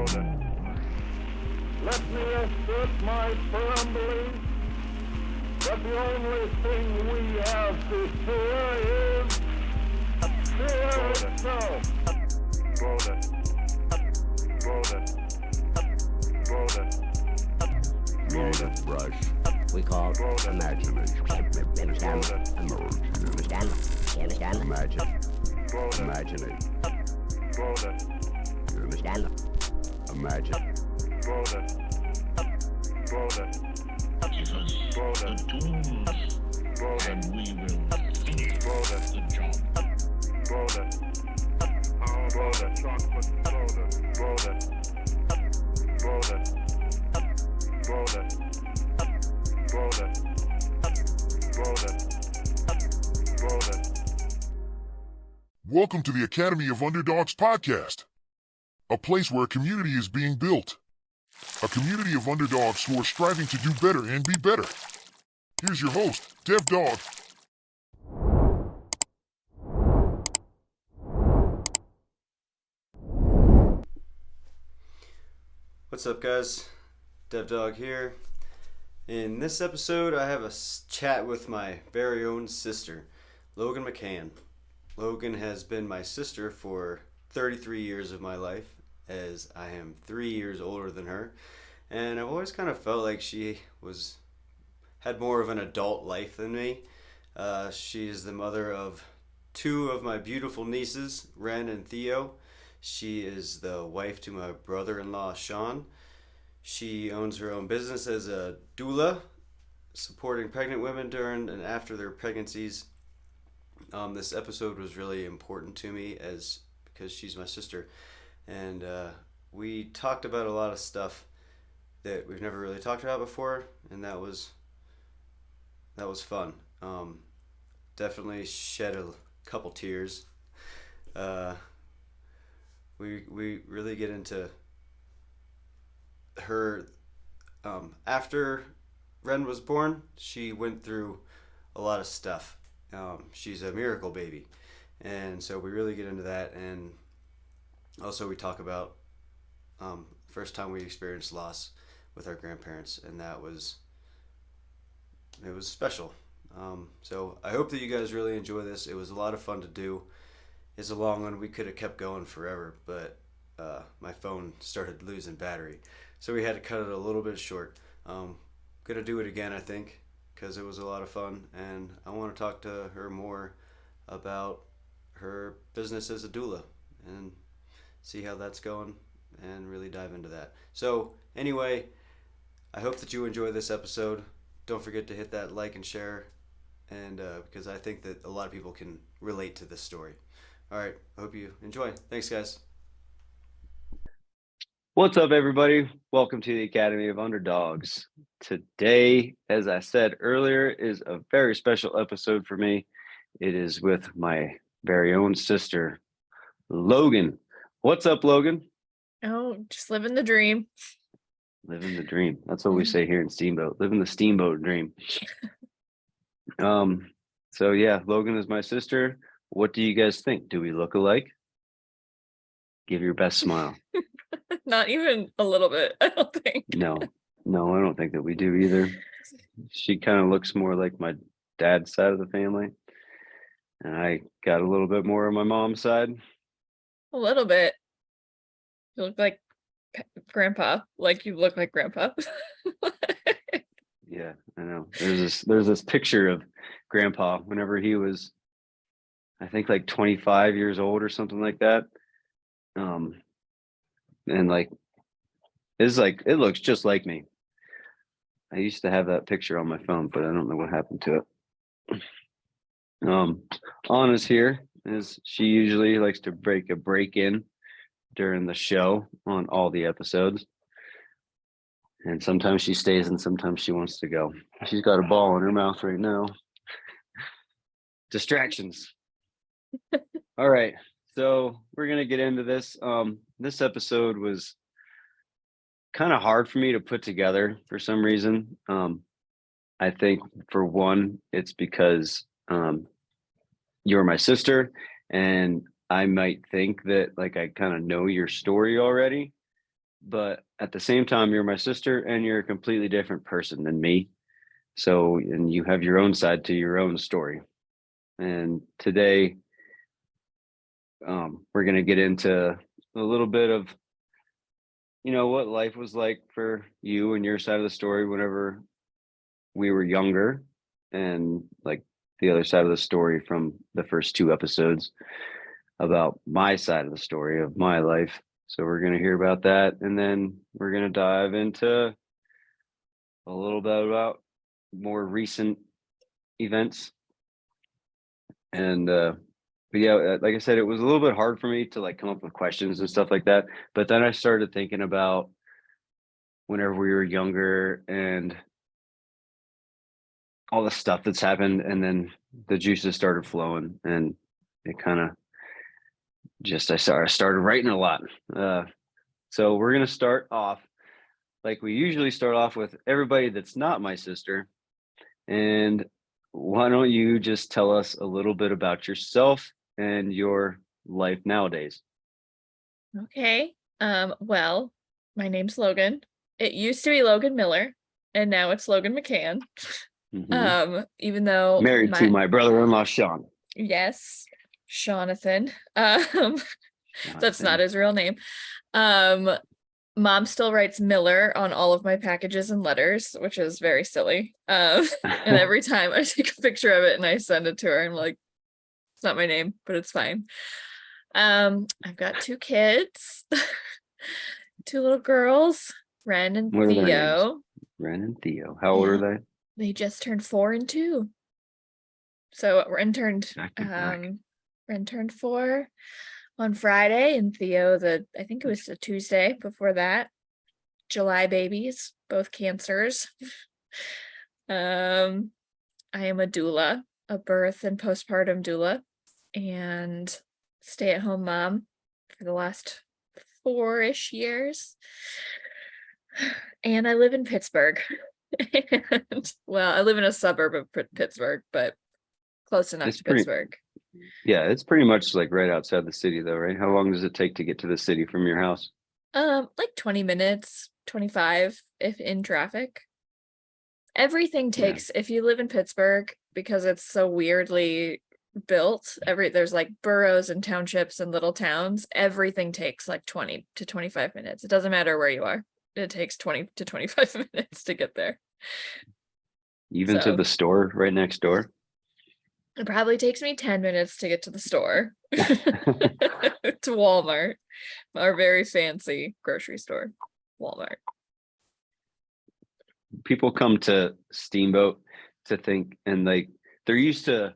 Let me assert my firm belief that the only thing we have to fear is fear itself. Meaning brush. We call imagination. Understand? Understand? You understand? Imagine. Imaginate. You understand? Imagine. Give us the tools and we will finish the job. Welcome to the Academy of Underdawgs podcast, a place where a community is being built. A community of underdogs who are striving to do better and be better. Here's your host, Dev Dog. What's up, guys? Dev Dog here. In this episode, I have a chat with my very own sister, Logan McCann. Logan has been my sister for 33 years of my life, as I am 3 years older than her, and I've always kind of felt like she had more of an adult life than me. She is the mother of two of my beautiful nieces, Wren and Theo. She is the wife to my brother-in-law, Sean. She owns her own business as a doula, supporting pregnant women during and after their pregnancies. This episode was really important to me because she's my sister, and we talked about a lot of stuff that we've never really talked about before, and that was fun. Definitely shed a couple tears. We really get into her. After Wren was born, she went through a lot of stuff. She's a miracle baby, and so we really get into that, and also we talk about first time we experienced loss with our grandparents, and it was special. So I hope that you guys really enjoy this. It was a lot of fun to do. It's a long one. We could have kept going forever, but my phone started losing battery, so we had to cut it a little bit short. Gonna do it again, I think, because it was a lot of fun, and I want to talk to her more about her business as a doula and see how that's going and really dive into that. So anyway, I hope that you enjoy this episode. Don't forget to hit that like and share, and because I think that a lot of people can relate to this story. All right, I hope you enjoy. Thanks, guys. What's up, everybody? Welcome to the Academy of Underdogs. Today, as I said earlier, is a very special episode for me. It is with my very own sister, Logan. What's up, Logan? Oh, just living the dream. Living the dream. That's what we say here in Steamboat. Living the steamboat dream. So yeah, Logan is my sister. What do you guys think? Do we look alike? Give your best smile. Not even a little bit, I don't think. No, I don't think that we do either. She kind of looks more like my dad's side of the family, and I got a little bit more on my mom's side. A little bit. You look like grandpa, like you look like grandpa. Yeah, I know. There's this picture of grandpa whenever he was, I think, like 25 years old or something like that. And like it looks just like me. I used to have that picture on my phone, but I don't know what happened to it. Anna's here, as she usually likes to break in during the show on all the episodes. And sometimes she stays and sometimes she wants to go. She's got a ball in her mouth right now. Distractions. All right. So we're going to get into this. This episode was kind of hard for me to put together for some reason. I think for one, it's because you're my sister, and I might think that like I kind of know your story already, but at the same time, you're my sister and you're a completely different person than me. So, and you have your own side to your own story. And today, we're going to get into a little bit of, what life was like for you and your side of the story whenever we were younger, and like the other side of the story from the first 2 episodes about my side of the story of my life. So we're going to hear about that, and then we're going to dive into a little bit about more recent events. And but yeah, like I said, it was a little bit hard for me to like come up with questions and stuff like that. But then I started thinking about whenever we were younger and all the stuff that's happened, and then the juices started flowing, and it kind of just I started writing a lot. So we're gonna start off like we usually start off with everybody that's not my sister. And why don't you just tell us a little bit about yourself and your life nowadays? Okay. Well, my name's Logan. It used to be Logan Miller, and now it's Logan McCann. Even though Married to my brother-in-law, Sean. Yes, Jonathan. That's not his real name. Mom still writes Miller on all of my packages and letters, which is very silly. And every time I take a picture of it and I send it to her, I'm like, it's not my name, but it's fine. I've got 2 kids, 2 little girls, Wren and What are their names? Theo. Wren and Theo. How old are they? They just turned 4 and 2. So Wren turned Wren turned 4 on Friday, and Theo I think it was the Tuesday before that. July babies, both cancers. I am a doula, a birth and postpartum doula, and stay-at-home mom for the last 4-ish years. And I live in Pittsburgh. And, well, I live in a suburb of Pittsburgh, but close enough to Pittsburgh. Yeah, it's pretty much like right outside the city though, right? How long does it take to get to the city from your house? Like 20 minutes, 25 if in traffic. Everything takes, if you live in Pittsburgh, because it's so weirdly built, there's like boroughs and townships and little towns, everything takes like 20 to 25 minutes. It doesn't matter where you are. It takes 20 to 25 minutes to get there. Even to the store right next door? It probably takes me 10 minutes to get to the store. To Walmart, our very fancy grocery store, Walmart. People come to Steamboat to think, and like they're used to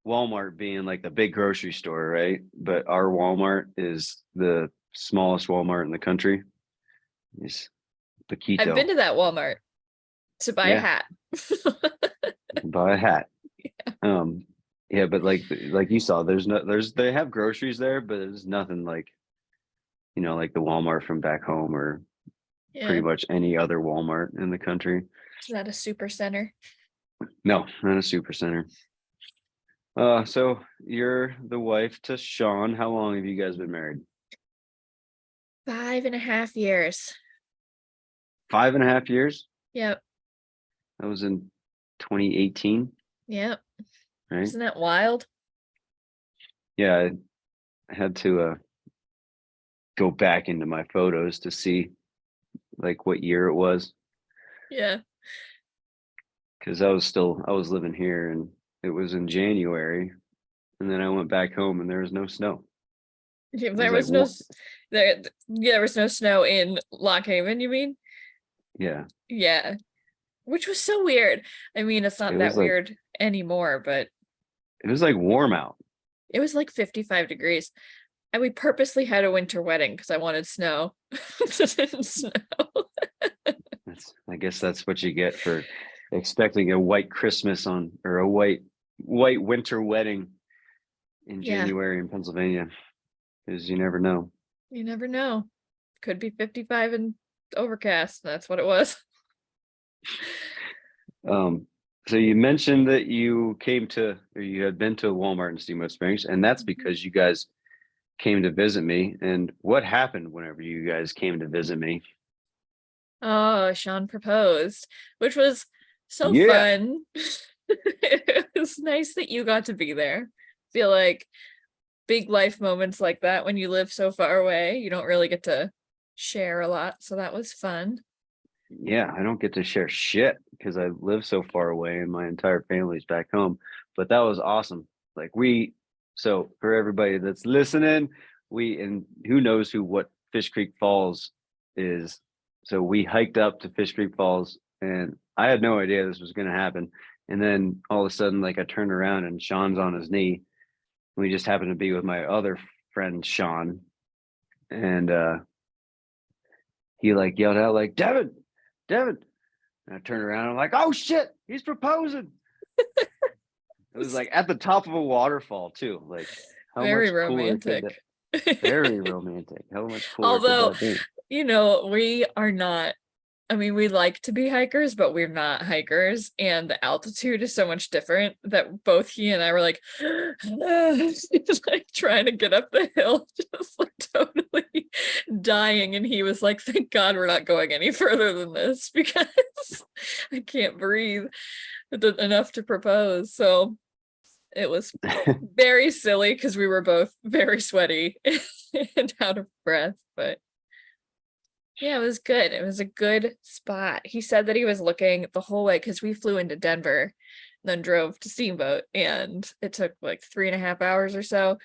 Walmart being like the big grocery store, right? But our Walmart is the smallest Walmart in the country. It's Paquito. I've been to that Walmart to buy a hat. Buy a hat. Yeah, but like you saw, they have groceries there, but there's nothing like, like the Walmart from back home or pretty much any other Walmart in the country. Is that a super center? No, not a super center. So you're the wife to Sean. How long have you guys been married? 5.5 years. 5.5 years? Yep. That was in 2018. Yep. Right? Isn't that wild? Yeah, I had to go back into my photos to see like what year it was. Yeah. Because I was living here, and it was in January, and then I went back home and there was no snow. There was no snow in Lock Haven, you mean? Yeah. Yeah. Which was so weird. I mean, it's not that weird anymore, but it was like warm out. It was like 55 degrees. And we purposely had a winter wedding because I wanted snow. It didn't snow. I guess that's what you get for expecting a white Christmas or a white winter wedding in January in Pennsylvania. Because you never know. You never know. Could be 55 and overcast. That's what it was. So you mentioned that you had been to Walmart in Steamboat Springs, and that's because you guys came to visit me. And what happened whenever you guys came to visit me? Oh, Sean proposed, which was so Yeah. fun. It was nice that you got to be there. Feel like big life moments like that when you live so far away, you don't really get to share a lot. So that was fun. Yeah, I don't get to share shit because I live so far away and my entire family's back home. But that was awesome. Like so for everybody that's listening, and who knows what Fish Creek Falls is. So we hiked up to Fish Creek Falls and I had no idea this was going to happen. And then all of a sudden, like I turned around and Sean's on his knee. We just happened to be with my other friend, Sean. And he like yelled out like, Devin. And I turned around and I'm like, oh shit, he's proposing. It was like at the top of a waterfall too. Like how Very much cooler could romantic. that, very romantic. How much cooler Although, could that be? we are not, I mean, we like to be hikers, but we're not hikers. And the altitude is so much different that both he and I were like, just like trying to get up the hill, just like totally dying. And he was like, thank God we're not going any further than this because I can't breathe enough to propose. So it was very silly because we were both very sweaty and out of breath, but yeah, it was good. It was a good spot. He said that he was looking the whole way because we flew into Denver, then drove to Steamboat, and it took like 3.5 hours or so.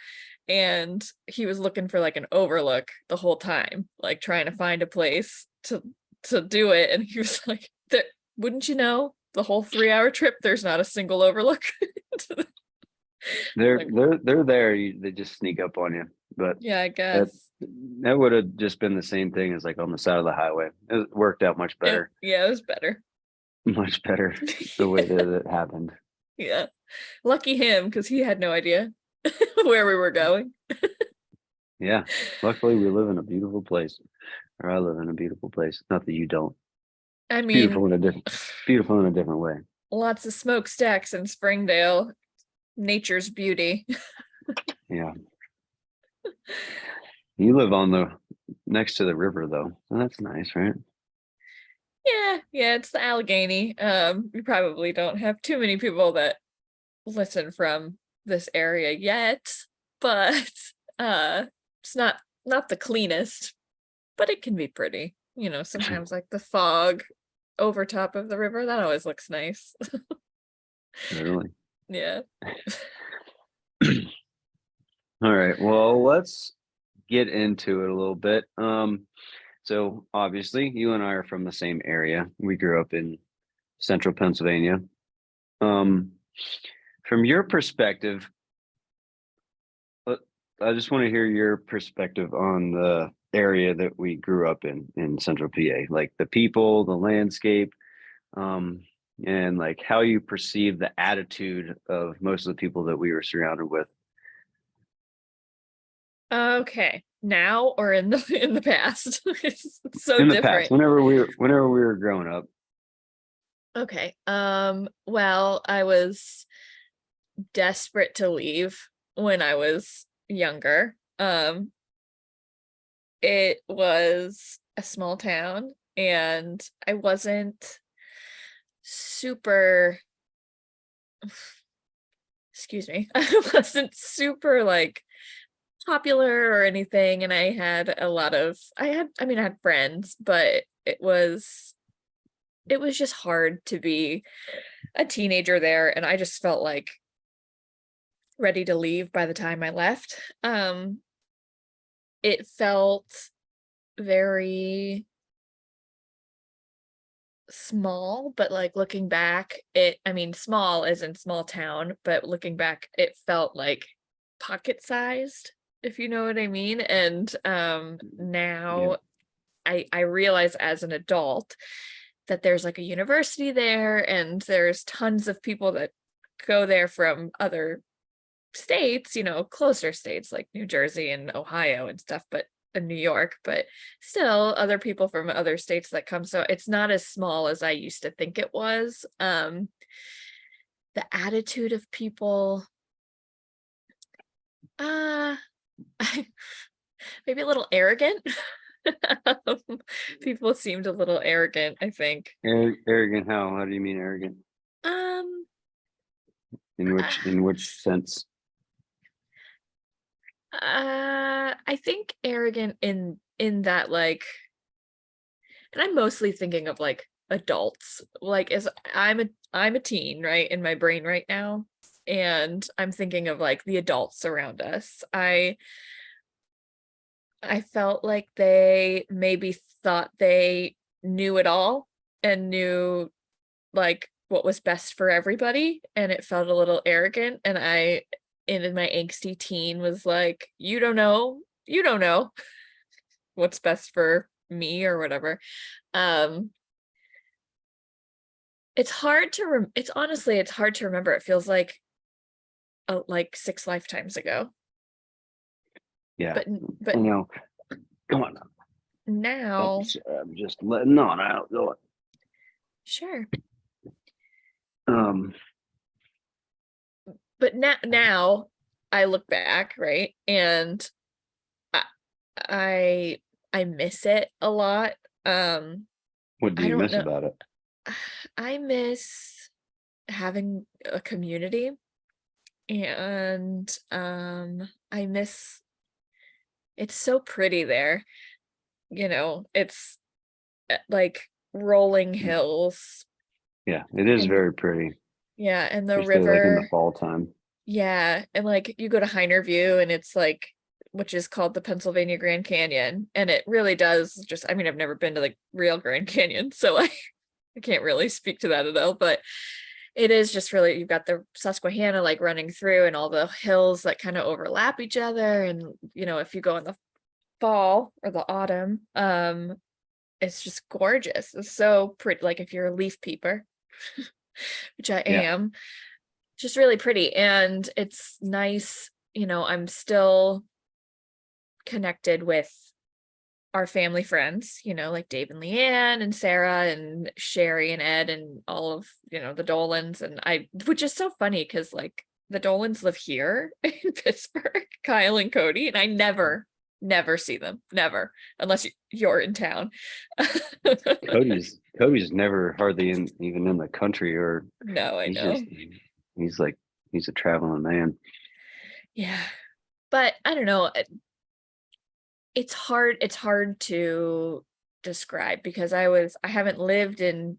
And he was looking for like an overlook the whole time, like trying to find a place to do it. And he was like, wouldn't you know, the whole 3-hour trip, there's not a single overlook. They're there. They just sneak up on you. But yeah, I guess that would have just been the same thing as like on the side of the highway. It worked out much better. Yeah, it was better. Much better the way that it happened. Yeah. Lucky him because he had no idea where we were going. Yeah. Luckily we live in a beautiful place. Or I live in a beautiful place. Not that you don't. I mean, Beautiful in a different way. Lots of smokestacks in Springdale. Nature's beauty. Yeah. You live next to the river though. So that's nice, right? Yeah, it's the Allegheny. We probably don't have too many people that listen from this area yet, but it's not the cleanest, but it can be pretty. Sometimes like the fog over top of the river, that always looks nice. Really? Yeah. All right. Well, let's get into it a little bit. So obviously you and I are from the same area. We grew up in central Pennsylvania. From your perspective, I just want to hear your perspective on the area that we grew up in central PA, like the people, the landscape, and like how you perceive the attitude of most of the people that we were surrounded with. Okay. Now or in the past? It's so in the different. past, whenever we were growing up. Okay. Well, I was desperate to leave when I was younger. It was a small town and I wasn't super excuse me. I wasn't super like popular or anything, and I had I had friends, but it was just hard to be a teenager there, and I just felt like ready to leave by the time I left. It felt very small, but like looking back, small as in small town, but looking back, it felt like pocket sized, if you know what I mean. And now I realize as an adult that there's like a university there and there's tons of people that go there from other states, closer states like New Jersey and Ohio and stuff, but in New York, but still other people from other states that come. So it's not as small as I used to think it was. The attitude of people, maybe a little arrogant. People seemed a little arrogant, I think. Arrogant how do you mean arrogant? Um In which sense? I think arrogant in that, like, and I'm mostly thinking of like adults, like, as I'm a teen, right, in my brain right now, and I'm thinking of like the adults around us. I felt like they maybe thought they knew it all and knew like what was best for everybody, and it felt a little arrogant, and I in my angsty teen was like, you don't know what's best for me or whatever. um it's hard to it's honestly, it's hard to remember. It feels like 6 lifetimes ago. Yeah, but you but know, come on. now, I'm just letting on out. Go on. sure. Um, But now I look back, right, and I I miss it a lot. what do I you don't miss know. about it? I miss having a community, and I miss, it's so pretty there. It's like rolling hills. Yeah, it is And very pretty, yeah, and the especially like in the river. fall time. Yeah, and like you go to Heiner View, and it's like, which is called the Pennsylvania Grand Canyon, and it really does just, I mean, I've never been to the real Grand Canyon, so I can't really speak to that at all, but it is just really, you've got the Susquehanna like running through, and all the hills that kind of overlap each other, and if you go in the fall or the autumn, it's just gorgeous. It's so pretty, like if you're a leaf peeper, which I Yeah, am, just really pretty. And it's nice, I'm still connected with our family friends, like Dave and Leanne and Sarah and Sherry and Ed and all of, the Dolans. And which is so funny because like the Dolans live here in Pittsburgh, Kyle and Cody, and I never see them, never, unless you're in town. Cody's never hardly even in the country, or No, I he's know. just he's a traveling man. Yeah. But I don't know. It's hard to describe because I haven't lived in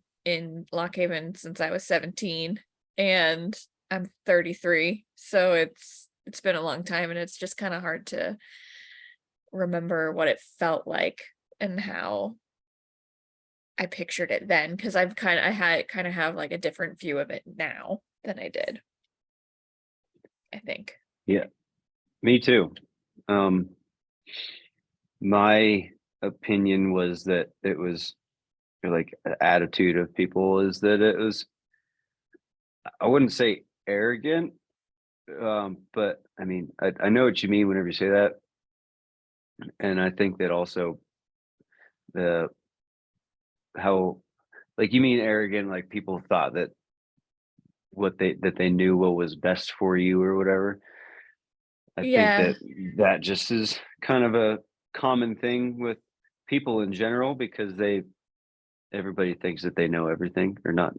Lock Haven since I was 17, and I'm 33. So it's been a long time, and it's just kind of hard to remember what it felt like and how I pictured it then, because I have like a different view of it now than I did, I think. Yeah, me too. My opinion was that it was like an attitude of people is that it was, I wouldn't say arrogant, but I mean, I know what you mean whenever you say that. And I think that also the how, like, you mean arrogant, like people thought that that they knew what was best for you or whatever. I think Yeah, that just is kind of a common thing with people in general, because everybody thinks that they know everything, or not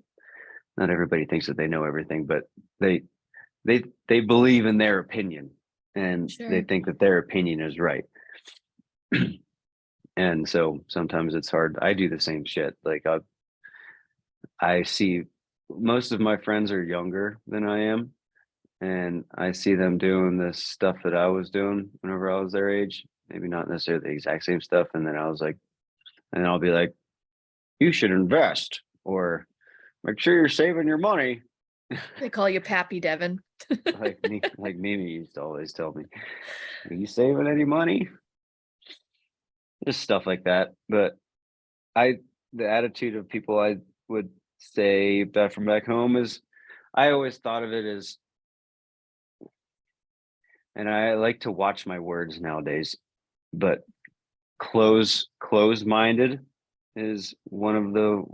everybody thinks that they know everything, but they they believe in their opinion, and they sure. think that their opinion is right. And so sometimes it's hard. I do the same shit. Like I see most of my friends are younger than I am, and I see them doing the stuff that I was doing whenever I was their age. Maybe not necessarily the exact same stuff. And then I'll be like, you should invest, or make sure you're saving your money. They call you Pappy Devin. like Mimi used to always tell me, are you saving any money? Just stuff like that. But the attitude of people I would say back from back home is, I always thought of it as, and I like to watch my words nowadays, but close-minded is one of the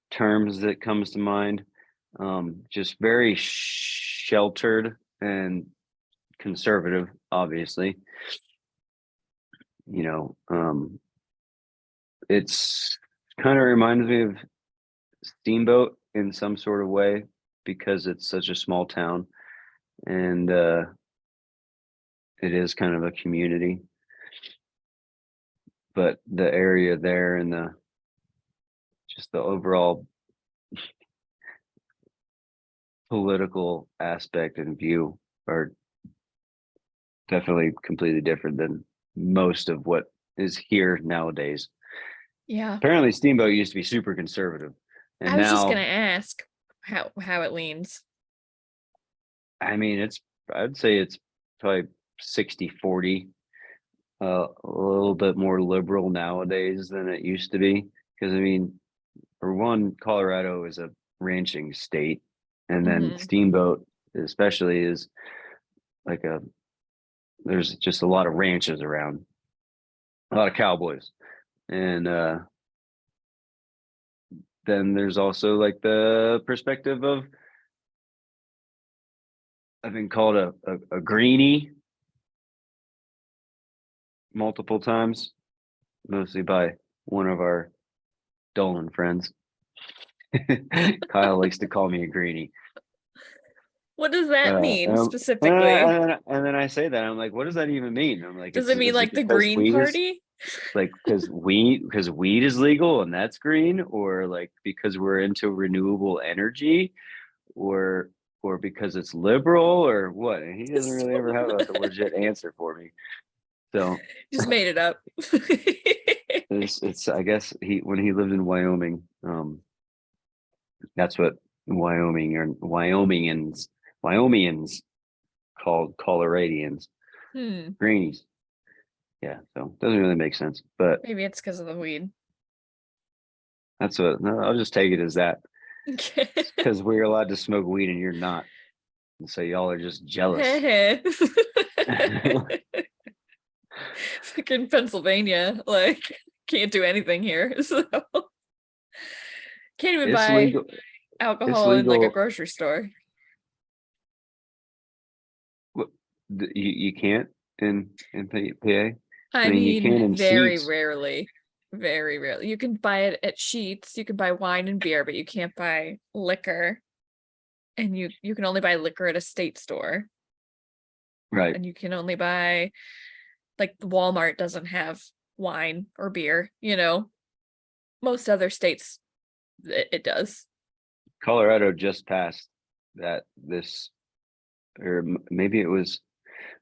terms that comes to mind. Just very sheltered and conservative, obviously. you know, it's kind of reminds me of Steamboat in some sort of way because it's such a small town, and it is kind of a community. But the area there and the overall political aspect and view are definitely completely different than most of what is here nowadays. Yeah. Apparently Steamboat used to be super conservative, and I was just now, gonna ask how it leans. I mean, I'd say it's probably 60-40, a little bit more liberal nowadays than it used to be. Because I mean, for one, Colorado is a ranching state, and then Mhm. Steamboat especially is like there's just a lot of ranches around, a lot of cowboys, and then there's also like the perspective of, I've been called a greenie multiple times, mostly by one of our Dolan friends. Kyle likes to call me a greenie. What does that mean And, specifically? and then I say that, I'm like, what does that even mean? I'm like, Does it mean is it like the because Green weed is Party? like because weed is legal and that's green, or like because we're into renewable energy, or because it's liberal, or what? And he doesn't really ever have like a legit answer for me. So Just made it up. it's I guess when he lived in Wyoming, that's what Wyomingans called Coloradians, Hmm. greenies. Yeah, so doesn't really make sense, but Maybe it's because of the weed. that's what, no, I'll just take it as that, Okay. because we're allowed to smoke weed and you're not, and so y'all are just jealous. Like in Pennsylvania, like can't do anything here. So can't even It's buy legal. It's alcohol in like a legal. grocery store. You can't in PA. I I mean, you can mean, in very Sheets. rarely. Very rarely. You can buy it at Sheets, you can buy wine and beer, but you can't buy liquor. And you can only buy liquor at a state store. Right. And you can only buy, like, Walmart doesn't have wine or beer, you know. Most other states it does. Colorado just passed that or maybe it was,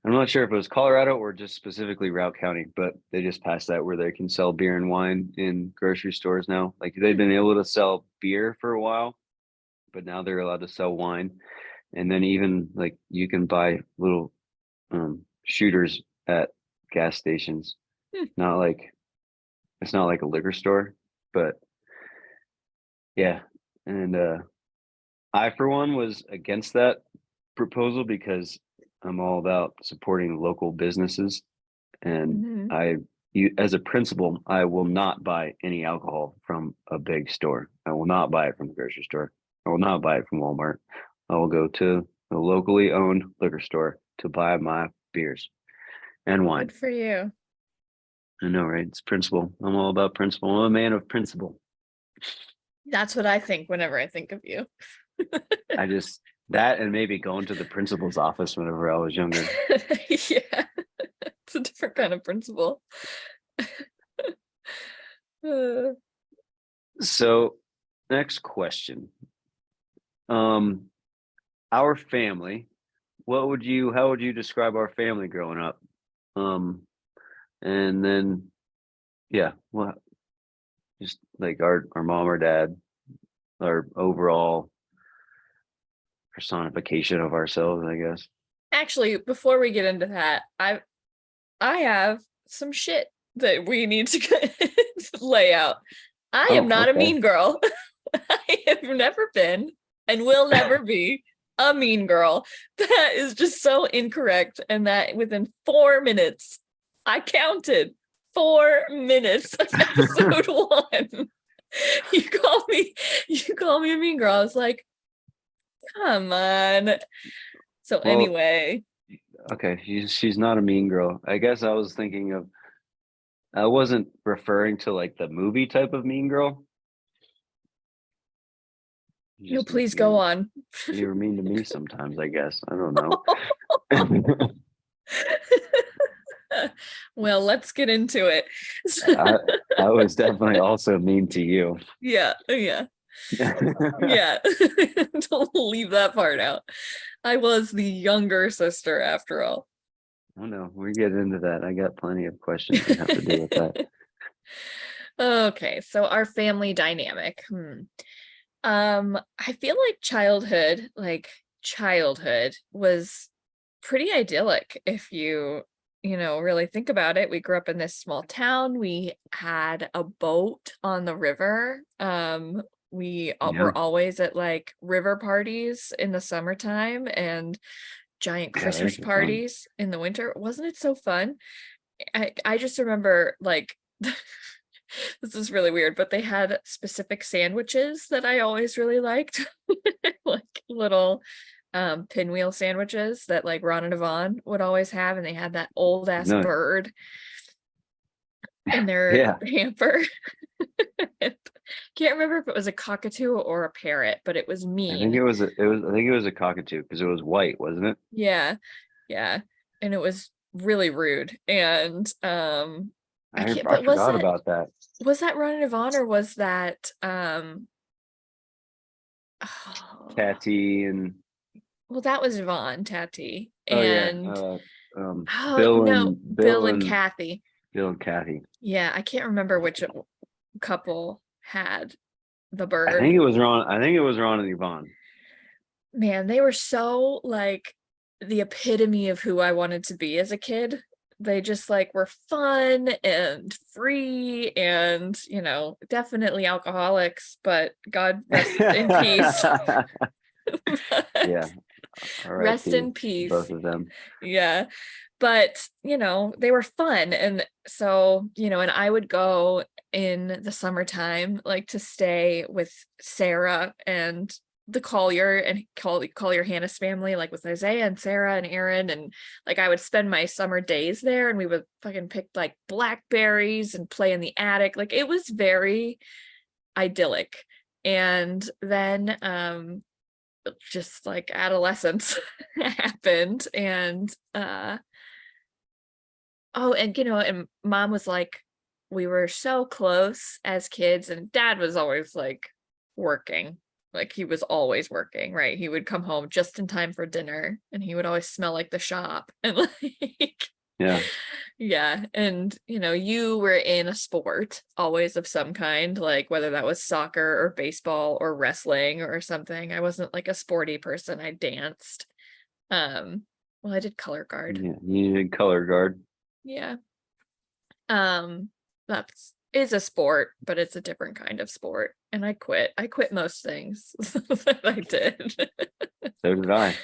I'm not sure if it was Colorado or just specifically Route County, but they just passed that where they can sell beer and wine in grocery stores now. Like they've been able to sell beer for a while, but now they're allowed to sell wine. And then even like you can buy little shooters at gas stations. Hmm. Not like, it's not like a liquor store, but yeah. And I for one was against that proposal because I'm all about supporting local businesses, and Mhm. as a principal, I will not buy any alcohol from a big store. I will not buy it from the grocery store. I will not buy it from Walmart. I will go to a locally owned liquor store to buy my beers and wine. Good for you. I know, right? It's principle. I'm all about principle. I'm a man of principle. That's what I think whenever I think of you. I just, that and maybe going to the principal's office whenever I was younger. Yeah. It's a different kind of principle. Uh, So, next question. Our family, how would you describe our family growing up? And then, yeah, well, just like our mom or dad, our overall personification of ourselves, I guess. Actually, before we get into that, I have some shit that we need to lay out. I am Oh, not a okay. mean girl. I have never been and will never be a mean girl. That is just so incorrect. And that within 4 minutes, I counted 4 minutes of episode 1. You call me a mean girl. I was like, come on. So Well, anyway, okay, she's not a mean girl. I guess I was thinking of I wasn't referring to like the movie type of mean girl. No, please go on. You're mean to me sometimes, I guess. I don't know. Well, let's get into it. I was definitely also mean to you. Yeah. Don't leave that part out. I was the younger sister after all. Oh no, we get into that. I got plenty of questions that have to do with that. Okay, so our family dynamic. I feel like childhood was pretty idyllic if you really think about it. We grew up in this small town. We had a boat on the river. We were always at like river parties in the summertime and giant Christmas parties in the winter. Wasn't it so fun? I just remember like this is really weird, but they had specific sandwiches that I always really liked, like little pinwheel sandwiches that like Ron and Yvonne would always have, and they had that old ass bird in their hamper. Can't remember if it was a cockatoo or a parrot, but it was mean. I think it was a cockatoo because it was white, wasn't it? Yeah. And it was really rude. And I forgot about that. Was that Ron and Yvonne or was that Tati and that was Yvonne, Tati. And Bill and Kathy. Bill and Kathy. Yeah, I can't remember which couple had the bird. I think it was Ron and Yvonne. Man, they were so like the epitome of who I wanted to be as a kid. They just like were fun and free and, definitely alcoholics, but God rest in peace. Yeah. Rest in peace. Both of them. Yeah. But, they were fun. And so, and I would go in the summertime, like to stay with Sarah and the Collier and Collier Hannah's family, like with Isaiah and Sarah and Aaron. And like, I would spend my summer days there and we would fucking pick like blackberries and play in the attic. Like it was very idyllic. And then, just like adolescence happened and, and mom was like, we were so close as kids and dad was always like working. Like he was always working, right? He would come home just in time for dinner and he would always smell like the shop and like yeah. And you were in a sport always of some kind, like whether that was soccer or baseball or wrestling or something. I wasn't like a sporty person. I danced. Well, I did color guard. Yeah, you did color guard. Yeah. That's is a sport, but it's a different kind of sport. And I quit most things that I did. So did I.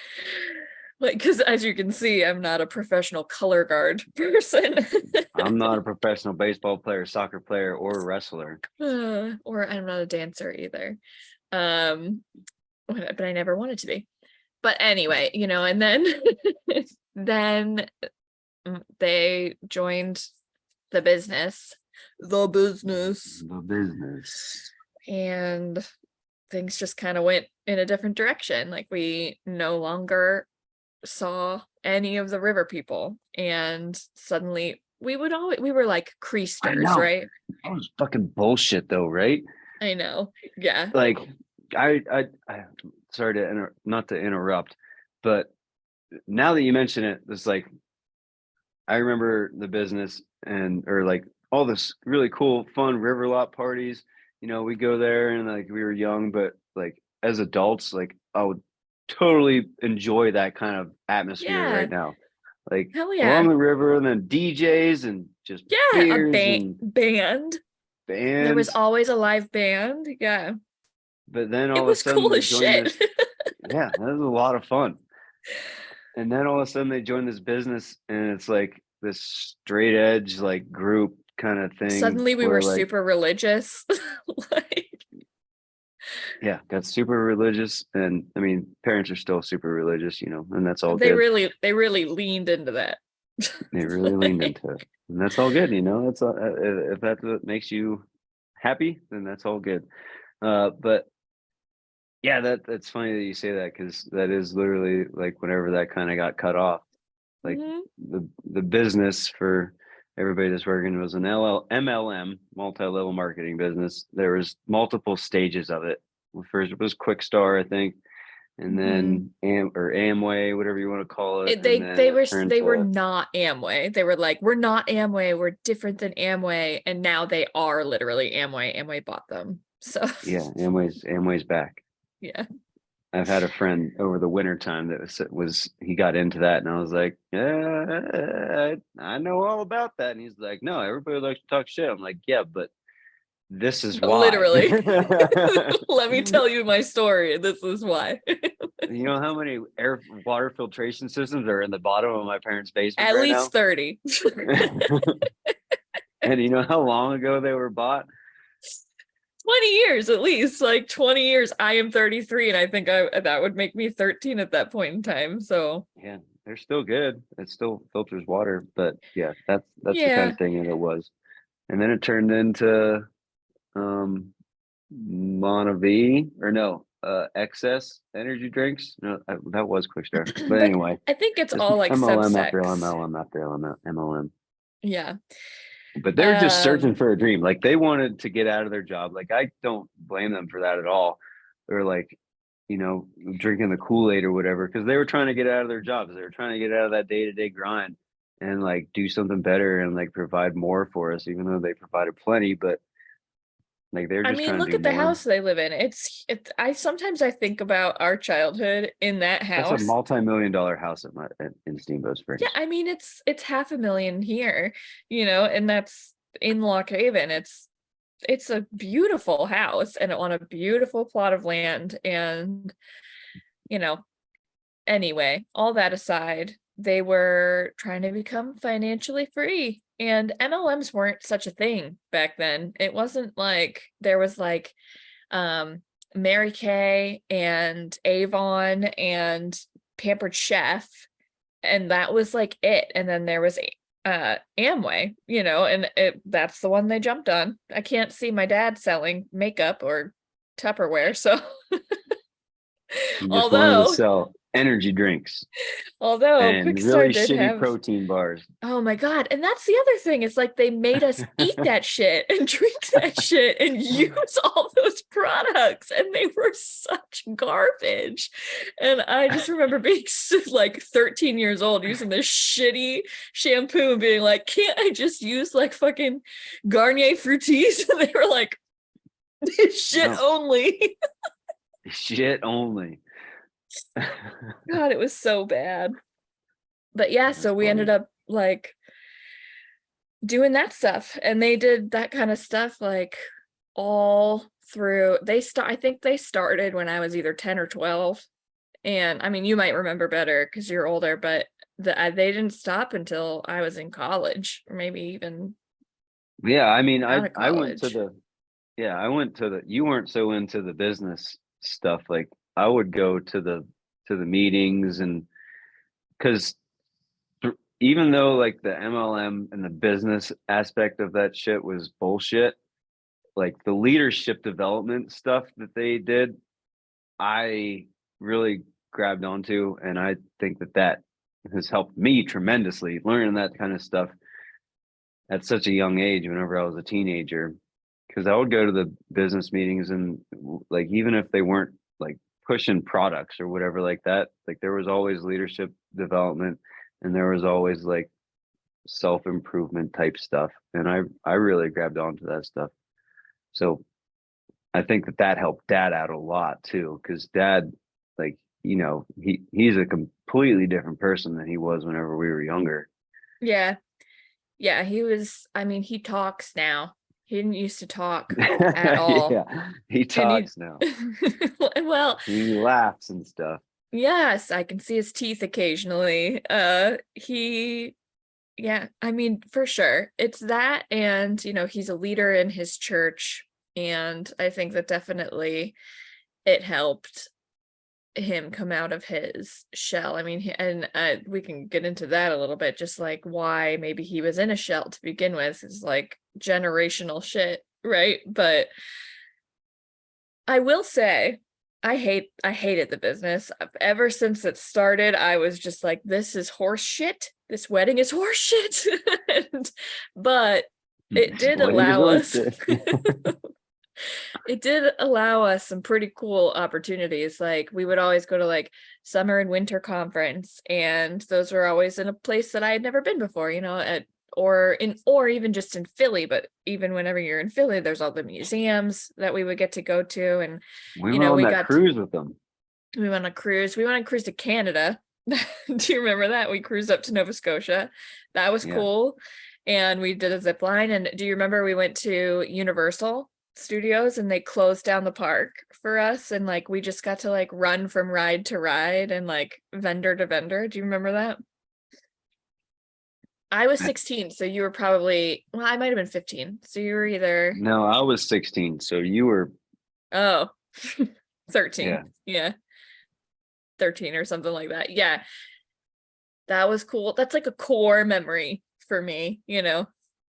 Like, because as you can see, I'm not a professional color guard person. I'm not a professional baseball player, soccer player, or wrestler. Or I'm not a dancer either. But I never wanted to be. But anyway, and then then they joined the business. And things just kind of went in a different direction. Like we no longer saw any of the river people. And suddenly we were like creasters, right? That was fucking bullshit though, right? I know. Yeah. Like I sorry to not to interrupt, but now that you mention it, it's like I remember the business or like all this really cool, fun river lot parties. We go there and like we were young, but like as adults, like I would totally enjoy that kind of atmosphere right now. Like along the river and then DJs and just beers a band. There was always a live band. Yeah. But then all of a sudden cool as shit. Yeah, that was a lot of fun. And then all of a sudden they join this business and it's like this straight edge like group kind of thing. Suddenly we were like, super religious. Got super religious. And I mean, parents are still super religious, and that's all they good. really leaned into that. They really leaned into it, and that's all good. That's if that's what makes you happy, then that's all good. But yeah, that's funny that you say that, because that is literally like whenever that kind of got cut off, like Mhm. the business for everybody that's working was an MLM, multi-level marketing business. There was multiple stages of it. First it was Quick Star, I think, and then Amway, whatever you want to call it. They And then they it were turned they were to, not Amway. They were like, we're not Amway. We're different than Amway, and now they are literally Amway. Amway bought them. So yeah, Amway's back. yeah. I've had a friend over the winter time that was he got into that, and I was like, yeah, I know all about that. And he's like, no, everybody likes to talk shit. I'm like, yeah, but this is why. Literally. Let me tell you my story. This is why. You know how many water filtration systems are in the bottom of my parents' basement At right least 30. now? And you know how long ago they were bought? 20 years at least, like 20 years. I am 33, and I think that would make me 13 at that point in time. So Yeah, they're still good. It still filters water, but yeah, that's the kind yeah. of thing that it was. And then it turned into Monavi, or no, excess energy drinks. No, that was Quick Start. But But anyway, I think it's just all like MLM after subsects. MLM after MLM. Yeah. But they're just searching for a dream. Like, they wanted to get out of their job. Like, I don't blame them for that at all. They're like, drinking the Kool-Aid or whatever, because they were trying to get out of their jobs. They were trying to get out of that day-to-day grind and like do something better and like provide more for us, even though they provided plenty. But like, they're I just mean, trying to look do at the more. house they live in. I sometimes I think about our childhood in that That's a house. multi-million-dollar house in Steamboat Springs. Yeah, I mean it's $500,000 here, and that's in Lock Haven. It's a beautiful house and on a beautiful plot of land. And anyway, all that aside, they were trying to become financially free, and MLMs weren't such a thing back then. It wasn't like there was like Mary Kay and Avon and Pampered Chef, and that was like it. And then there was Amway, and that's the one they jumped on. I can't see my dad selling makeup or Tupperware, so He just wanted to although sell energy drinks and Quick Start really did shitty have, protein bars. oh my God. And that's the other thing. It's like they made us eat that shit and drink that shit and use all those products, and they were such garbage. And I just remember being like 13 years old using this shitty shampoo and being like, can't I just use like fucking Garnier Fructis? And they were like, shit No. only. Shit only. God, it was so bad. But yeah, so we ended up like doing that stuff, and they did that kind of stuff like all through. I think they started when I was either 10 or 12. And I mean, you might remember better because you're older, but they didn't stop until I was in college, or maybe even Yeah, I mean, out of I went to college. you weren't so into the business stuff. Like, I would go to the meetings, and because even though like the MLM and the business aspect of that shit was bullshit, like the leadership development stuff that they did, I really grabbed onto, and I think that has helped me tremendously, learning that kind of stuff at such a young age whenever I was a teenager, because I would go to the business meetings, and like, even if they weren't like pushing products or whatever like that, like there was always leadership development, and there was always like self-improvement type stuff, and I really grabbed onto that stuff. So I think that helped Dad out a lot too, because Dad, like, he's a completely different person than he was whenever we were younger. Yeah. Yeah, he was, I mean, he talks now. He didn't used to talk at all. Yeah, he talks now. Well, He laughs and stuff. yes, I can see his teeth occasionally. Yeah, I mean, for sure. It's that, and he's a leader in his church, and I think that definitely it helped. him come out of his shell. I mean, we can get into that a little bit, just like why maybe he was in a shell to begin with is like generational shit, right? But I will say, I hated the business. Ever since it started, I was just like, this is horse shit. This wedding is horse shit. But it did allow us it did allow us some pretty cool opportunities. Like we would always go to like summer and winter conference, and those were always in a place that I had never been before, or even just in Philly. But even whenever you're in Philly, there's all the museums that we would get to go to. And we went on that cruise with them. We went on a cruise. We went on a cruise to Canada. Do you remember that? We cruised up to Nova Scotia. That was cool. And we did a zip line. And do you remember we went to Universal Studios and they closed down the park for us, and like we just got to like run from ride to ride and like vendor to vendor? Do you remember that? I was 16, so you were probably, well, I might have been 15, so you were either No, I was 16, so you were 13. Yeah 13 or something like that. Yeah, that was cool. That's like a core memory for me,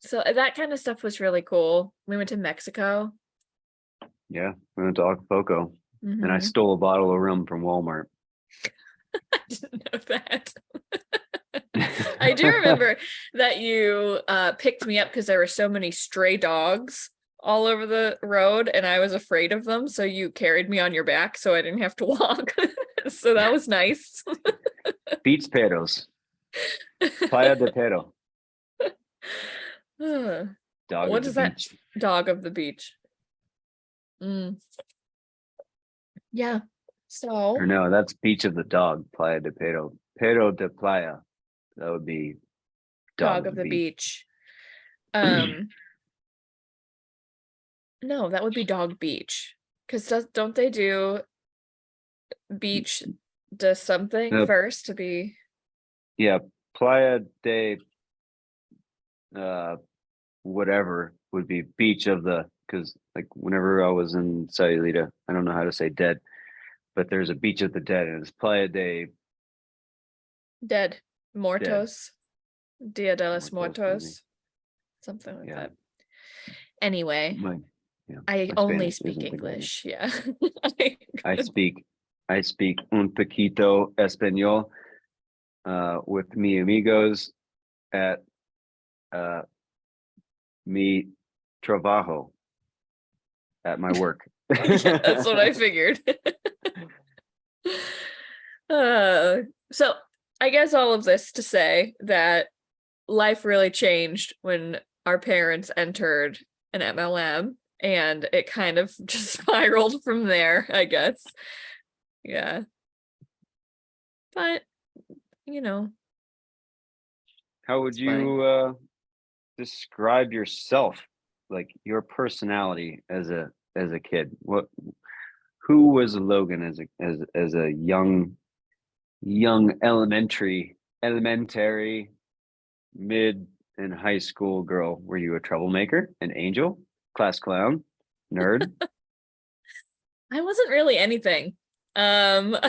so that kind of stuff was really cool. We went to Mexico. Yeah, we went to Acapulco, and I stole a bottle of rum from Walmart. I didn't know that. I do remember that you picked me up because there were so many stray dogs all over the road, and I was afraid of them, so you carried me on your back so I didn't have to walk. So that was nice. Beach Perros. Playa de Perro. Dog what of is the that? beach. Dog of the beach. Yeah. So. Or no, that's beach of the dog. Playa de Perro. Perro de Playa. That would be dog of the beach. No, that would be Dog Beach. Because don't they do beach does something first to be? Yeah, Playa de whatever would be beach of the, because like whenever I was in Sayulita, I don't know how to say dead, but there's a beach of the dead, and it's Playa de Dead Muertos, Dia de los Muertos, maybe. something like that. Anyway, I only speak English. Yeah. I speak un poquito español with mi amigos at mi trabajo, at my work. Yeah, that's what I figured. So I guess all of this to say that life really changed when our parents entered an MLM, and it kind of just spiraled from there, I guess. Yeah. But, How would you describe yourself, like your personality as a kid? Who was Logan as a young elementary, mid and high school girl? Were you a troublemaker, an angel, class clown, nerd? I wasn't really anything. I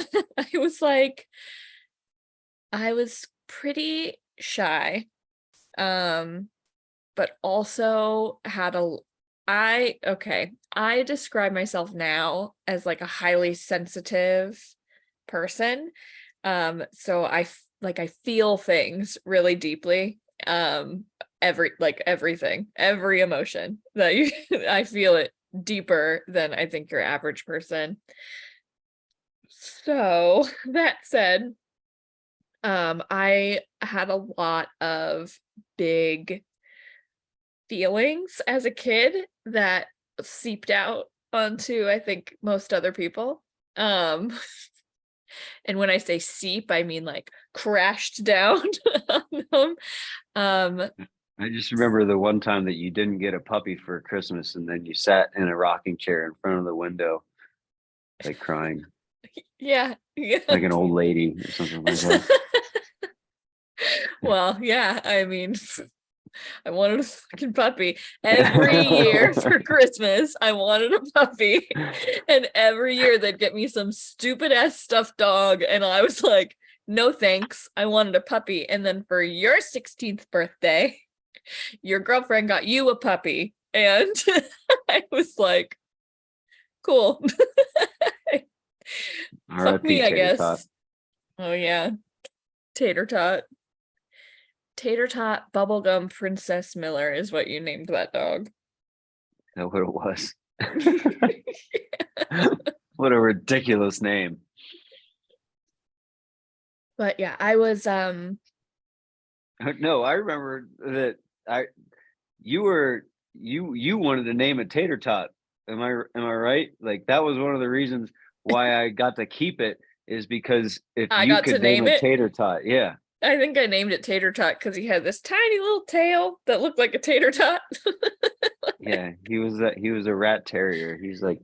was pretty shy, but also had I describe myself now as like a highly sensitive person. So I feel things really deeply. Everything, every emotion that I feel it deeper than I think your average person. So that said, I had a lot of big feelings as a kid that seeped out onto, I think, most other people. And when I say seep, I mean like crashed down on them. I just remember the one time that you didn't get a puppy for Christmas, and then you sat in a rocking chair in front of the window, like crying. Yeah. Like an old lady or something like that. Well, yeah, I mean, I wanted a fucking puppy. Every year for Christmas, I wanted a puppy. And every year they'd get me some stupid ass stuffed dog. And I was like, no thanks. I wanted a puppy. And then for your 16th birthday, your girlfriend got you a puppy. And I was like, cool. Fuck me, I guess. Tot. Oh yeah. Tater Tot. Tater Tot Bubblegum Princess Miller is what you named that dog. That's what it was. What a ridiculous name. But yeah, I was No, I remember that you wanted to name it Tater Tot. Am I right? Like that was one of the reasons why I got to keep it, is because if you could name it Tater Tot. Yeah. I think I named it Tater Tot because he had this tiny little tail that looked like a tater tot. Yeah, he was a rat terrier. He was like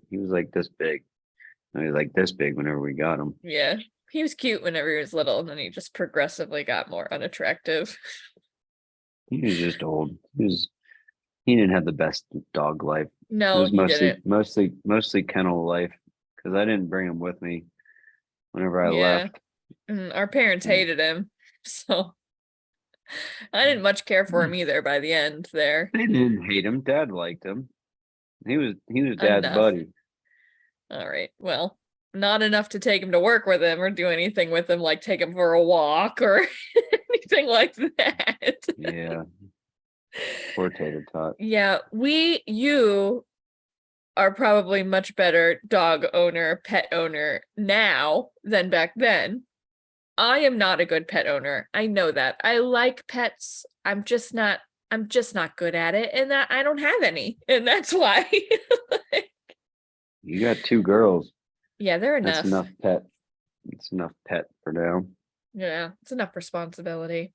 this big. He was like this big whenever we got him. Yeah. He was cute whenever he was little, and then he just progressively got more unattractive. He was just old. He didn't have the best dog life. No, it was mostly kennel life, because I didn't bring him with me whenever I left. And our parents hated him, so I didn't much care for him either by the end there. They didn't hate him. Dad liked him. He was Dad's buddy. All right. Well, not enough to take him to work with him or do anything with him, like take him for a walk or anything like that. Yeah. Poor Tater Tot. Yeah, you are probably much better dog owner, pet owner now than back then. I am not a good pet owner. I know that. I like pets. I'm just not good at it, and that I don't have any. And that's why. You got 2 girls. Yeah, they're enough. That's enough pet. It's enough pet for now. Yeah, it's enough responsibility.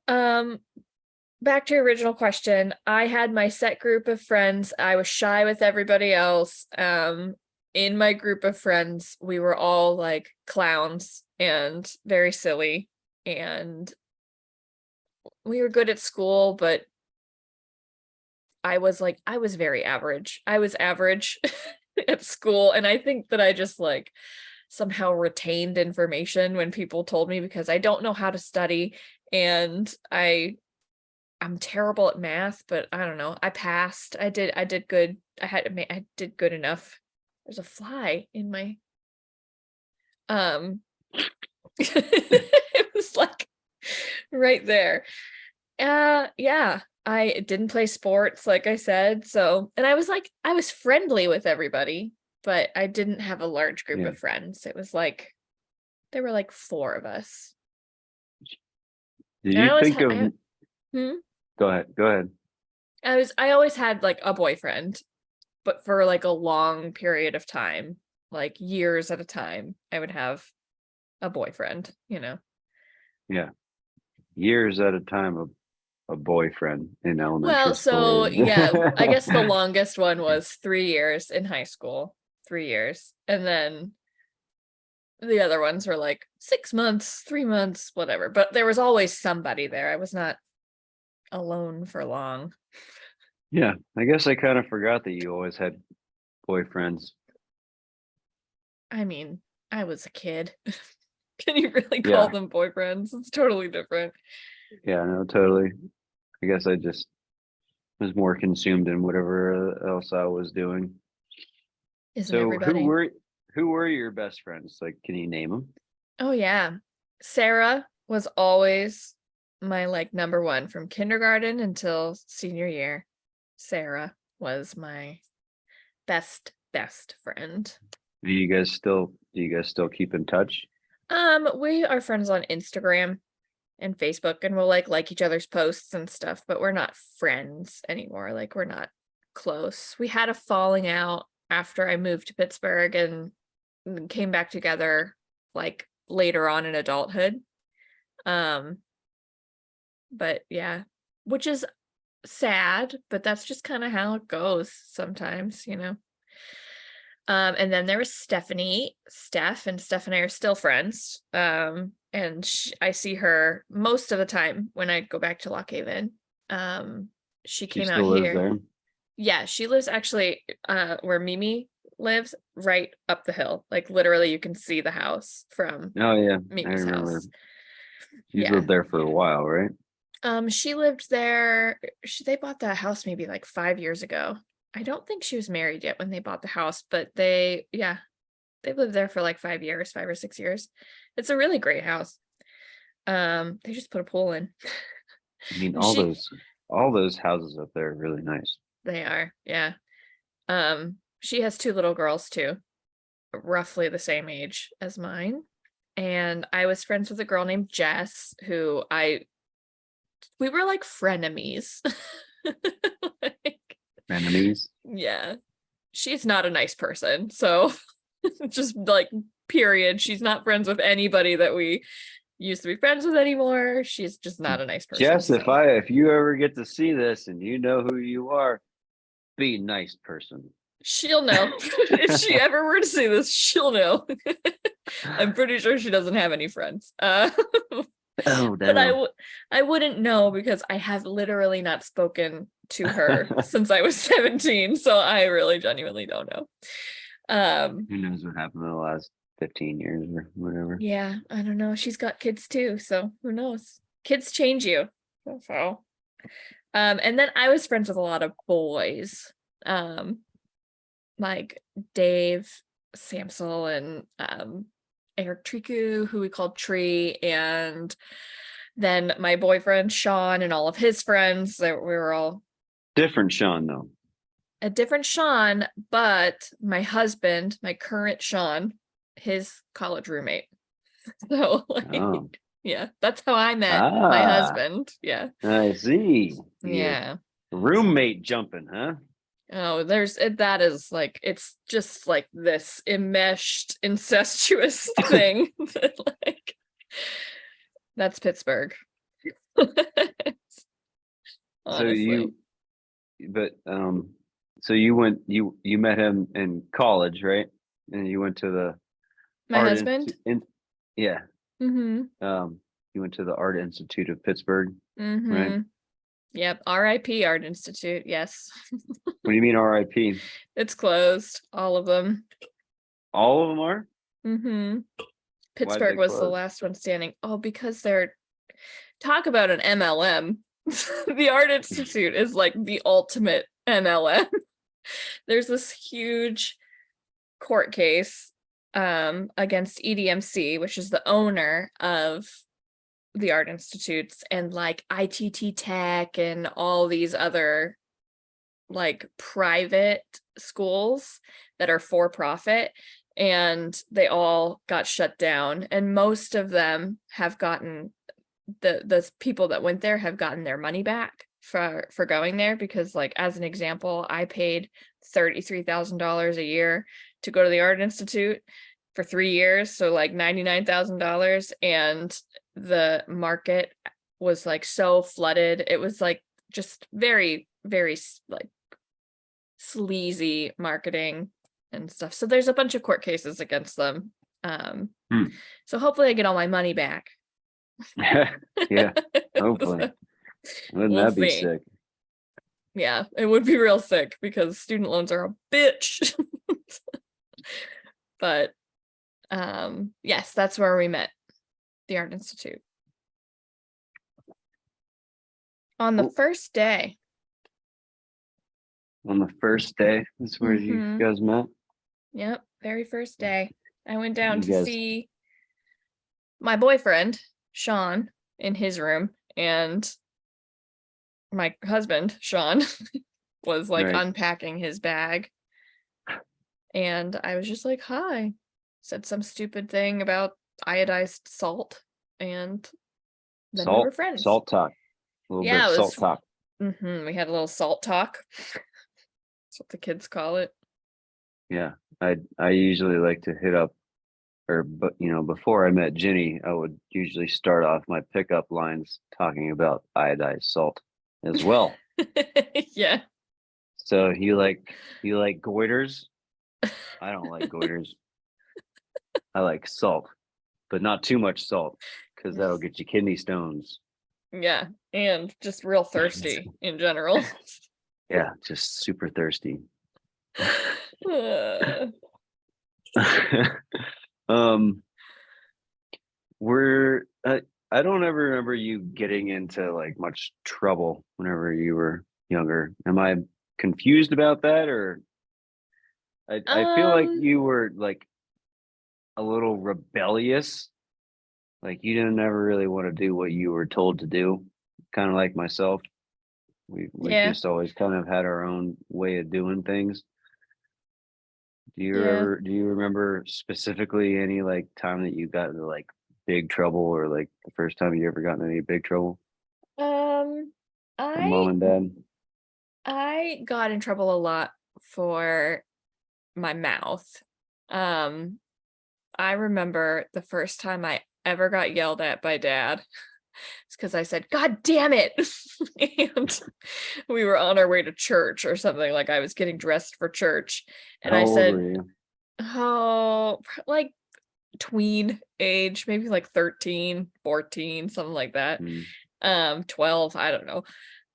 Back to your original question. I had my set group of friends. I was shy with everybody else. In my group of friends, we were all like clowns and very silly, and we were good at school, but I was very average. I was average at school, and I think that I just like somehow retained information when people told me, because I don't know how to study, and I'm terrible at math, but I don't know. I passed. I did good. I did good enough. There's a fly in my it was like right there. Yeah, I didn't play sports, like I said. So, and I was friendly with everybody, but I didn't have a large group of friends. It was like there were like 4 of us. Did you think of Go ahead. I always had like a boyfriend, but for like a long period of time, like years at a time, I would have a boyfriend, you know? Yeah. Years at a time, a boyfriend in elementary school. Well, so yeah, I guess the longest one was 3 years in high school, 3 years. And then the other ones were like 6 months, 3 months, whatever. But there was always somebody there. I was not alone for long. Yeah, I guess I kind of forgot that you always had boyfriends. I mean, I was a kid. Can you really call them boyfriends? It's totally different. Yeah, no, totally. I guess I just was more consumed in whatever else I was doing. Isn't everybody? Who were your best friends? Like, can you name them? Oh yeah, Sarah was always my like number one from kindergarten until senior year. Sarah was my best friend. Do you guys still keep in touch? We are friends on Instagram and Facebook, and we'll like each other's posts and stuff, but we're not friends anymore. Like, we're not close. We had a falling out after I moved to Pittsburgh and came back together like later on in adulthood. But yeah, which is sad, but that's just kind of how it goes sometimes, you know. And then there was Steph, and Steph and I are still friends. And and I see her most of the time when I go back to Lock Haven. She came out still lives here. there? Yeah, she lives actually where Mimi lives, right up the hill. Like literally you can see the house from Oh yeah, I Mimi's remember. house. She's Yeah. lived there for a while, right? She lived there. They bought that house maybe like 5 years ago. I don't think she was married yet when they bought the house, but they've lived there for like 5 years, 5 or 6 years. It's a really great house. They just put a pool in. I mean, And all those houses up there are really nice. they are, yeah. She has 2 little girls too, roughly the same age as mine. And I was friends with a girl named Jess, who we were like frenemies. Enemies. Yeah. She's not a nice person. So just like, period. She's not friends with anybody that we used to be friends with anymore. She's just not a nice person. Jess, so. if you ever get to see this and you know who you are, be a nice person. She'll know. If she ever were to see this, she'll know. I'm pretty sure she doesn't have any friends. Oh, but I wouldn't know because I have literally not spoken to her since I was 17. So I really genuinely don't know. Who knows what happened in the last 15 years or whatever. Yeah, I don't know. She's got kids too, so who knows? Kids change you. So and then I was friends with a lot of boys. Like Dave Samsel and Eric Triku, who we called Tree, and then my boyfriend Sean and all of his friends. We were all different Sean, though. A different Sean, but my husband, my current Sean, his college roommate. So yeah, that's how I met my husband. Yeah. I see. Yeah. Roommate jumping, huh? Oh, that is like, it's just like this enmeshed, incestuous thing. Like, that's Pittsburgh. Honestly. So you met him in college, right? And you went to my husband? Yeah. Mm-hmm. You went to the Art Institute of Pittsburgh, right? Yep. R.I.P. Art Institute. Yes. What do you mean R.I.P.? It's closed. All of them. All of them are? Mm-hmm. Pittsburgh was the last one standing. Oh, because they're talk about an MLM. The Art Institute is like the ultimate MLM. There's this huge court case against EDMC, which is the owner of the Art Institutes, and like ITT Tech and all these other like private schools that are for profit, and they all got shut down, and most of them have gotten the people that went there have gotten their money back for going there, because like as an example, I paid $33,000 a year to go to the Art Institute for 3 years, so like $99,000, and the market was like so flooded. It was like just very, very like sleazy marketing and stuff. So there's a bunch of court cases against them. So hopefully I get all my money back. Yeah, hopefully. Wouldn't that be sick? Yeah, it would be real sick because student loans are a bitch. But yes, that's where we met, the Art Institute. On the first day. On the first day, that's where you guys met? Yep, very first day. I went down to see my boyfriend, Sean, in his room, and my husband, Sean, was like unpacking his bag. And I was just like, hi. Said some stupid thing about iodized salt, and then we were friends. Salt talk. A little bit of salt talk. We had a little salt talk. That's what the kids call it. Yeah, I usually like to hit up, but before I met Ginny, I would usually start off my pickup lines talking about iodized salt as well. Yeah. So you like goiters? I don't like goiters. I like salt, but not too much salt. because that'll get you kidney stones. Yeah, and just real thirsty in general. Yeah, just super thirsty. Uh, We're I don't ever remember you getting into like much trouble whenever you were younger. Am I confused about that, or I feel like um, you were like a little rebellious. Like you didn't ever really want to do what you were told to do. Kind of like myself. We yeah, just always kind of had our own way of doing things. yeah. Do you remember specifically any like time that you got into like big trouble, or like the first time you ever got into any big trouble Um, from mom I and dad? I got in trouble a lot for my mouth. Um, I remember the first time I ever got yelled at by dad. It's because I said, "God damn it." And we were on our way to church or something, like I was getting dressed for church. And How I old said, were you? "Oh, like tween age, maybe like 13, 14, something like that. Mm. 12, I don't know."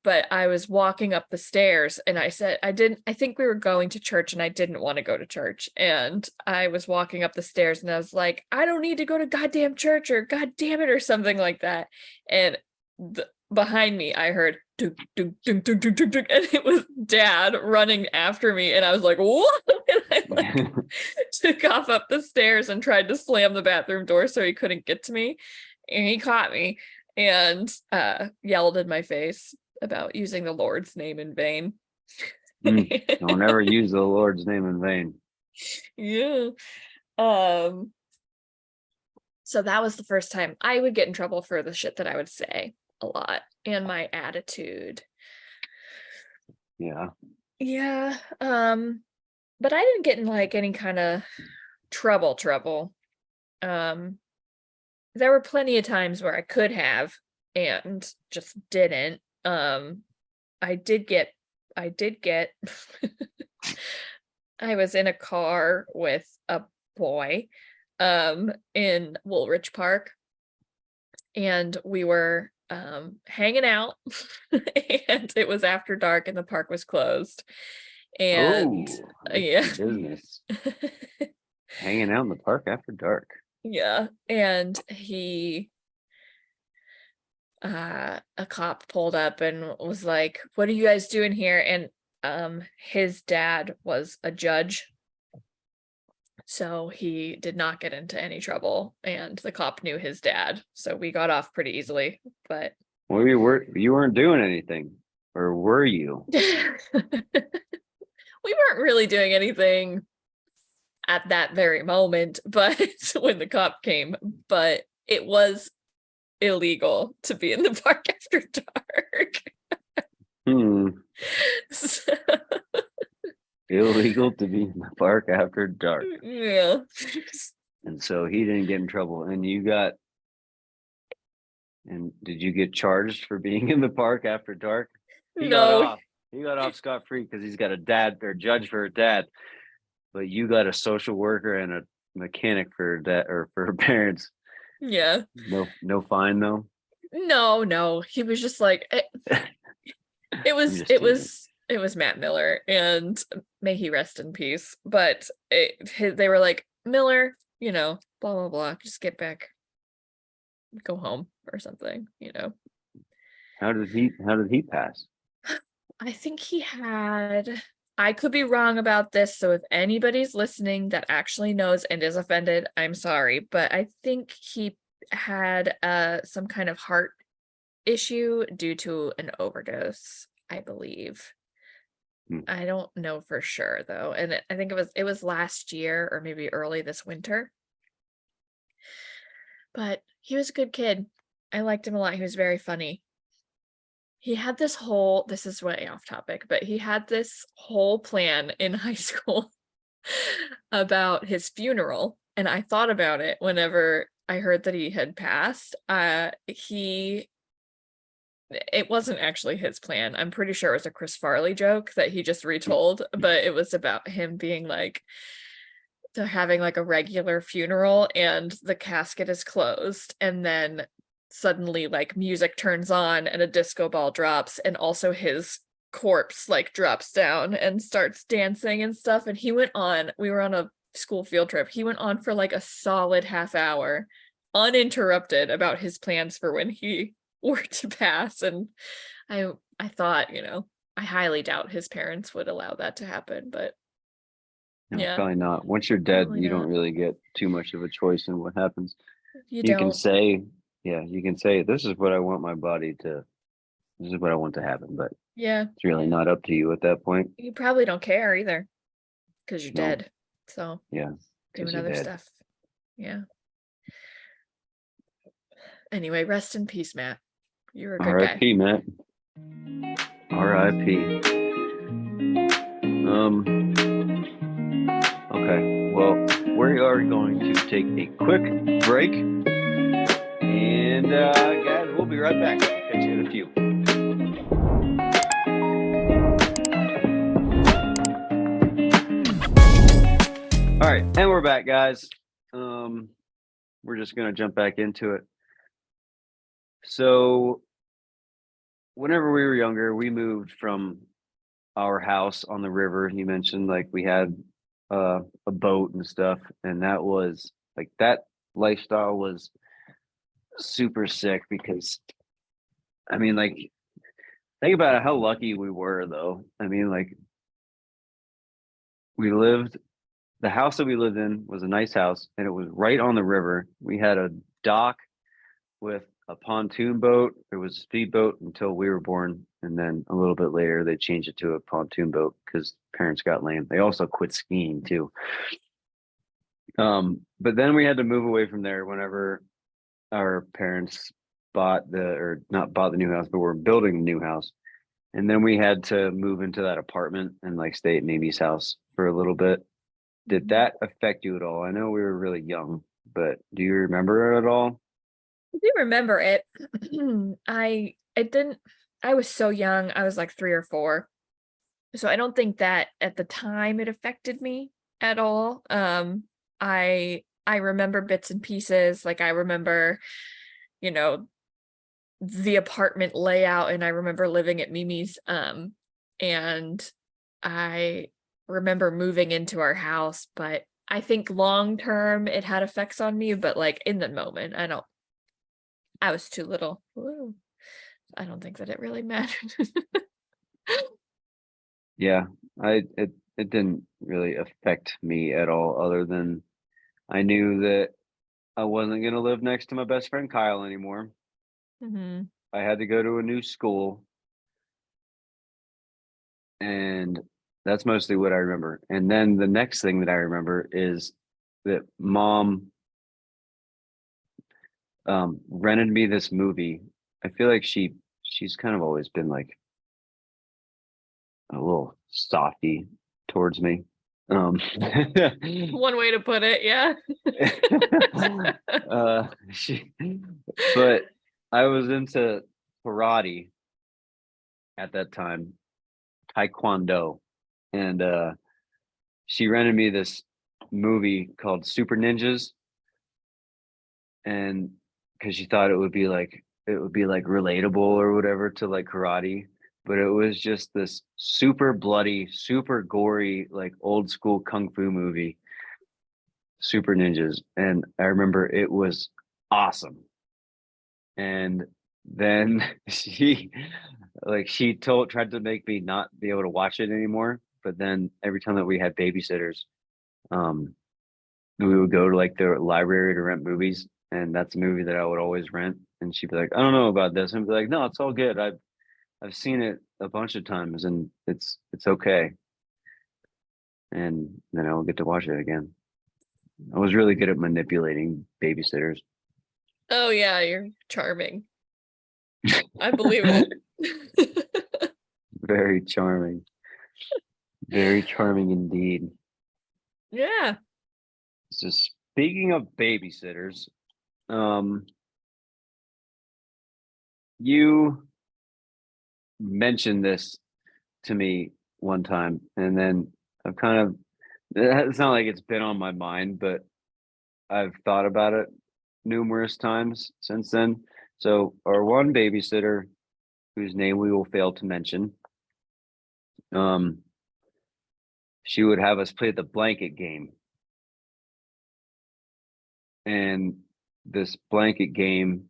But I was walking up the stairs and I said, I think we were going to church and I didn't want to go to church. And I was walking up the stairs and I was like, "I don't need to go to goddamn church," or "God damn it," or something like that. And behind me, I heard dunk, dunk, dunk, dunk, dunk, dunk, dunk, and it was dad running after me. And I was like, "What?" And I like took off up the stairs and tried to slam the bathroom door so he couldn't get to me. And he caught me and yelled in my face about using the Lord's name in vain. Don't ever use the Lord's name in vain. Yeah. So that was the first time I would get in trouble for the shit that I would say a lot and my attitude. Yeah. Yeah. But I didn't get in like any kind of trouble. There were plenty of times where I could have and just didn't. I did get I was in a car with a boy in Woolridge Park, and we were hanging out and it was after dark and the park was closed. And yeah. Business. Hanging out in the park after dark. Yeah, and a cop pulled up and was like, "What are you guys doing here?" And his dad was a judge, so he did not get into any trouble, and the cop knew his dad, so we got off pretty easily. But Well, you weren't doing anything, or were you? we weren't really doing anything at that very moment, but when the cop came, but it was illegal to be in the park after dark. So, Illegal to be in the park after dark. yeah. And so he didn't get in trouble. And did you get charged for being in the park after dark? He No. got off scot-free because he's got a dad or judge for a dad. But you got a social worker and a mechanic for that, or for her parents. Yeah. No fine though. No. He was just like it was Matt Miller, and may he rest in peace. But they were like, "Miller, blah blah blah, just get back, go home or something." How did he pass? I think he had, I could be wrong about this, so if anybody's listening that actually knows and is offended, I'm sorry, but I think he had some kind of heart issue due to an overdose, I believe. I don't know for sure though, and I think it was last year or maybe early this winter. But he was a good kid. I liked him a lot. He was very funny. He had this is way off topic, but he had this whole plan in high school about his funeral. And I thought about it whenever I heard that he had passed. It wasn't actually his plan. I'm pretty sure it was a Chris Farley joke that he just retold, but it was about him being like, they're having like a regular funeral and the casket is closed, and then suddenly like music turns on and a disco ball drops, and also his corpse like drops down and starts dancing and stuff. And we were on a school field trip. He went on for like a solid half hour uninterrupted about his plans for when he were to pass. And I thought, I highly doubt his parents would allow that to happen, but No, yeah, probably not. Once you're dead, probably you not. don't really get too much of a choice in what happens. You You can don't. say, you can say, this is what I want this is what I want to happen, but Yeah, it's really not up to you at that point. you probably don't care either because you're No. dead. So Yeah. 'cause doing you're other dead. stuff. Yeah. Anyway, rest in peace, Matt. You're a good guy. R.I.P. Matt. R.I.P. Okay. Well, we are going to take a quick break, and guys, we'll be right back. Catch you in a few. All right, and we're back, guys. We're just gonna jump back into it. So, whenever we were younger, we moved from our house on the river. You mentioned like we had a boat and stuff, and that was like that lifestyle was super sick because, I mean, like think about how lucky we were, though. I mean, like the house that we lived in was a nice house, and it was right on the river. We had a dock with a pontoon boat. There was a speedboat until we were born, and then a little bit later they changed it to a pontoon boat because parents got lame. They also quit skiing too. But then we had to move away from there whenever our parents not bought the new house, but were building a new house. And then we had to move into that apartment and like stay at Mimi's house for a little bit. Did that affect you at all? I know we were really young, but do you remember it at all? I do remember it. I was so young. I was like 3 or 4. So I don't think that at the time it affected me at all. I remember bits and pieces. Like I remember, the apartment layout, and I remember living at Mimi's. And I remember moving into our house, but I think long term it had effects on me, but like in the moment, I was too little. Woo. I don't think that it really mattered. Yeah, it didn't really affect me at all, other than I knew that I wasn't gonna live next to my best friend Kyle anymore. Hmm. I had to go to a new school, and that's mostly what I remember. And then the next thing that I remember is that mom rented me this movie. I feel like she's kind of always been like a little softy towards me. One way to put it, yeah. But I was into karate at that time, taekwondo, and she rented me this movie called Super Ninjas, and because she thought it would be like relatable or whatever to like karate, but it was just this super bloody, super gory, like old school kung fu movie, Super Ninjas. And I remember it was awesome. And then she tried to make me not be able to watch it anymore. But then every time that we had babysitters, we would go to like the library to rent movies, and that's a movie that I would always rent. And she'd be like, "I don't know about this," and I'd be like, "No, it's all good. I've seen it a bunch of times, and it's okay." And then I'll get to watch it again. I was really good at manipulating babysitters. Oh yeah, you're charming. I believe it. Very charming. Very charming indeed. Yeah. So speaking of babysitters, you mentioned this to me one time, and then I've kind of, it's not like it's been on my mind, but I've thought about it numerous times since then. So our one babysitter, whose name we will fail to mention, she would have us play the blanket game. And this blanket game,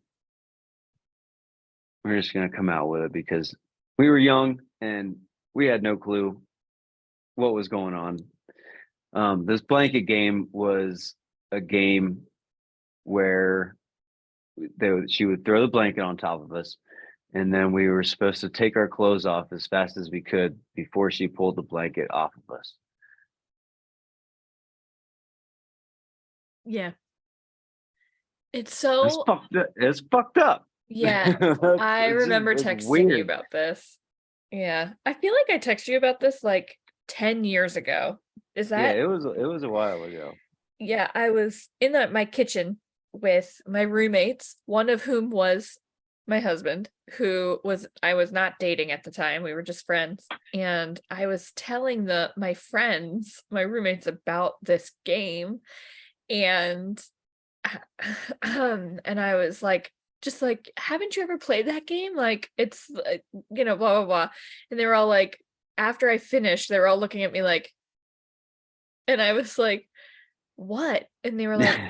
we're just going to come out with it because we were young and we had no clue what was going on. This blanket game was a game where she would throw the blanket on top of us, and then we were supposed to take our clothes off as fast as we could before she pulled the blanket off of us. Yeah. It's It's so, fucked up. It's fucked up. yeah. I remember texting you about this. Yeah. I feel like I texted you about this like 10 years ago. Is Yeah, that? it was a while ago. Yeah, I was in my kitchen with my roommates, one of whom was my husband, I was not dating at the time. We were just friends. And I was telling my friends, my roommates, about this game. And and I was like, just like, haven't you ever played that game? Like, it's blah blah blah. And they were all like, after I finished, they were all looking at me like, and I was like, what? And they were like,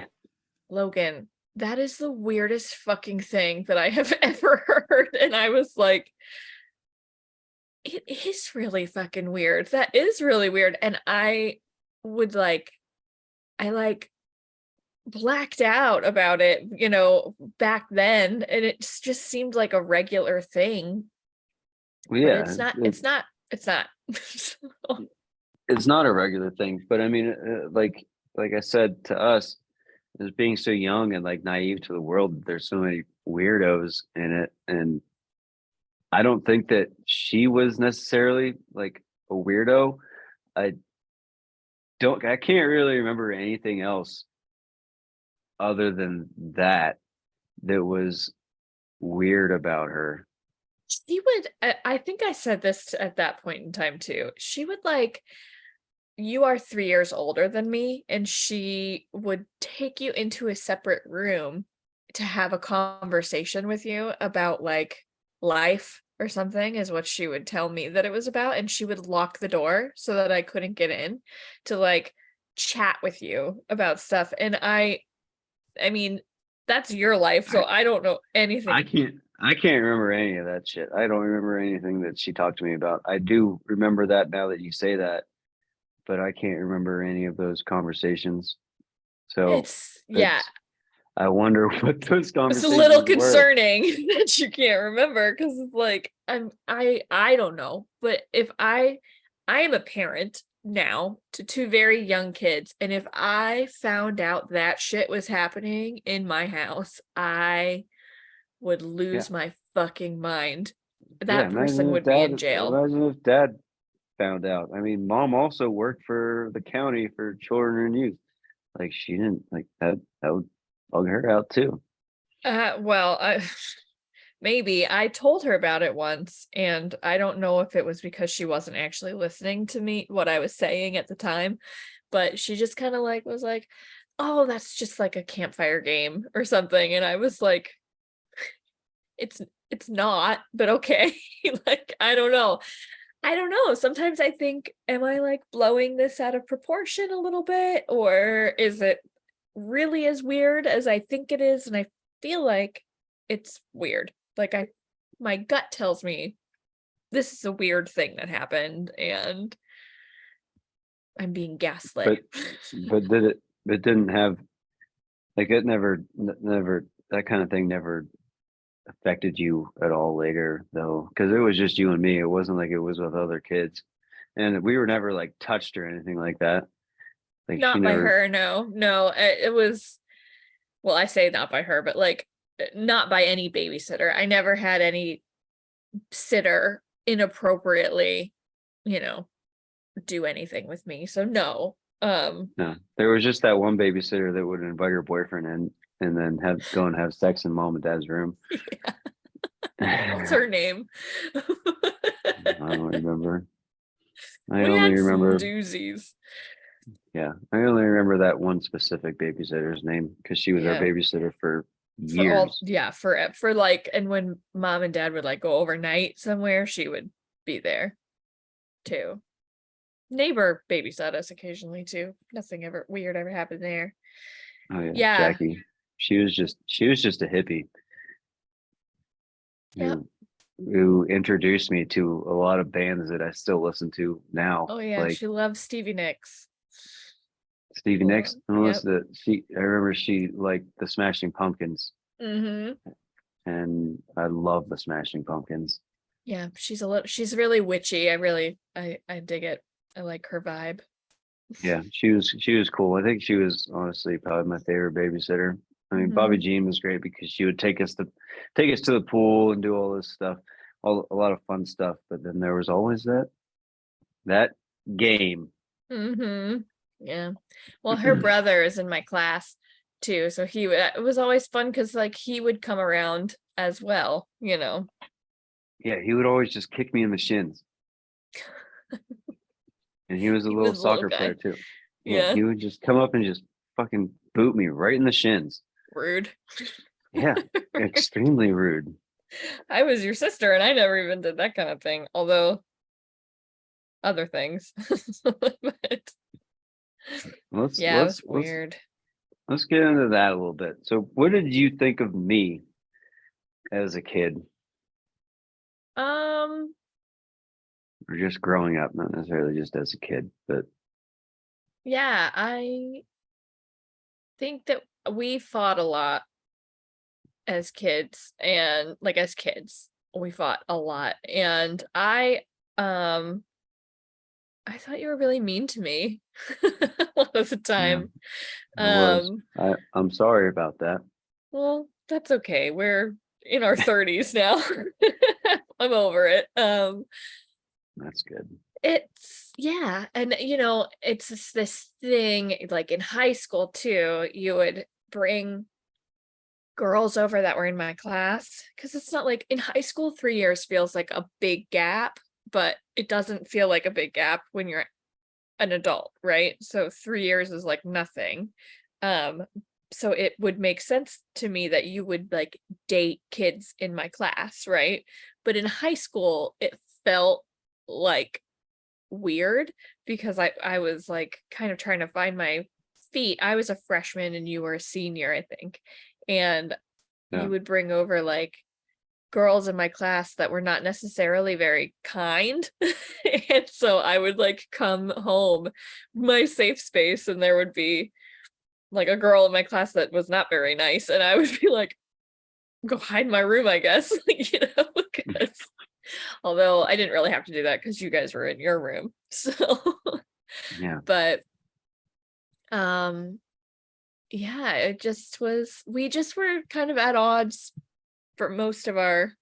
Logan, that is the weirdest fucking thing that I have ever heard. And I was like, it is really fucking weird. That is really weird. And I blacked out about it, back then. And it just seemed like a regular thing. Well, But yeah, it's not. it's not a regular thing. But I mean, like I said, to us, as being so young and like naive to the world, there's so many weirdos in it. And I don't think that she was necessarily like a weirdo. I can't really remember anything else other than that was weird about her. She would, I think I said this at that point in time too. She would like, you are 3 years older than me, and she would take you into a separate room to have a conversation with you about like life or something, is what she would tell me that it was about. And she would lock the door so that I couldn't get in to like chat with you about stuff. And I mean, that's your life, so I don't know anything. I can't remember any of that shit. I don't remember anything that she talked to me about. I do remember that now that you say that, but I can't remember any of those conversations. So I wonder what those conversations It's a little were. concerning that you can't remember, because it's like I don't know. But if I am a parent now to 2 very young kids, and if I found out that shit was happening in my house, I would lose my fucking mind. That person would be in jail. Imagine if dad found out. I mean, mom also worked for the county for children and youth. Like, she didn't like that would bug her out too. Well, maybe I told her about it once, and I don't know if it was because she wasn't actually listening to me, what I was saying at the time, but she just kind of like was like, oh, that's just like a campfire game or something. And I was like, it's not, but okay. Like, I don't know. Sometimes I think, am I like blowing this out of proportion a little bit, or is it really as weird as I think it is? And I feel like it's weird. Like, my gut tells me this is a weird thing that happened, and I'm being gaslit. But it didn't have, like, it never that kind of thing never affected you at all later, though, because it was just you and me. It wasn't like it was with other kids, and we were never like touched or anything like that. Like, not by her, no. It was, well, I say not by her, but like not by any babysitter. I never had any sitter inappropriately, do anything with me. So no. No, there was just that one babysitter that would invite her boyfriend in and then go and have sex in mom and dad's room. Yeah. What's her name? I don't remember. I We only had remember some doozies. Yeah, I only remember that one specific babysitter's name because she was our Yeah. babysitter for years. For like, and when mom and dad would like go overnight somewhere, she would be there too. Neighbor babysat us occasionally too. Nothing ever weird ever happened there. Oh yeah, Yeah. Jackie. She was just a hippie Yep. who introduced me to a lot of bands that I still listen to now. Oh yeah, like she loves Stevie Nicks. Stevie Nicks. Yep. I remember she liked the Smashing Pumpkins, Mm-hmm. and I love the Smashing Pumpkins. Yeah, she's really witchy. I dig it. I like her vibe. Yeah, she was cool. I think she was honestly probably my favorite babysitter. I mean, Bobby Mhm. Jean was great because she would take us to the pool and do all this stuff, a lot of fun stuff. But then there was always that game. Mm-hmm. Yeah. Well, her brother is in my class too, so it was always fun because like he would come around as well, you know. Yeah, he would always just kick me in the shins. And he was a He little was a little soccer guy. player too. Yeah, Yeah. he would just come up and just fucking boot me right in the shins. Rude. Yeah, extremely rude. I was your sister and I never even did that kind of thing, although other things. But yeah, it was weird. Let's get into that a little bit. So, what did you think of me as a kid, or just growing up? Not necessarily just as a kid, but Yeah, I think that we fought a lot as kids, and like as kids we fought a lot, and I thought you were really mean to me a lot of the yeah, time. I was. um I'm sorry about that. well, that's okay, we're in our 30s now. I'm over it. That's good. It's yeah, and you know, it's this thing like in high school too, you would bring girls over that were in my class, because it's not like in high school 3 years feels like a big gap, but it doesn't feel like a big gap when you're an adult, right? So 3 years is like nothing. So it would make sense to me that you would like date kids in my class, right? But in high school it felt like weird because I was like kind of trying to find my feet. I was a freshman and you were a senior, I think. And Yeah. you would bring over like girls in my class that were not necessarily very kind. And so I would like come home, my safe space, and there would be like a girl in my class that was not very nice. And I would be like, go hide in my room, I guess. Like, you know, because although I didn't really have to do that because you guys were in your room. So Yeah. but yeah, we just were kind of at odds for most of our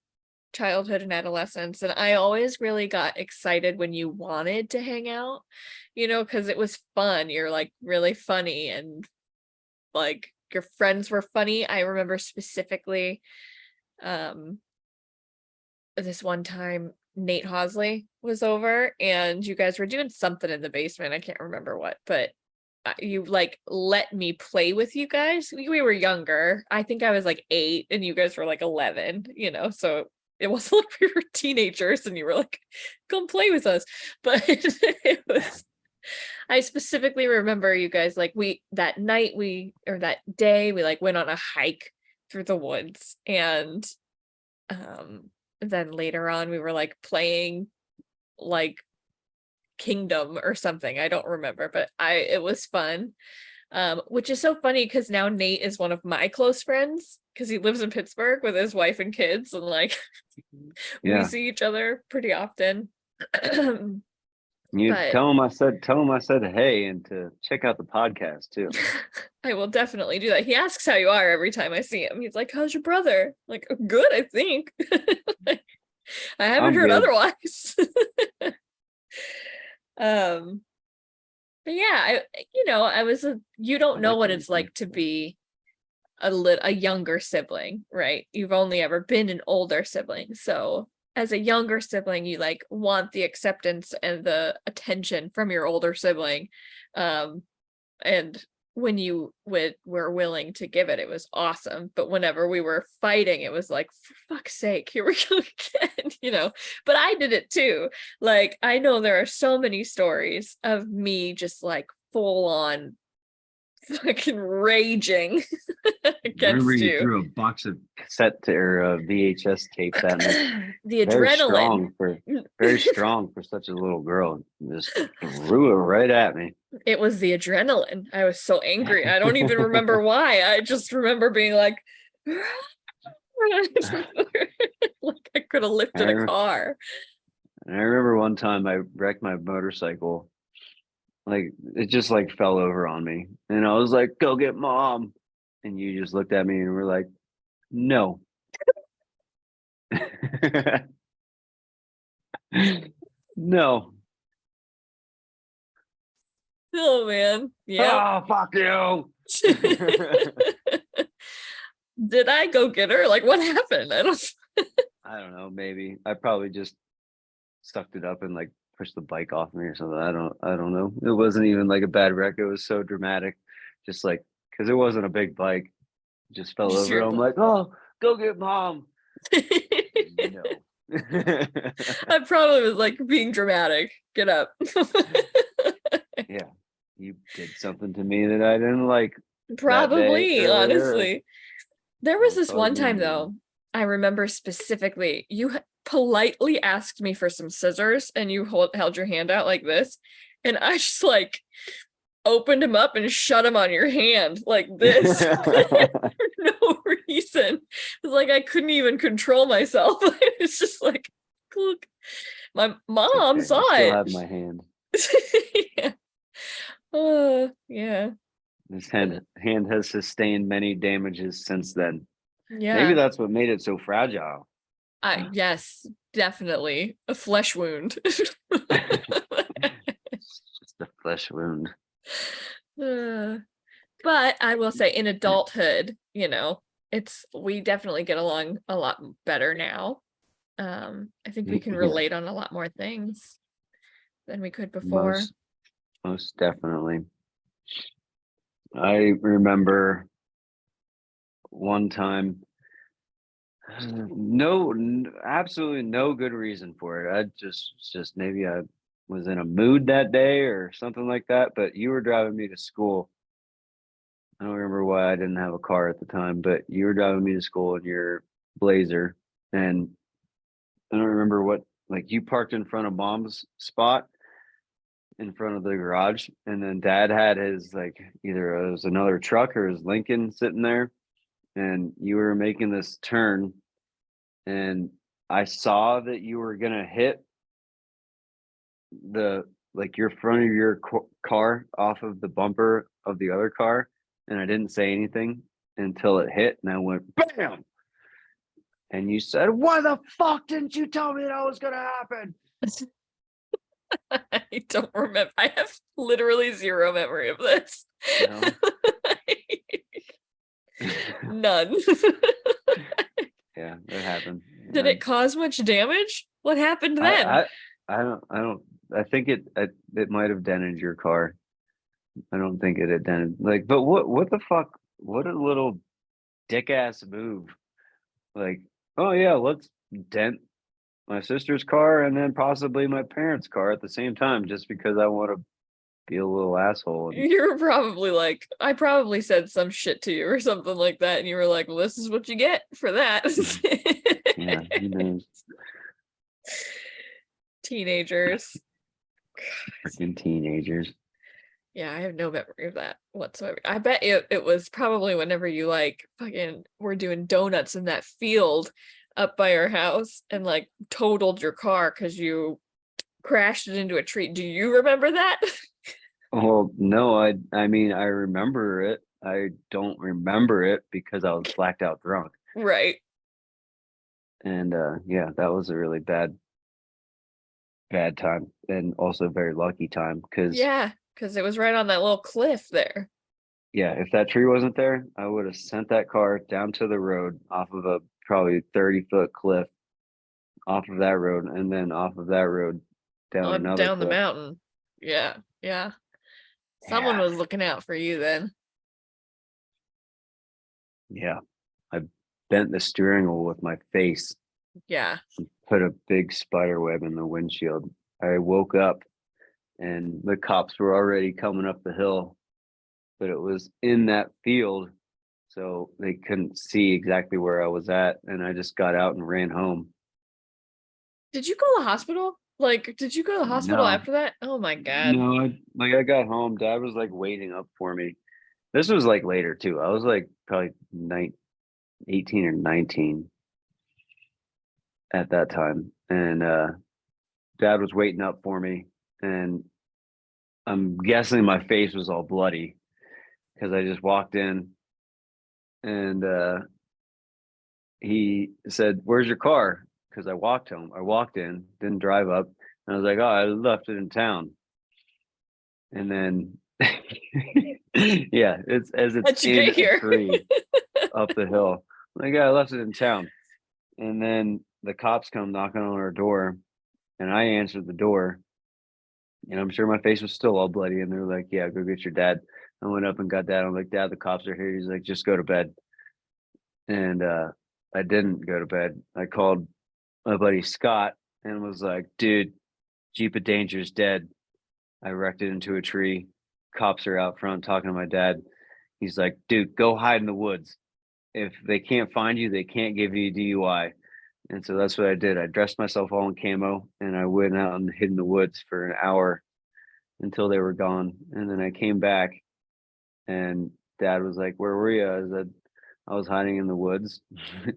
childhood and adolescence, and I always really got excited when you wanted to hang out, you know, because it was fun. You're like really funny, and like your friends were funny. I remember specifically this one time Nate Hosley was over and you guys were doing something in the basement. I can't remember what, but you like let me play with you guys. We were younger. I think I was like 8 and you guys were like 11, you know, so it wasn't like we were teenagers and you were like, come play with us. But it was, I specifically remember you guys like that day we like went on a hike through the woods, and then later on we were like playing like Kingdom or something. I don't remember, but it was fun. Which is so funny because now Nate is one of my close friends because he lives in Pittsburgh with his wife and kids, and like we see each other pretty often. You But tell him I said hey, and to check out the podcast too. I will definitely do that. He asks how you are every time I see him. He's like, how's your brother? Like, good, I think. I haven't heard otherwise. But yeah, you don't know what it's like to be a younger sibling, right? You've only ever been an older sibling. So as a younger sibling, you like want the acceptance and the attention from your older sibling. And when you were willing to give it, it was awesome. But whenever we were fighting, it was like, for fuck's sake, here we go again, you know. But I did it too. Like, I know there are so many stories of me just like full on fucking raging Remember against you you. threw a box of VHS tapes at me. The Very adrenaline. very strong for such a little girl. Just threw it right at me. It was the adrenaline. I was so angry. I don't even remember why. I just remember being like, like I could have lifted a car. And I remember one time I wrecked my motorcycle. Like it just like fell over on me. And I was like, go get mom. And you just looked at me and were like, no. No. Oh man. Yeah. Oh, fuck you. Did I go get her? Like what happened? I don't know, maybe. I probably just sucked it up and like pushed the bike off me or something. I don't know. It wasn't even like a bad wreck. It was so dramatic. Just like because it wasn't a big bike. It just fell Just over. I'm like, oh, go get mom. No. I probably was like being dramatic. Get up. Yeah. You did something to me that I didn't like. Probably, earlier. honestly. There was this one Probably. time though, I remember specifically, you politely asked me for some scissors and you held your hand out like this. And I just like opened them up and shut them on your hand like this for no reason. It was like I couldn't even control myself. It's just like, look, my mom saw I still it. have my hand. Yeah. Oh, yeah. This hand has sustained many damages since then. Yeah. Maybe that's what made it so fragile. Yes, definitely a flesh wound. It's just a flesh wound. But I will say in adulthood, you know, we definitely get along a lot better now. I think we can relate on a lot more things than we could before. Most definitely. I remember one time, absolutely no good reason for it. I just maybe I was in a mood that day or something like that, but you were driving me to school. I don't remember why I didn't have a car at the time, but you were driving me to school in your Blazer, and I don't remember what, like you parked in front of mom's spot in front of the garage, and then dad had his like either it was another truck or his Lincoln sitting there, and you were making this turn, and I saw that you were gonna hit the like your front of your car off of the bumper of the other car, and I didn't say anything until it hit, and I went bam, and you said, "Why the fuck didn't you tell me that was gonna happen?" I don't remember. I have literally zero memory of this. No? None. Yeah, it happened. Did it cause much damage? What happened then? I don't. I think it might have dented your car. I don't think it had dented. Like, but what the fuck? What a little dick ass move. Like, oh yeah, let's dent my sister's car and then possibly my parents' car at the same time, just because I want to be a little asshole. You're probably like, I probably said some shit to you or something like that, and you were like, well, this is what you get for that. Yeah, you know. Teenagers. Freaking teenagers. Yeah, I have no memory of that whatsoever. I bet it was probably whenever you like fucking were doing donuts in that field up by our house and like totaled your car because you crashed it into a tree. Do you remember that? Well, no, I mean I remember it. I don't remember it because I was blacked out drunk. Right. And yeah, that was a really bad time, and also a very lucky time because because it was right on that little cliff there. Yeah, if that tree wasn't there, I would have sent that car down to the road off of a probably 30-foot cliff off of that road, and then off of that road down down the cliff. mountain. Yeah. Someone was looking out for you then. Yeah. I bent the steering wheel with my face, Yeah. put a big spider web in the windshield. I woke up and the cops were already coming up the hill, but it was in that field. So they couldn't see exactly where I was at. And I just got out and ran home. Did you go to the hospital? Like, did you go to the hospital No, after that? Oh my God. no, I got home. Dad was like waiting up for me. This was like later too. I was like probably 18 or 19 at that time. And Dad was waiting up for me. And I'm guessing my face was all bloody because I just walked in and he said, "Where's your car?" Because I walked home. I walked in, didn't drive up. And I was like, "Oh, I left it in town." And then, yeah, it's How'd you in get a here? tree up the hill. Like, yeah, I left it in town. And then the cops come knocking on our door, and I answered the door. And I'm sure my face was still all bloody. And they're like, "Yeah, go get your dad." I went up and got dad. I'm like, "Dad, the cops are here." He's like, "Just go to bed." And I didn't go to bed. I called my buddy Scott and was like, "Dude, Jeep of Danger's dead. I wrecked it into a tree. Cops are out front talking to my dad." He's like, "Dude, go hide in the woods. If they can't find you, they can't give you a DUI." And so that's what I did. I dressed myself all in camo and I went out and hid in the woods for an hour until they were gone. And then I came back and dad was like, "Where were you?" I said, "I was hiding in the woods."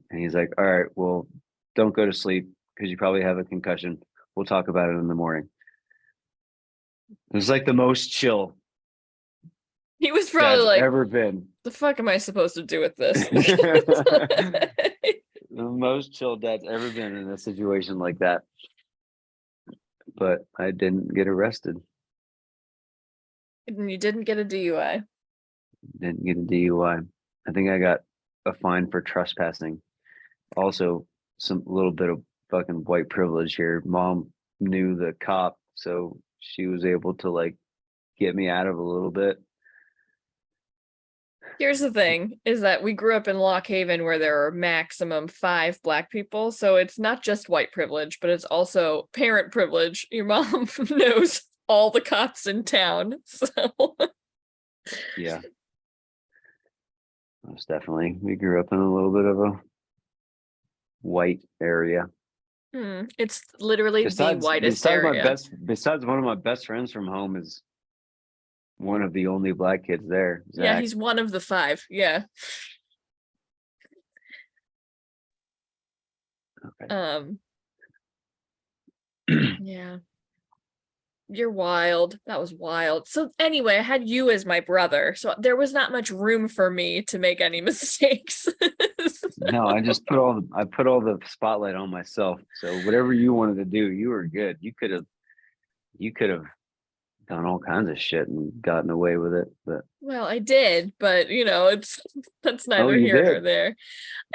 And he's like, "All right, well, don't go to sleep because you probably have a concussion. We'll talk about it in the morning." It was like the most chill He was probably dad's like, ever been. the fuck am I supposed to do with this? The most chill dad's ever been in a situation like that. But I didn't get arrested. And you didn't get a DUI. Didn't get a DUI. I think I got a fine for trespassing. Also, some little bit of fucking white privilege here. Mom knew the cop, so she was able to like get me out of a little bit. Here's the thing, is that we grew up in Lock Haven where there are maximum 5 Black people. So it's not just white privilege, but it's also parent privilege. Your mom knows all the cops in town. So Yeah. Most definitely. We grew up in a little bit of a white area. it's literally the whitest area. Besides one of my best friends from home is one of the only Black kids there. Yeah, Zach. he's one of the 5. Yeah. Okay. Yeah. You're wild. That was wild. So anyway, I had you as my brother, so there was not much room for me to make any mistakes. No, I just put all the spotlight on myself. So whatever you wanted to do, you were good. You could have done all kinds of shit and gotten away with it. But Well, I did, but that's neither you here nor did. there.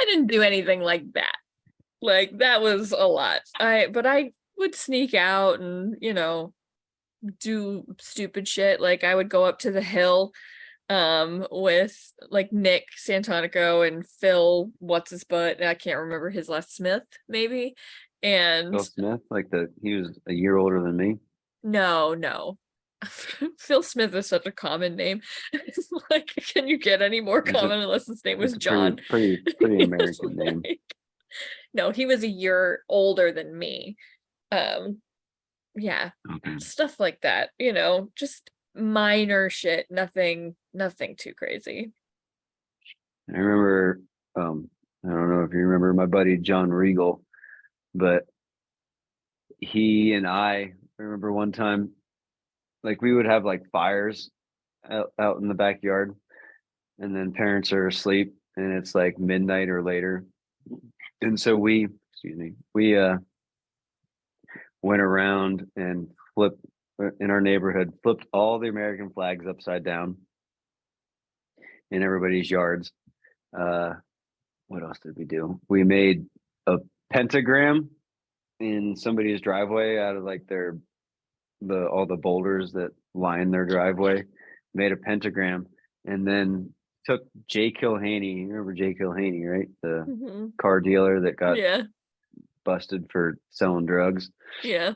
I didn't do anything like that. Like that was a lot. But I would sneak out and, do stupid shit. Like I would go up to the hill with like Nick Santonico and Phil what's his butt. I can't remember his last Smith, maybe. And Phil Smith, he was a year older than me. no. Phil Smith is such a common name. It's like, can you get any more common unless his name was It's a John? pretty American name. No, he was a year older than me. Yeah, Okay. stuff like that, just minor shit, nothing too crazy. I remember, I don't know if you remember my buddy John Regal, but he and I remember one time, like we would have like fires out in the backyard, and then parents are asleep, and it's like midnight or later, and so we went around and flipped in our neighborhood, flipped all the American flags upside down in everybody's yards. What else did we do? We made a pentagram in somebody's driveway out of like all the boulders that line their driveway. Made a pentagram, and then took Jay Kilhaney. You remember Jay Kilhaney, right? The Mhm. car dealer that got Yeah. busted for selling drugs. Yeah.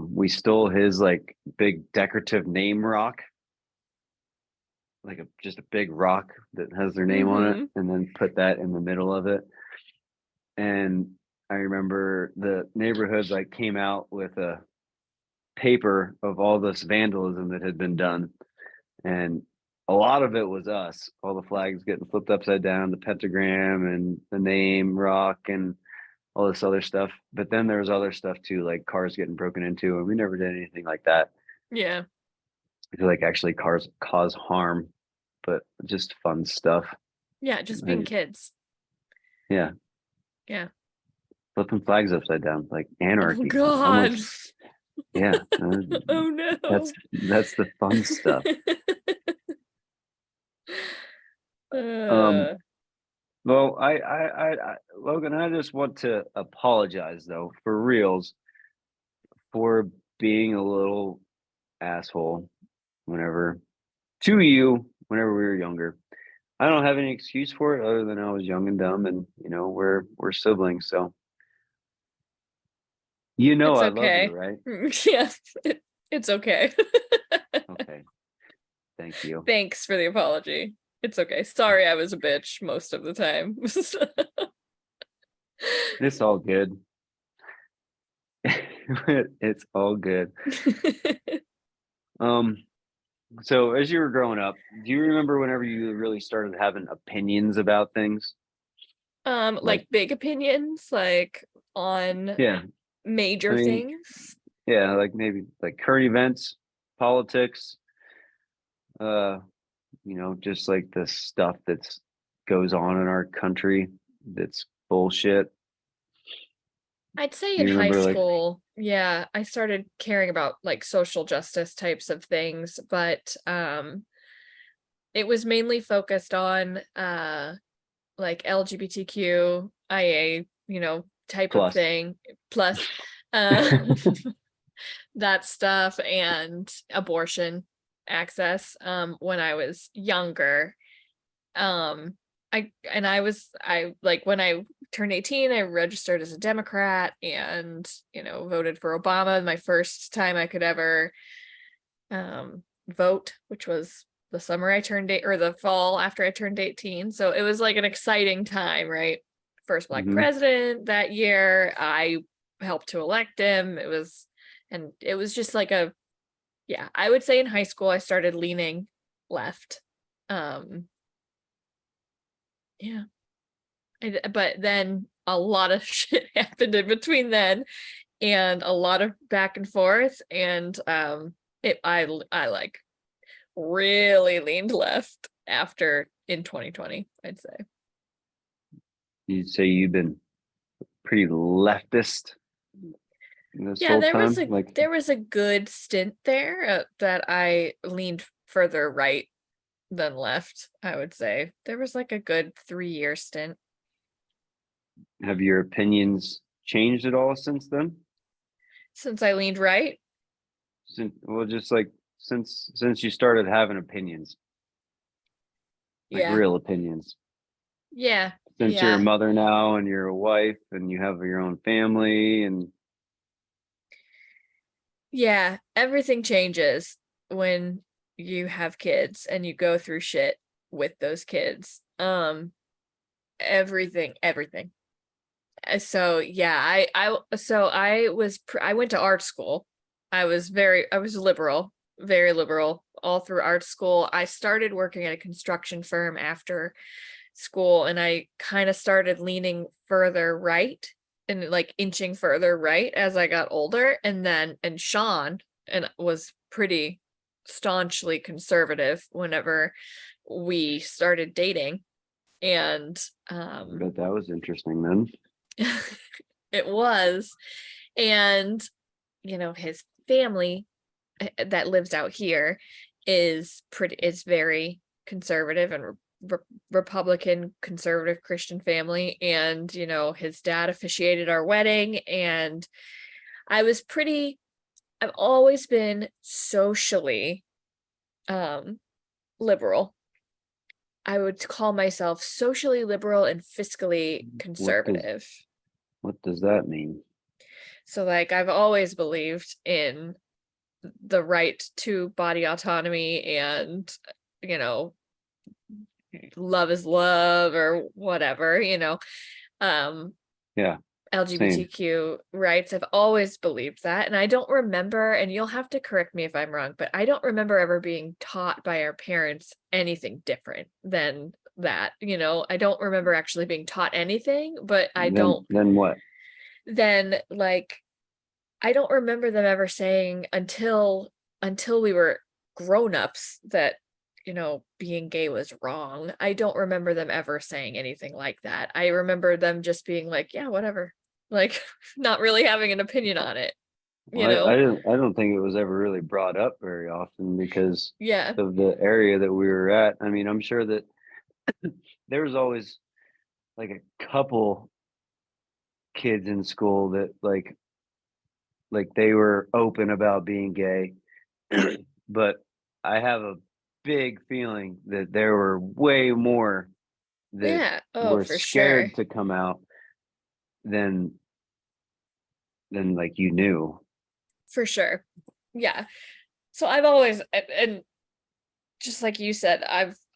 We stole his like big decorative name rock, like just a big rock that has their name on it, and then put that in the middle of it. And I remember the neighborhood like came out with a paper of all this vandalism that had been done, and a lot of it was us. All the flags getting flipped upside down, the pentagram and the name rock and all this other stuff. But then there was other stuff too, like cars getting broken into, and we never did anything like that. Yeah. I feel like actually cars cause harm, but just fun stuff. Yeah. Just being kids. Yeah. Yeah. Flipping flags upside down, like Oh anarchy. God. Almost, yeah. Oh no. That's the fun stuff. Uh, Well, Logan, I just want to apologize though, for reals, for being a little asshole whenever to you whenever we were younger. I don't have any excuse for it other than I was young and dumb, and we're siblings, so it's I love you, okay. right? Yeah. It's okay. Okay, thank you. Thanks for the apology. It's okay. Sorry I was a bitch most of the time. It's all good. It's all good. So as you were growing up, do you remember whenever you really started having opinions about things? Like big opinions, like on Yeah, major I mean, things. yeah, like maybe like current events, politics, uh, just like the stuff that's goes on in our country that's bullshit. I'd say Do in you high remember like school, yeah, I started caring about like social justice types of things, but it was mainly focused on like LGBTQIA, type of plus? thing, plus uh that stuff and abortion access when I was younger. I like when I turned 18, I registered as a Democrat and, voted for Obama. My first time I could ever vote, which was the summer I turned or the fall after I turned 18. So it was like an exciting time, right? First Black Mhm. president that year. I helped to elect him. It was just like yeah, I would say in high school I started leaning left. Yeah. But then a lot of shit happened in between then, and a lot of back and forth, and I like really leaned left after in 2020, I'd say. You'd say you've been pretty leftist this Yeah, whole time, like there was a good stint there that I leaned further right than left, I would say. There was like a good 3-year stint. have your opinions changed at all since then? Since I leaned right? Just like since you started having opinions, like Yeah. real opinions. Yeah. Since you're a Yeah. mother now and you're a wife and you have your own family and Yeah, everything changes when you have kids and you go through shit with those kids. Everything. So yeah, I went to art school. I was liberal, very liberal all through art school. I started working at a construction firm after school, and I kind of started leaning further right and like inching further right as I got older. And Sean was pretty staunchly conservative whenever we started dating. And I bet that was interesting then. it was. And his family that lives out here is very conservative and Republican conservative Christian family, and his dad officiated our wedding, and I've always been socially liberal, I would call myself socially liberal and fiscally conservative. What does that mean? So like I've always believed in the right to body autonomy and, you know, love is love or whatever, you know. Yeah. LGBTQ rights. I've always believed that. And I don't remember, and you'll have to correct me if I'm wrong, but I don't remember ever being taught by our parents anything different than that. You know, I don't remember actually being taught anything, but Then what? then like, I don't remember them ever saying until we were grown-ups that, you know, being gay was wrong. I don't remember them ever saying anything like that. I remember them just being like, yeah, whatever. Like not really having an opinion on it, you know? I don't think it was ever really brought up very often because Yeah. of the area that we were at. I mean, I'm sure that there was always like a couple kids in school that like they were open about being gay. But I have a big feeling that there were way more that Yeah. Oh, were for sure. scared to come out than like you knew. For sure. Yeah. So I've always, and just like you said,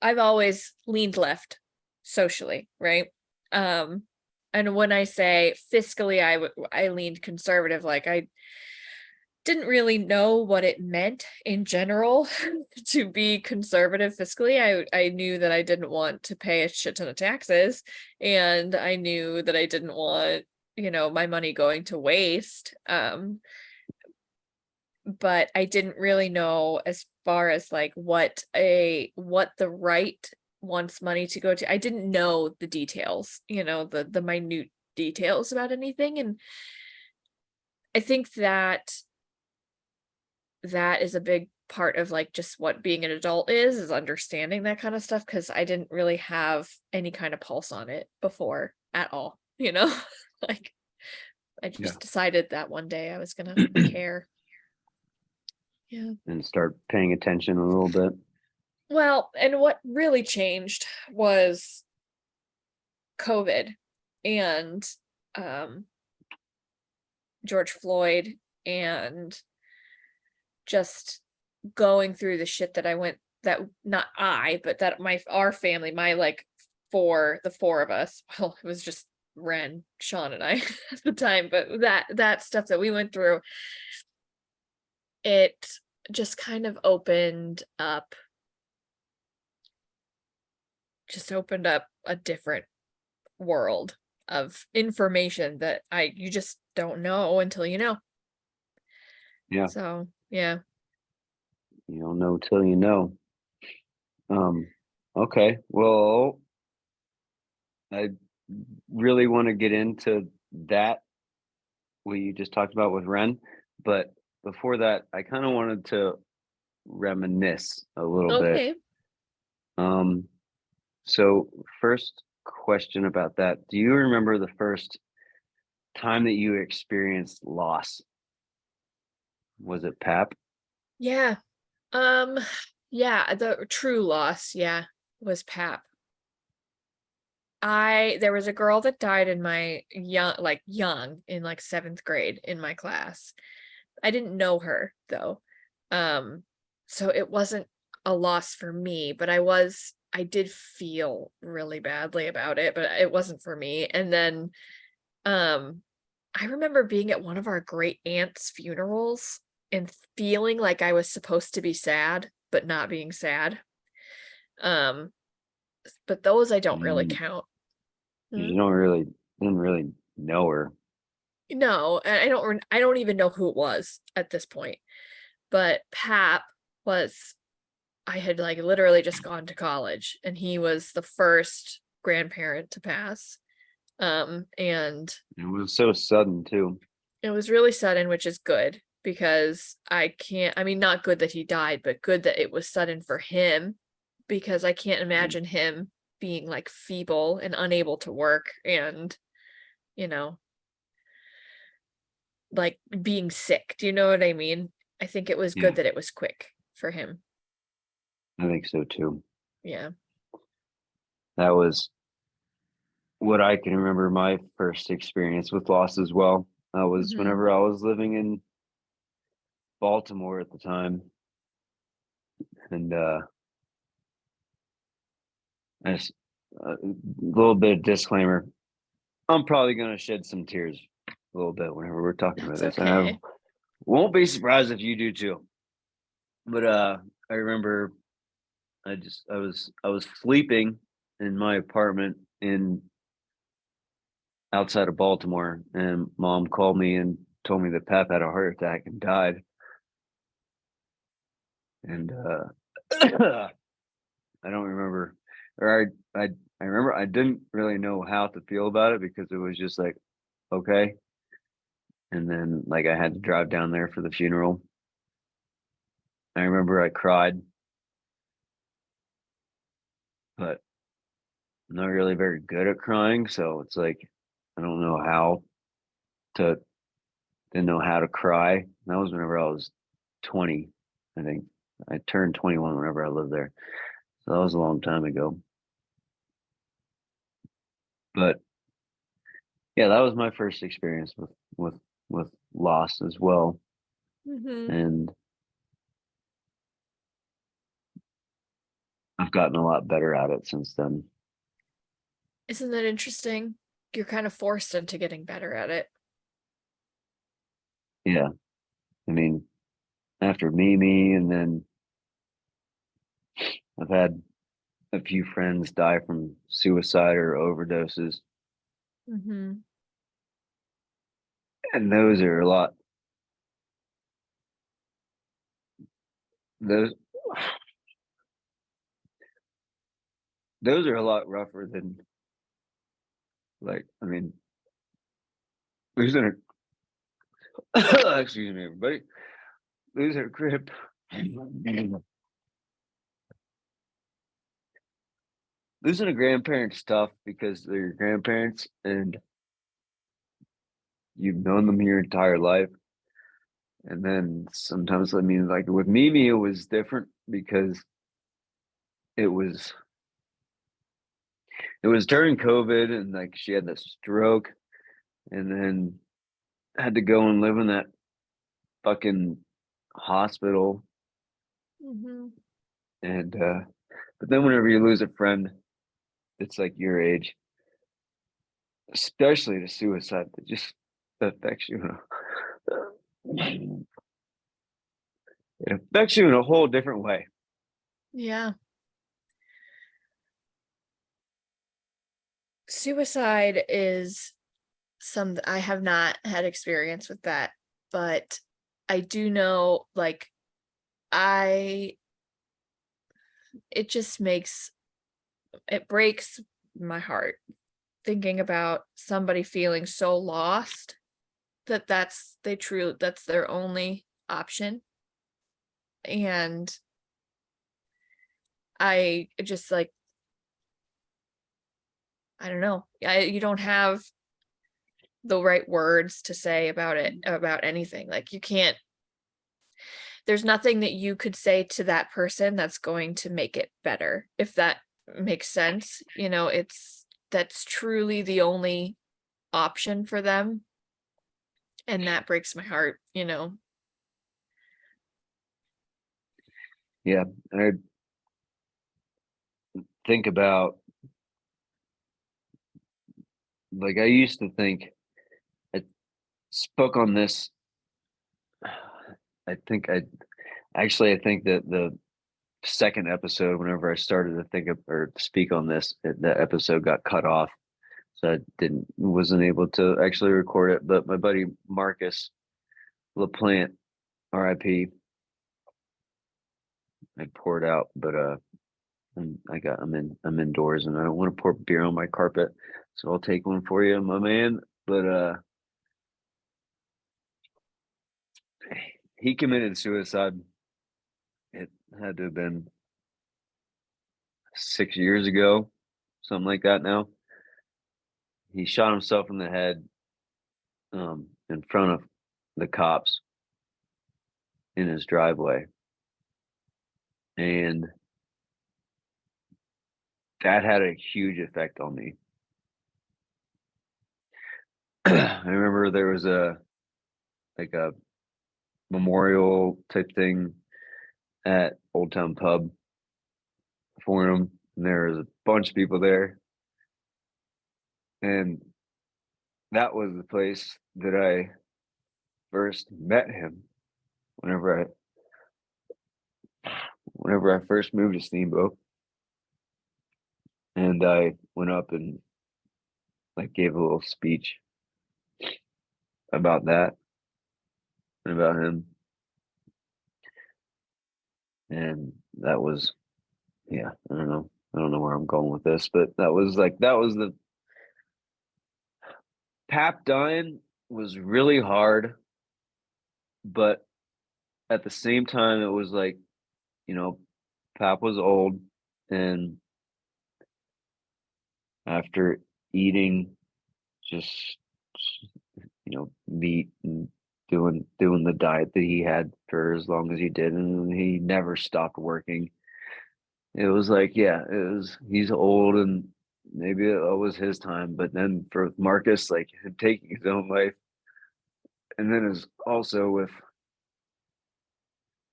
I've always leaned left socially, right? And when I say fiscally, I leaned conservative, like I didn't really know what it meant in general to be conservative fiscally. I knew that I didn't want to pay a shit ton of taxes, and I knew that I didn't want, you know, my money going to waste. But I didn't really know as far as like what the right wants money to go to. I didn't know the details, you know, the minute details about anything. And I think that is a big part of like just what being an adult is understanding that kind of stuff, because I didn't really have any kind of pulse on it before at all, you know. Like I just decided that one day I was gonna care. Yeah. And start paying attention a little bit. Well, and what really changed was COVID and George Floyd, and just going through the shit that I went, that not I, but that our family, my like the four of us, well, it was just Wren, Sean, and I at the time, but that stuff that we went through, it just kind of opened up a different world of information that you just don't know until you know. Yeah. So yeah. You don't know till you know. Okay. Well, I really want to get into that what you just talked about with Wren, but before that, I kind of wanted to reminisce a little bit. So first question about that. Do you remember the first time that you experienced loss? Was it PAP? Yeah. Yeah, the true loss, yeah, was PAP. There was a girl that died in my young in like 7th grade in my class. I didn't know her though. So it wasn't a loss for me, but I did feel really badly about it, but it wasn't for me. And then I remember being at one of our great aunt's funerals and feeling like I was supposed to be sad, but not being sad. But those I don't really count. You didn't really know her. No, and I don't even know who it was at this point. But Pap was, I had like literally just gone to college, and he was the first grandparent to pass. And it was so sudden too. It was really sudden, which is good, because not good that he died, but good that it was sudden for him, because I can't imagine him being like feeble and unable to work and, you know, like being sick. Do you know what I mean? I think it was good that it was quick for him. I think so too. Yeah. that was what I can remember my first experience with loss as well. Was whenever I was living in Baltimore at the time. And I just, a little bit of disclaimer. I'm probably going to shed some tears a little bit whenever we're talking about this. Okay. And I won't be surprised if you do too. But I remember I was sleeping in my apartment outside of Baltimore, and Mom called me and told me that Pap had a heart attack and died. And I don't remember, or I remember I didn't really know how to feel about it because it was just like, okay. And then like I had to drive down there for the funeral. I remember I cried, but I'm not really very good at crying, so it's like I don't know how to didn't know how to cry. That was whenever I was 20, I think. I turned 21 whenever I lived there. So that was a long time ago. But yeah, that was my first experience with loss as well. And I've gotten a lot better at it since then. Isn't that interesting? You're kind of forced into getting better at it. Yeah. I mean, after Mimi, and then I've had a few friends die from suicide or overdoses. And those are a lot. Those are a lot rougher than, like, I mean, losing a excuse me, everybody. Losing a grip. Losing a grandparent's tough because they're your grandparents and you've known them your entire life. And then sometimes, I mean, like with Mimi, it was different because it was during COVID, and like she had this stroke and then had to go and live in that fucking hospital. And but then whenever you lose a friend, it's like your age, especially to suicide, that just affects you. It affects you in a whole different way. Yeah. Suicide is something I have not had experience with that, but I do know, like, it just it breaks my heart thinking about somebody feeling so lost that that's their only option. And I just, like, I don't know. You don't have the right words to say about it, about anything. Like, you can't, there's nothing that you could say to that person that's going to make it better, if that makes sense. You know, that's truly the only option for them. And that breaks my heart, you know. Yeah. I think about, like, I used to think, I spoke on this. I think that the second episode, whenever I started to think of or speak on this, that episode got cut off. So I wasn't able to actually record it. But my buddy Marcus LaPlante, RIP, I poured out, but I'm indoors and I don't want to pour beer on my carpet, so I'll take one for you, my man. But he committed suicide. It had to have been 6 years ago, something like that. Now he shot himself in the head in front of the cops in his driveway, and that had a huge effect on me. I remember there was a memorial type thing at Old Town Pub for him, and there was a bunch of people there, and that was the place that I first met him. Whenever I first moved to Steamboat, and I went up and like gave a little speech about that and about him, and that was, yeah, I don't know where I'm going with this, but that was the Pap dying was really hard, but at the same time, it was like, Pap was old, and after eating just, meat and doing the diet that he had for as long as he did, and he never stopped working. It was like, yeah, he's old, and maybe it was his time, but then for Marcus, like him taking his own life, and then is also with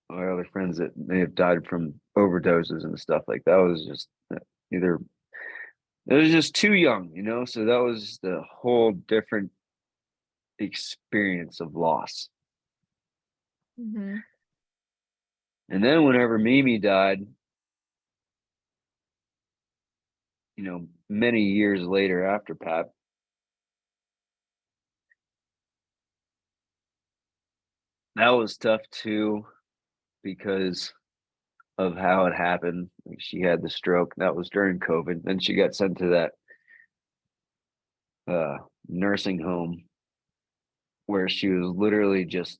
my other friends that may have died from overdoses and stuff, like that was just either it was just too young, so that was the whole different experience of loss. Mm-hmm. And then whenever Mimi died, many years later after Pap, that was tough too, because of how it happened. Like, she had the stroke. That was during COVID. Then she got sent to that nursing home where she was literally just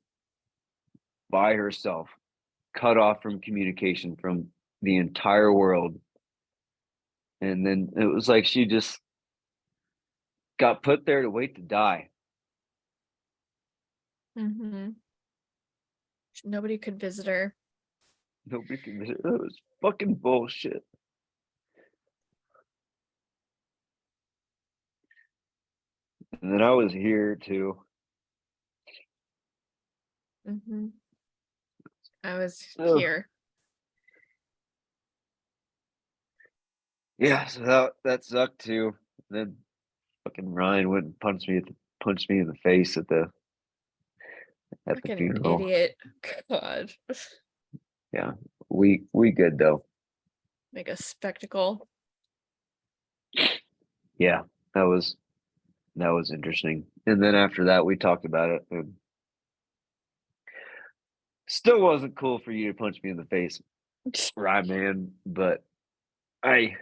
by herself, cut off from communication from the entire world. And then it was like she just got put there to wait to die. Mm-hmm. Nobody could visit her. Nobody could visit her. It was fucking bullshit. And then I was here too. Mm-hmm. I was Oh. here. Yeah, so that sucked too. Then fucking Ryan went and punched me in the face at the Fucking funeral. idiot. God. Yeah, we good though. Make a spectacle. Yeah, that was interesting. And then after that, we talked about it, and still wasn't cool for you to punch me in the face, right, man? But I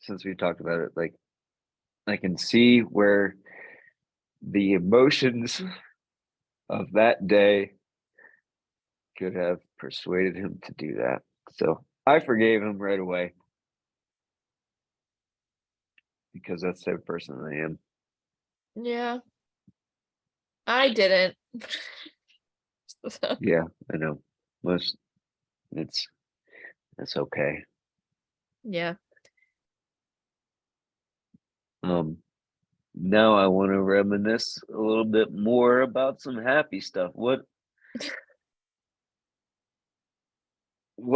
since we talked about it, like I can see where the emotions of that day could have persuaded him to do that. So I forgave him right away, because that's the type of person I am. Yeah. I didn't. So, Yeah, I know. It's okay. yeah. Now I want to reminisce a little bit more about some happy stuff. What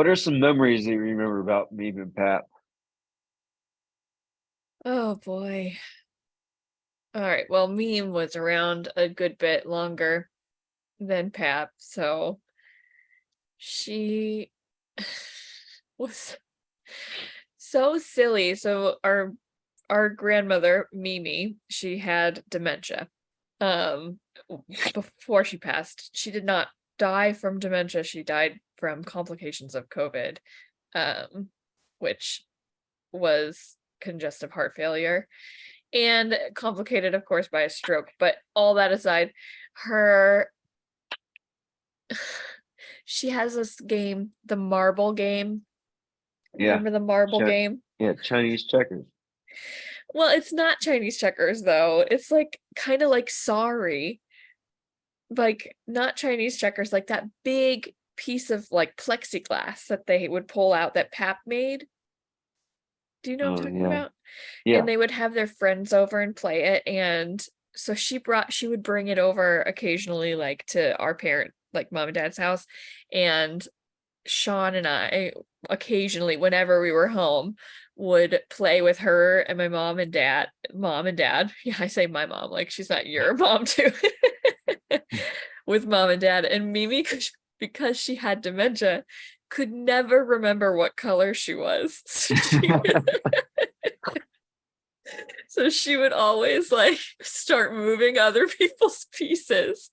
are some memories that you remember about me and Pat? Oh boy. All right. Well, Meme was around a good bit longer than Pap, so she was so silly. So our grandmother, Mimi, she had dementia. Before she passed. She did not die from dementia. She died from complications of COVID, which was congestive heart failure and complicated, of course, by a stroke. But all that aside, she has this game, the marble game. Yeah. Remember the marble game? Yeah, Chinese checkers. Well, it's not Chinese checkers though. It's like kind of like Sorry. Like not Chinese checkers, like that big piece of like plexiglass that they would pull out that Pap made. Do you know what I'm talking about? Yeah. And they would have their friends over and play it. And so she would bring it over occasionally, like to our parent, like mom and dad's house. And Sean and I occasionally, whenever we were home, would play with her and my mom and dad. Yeah, I say my mom, like she's not your mom too. With mom and dad. And Mimi, because she had dementia, could never remember what color she was. So she would always like start moving other people's pieces,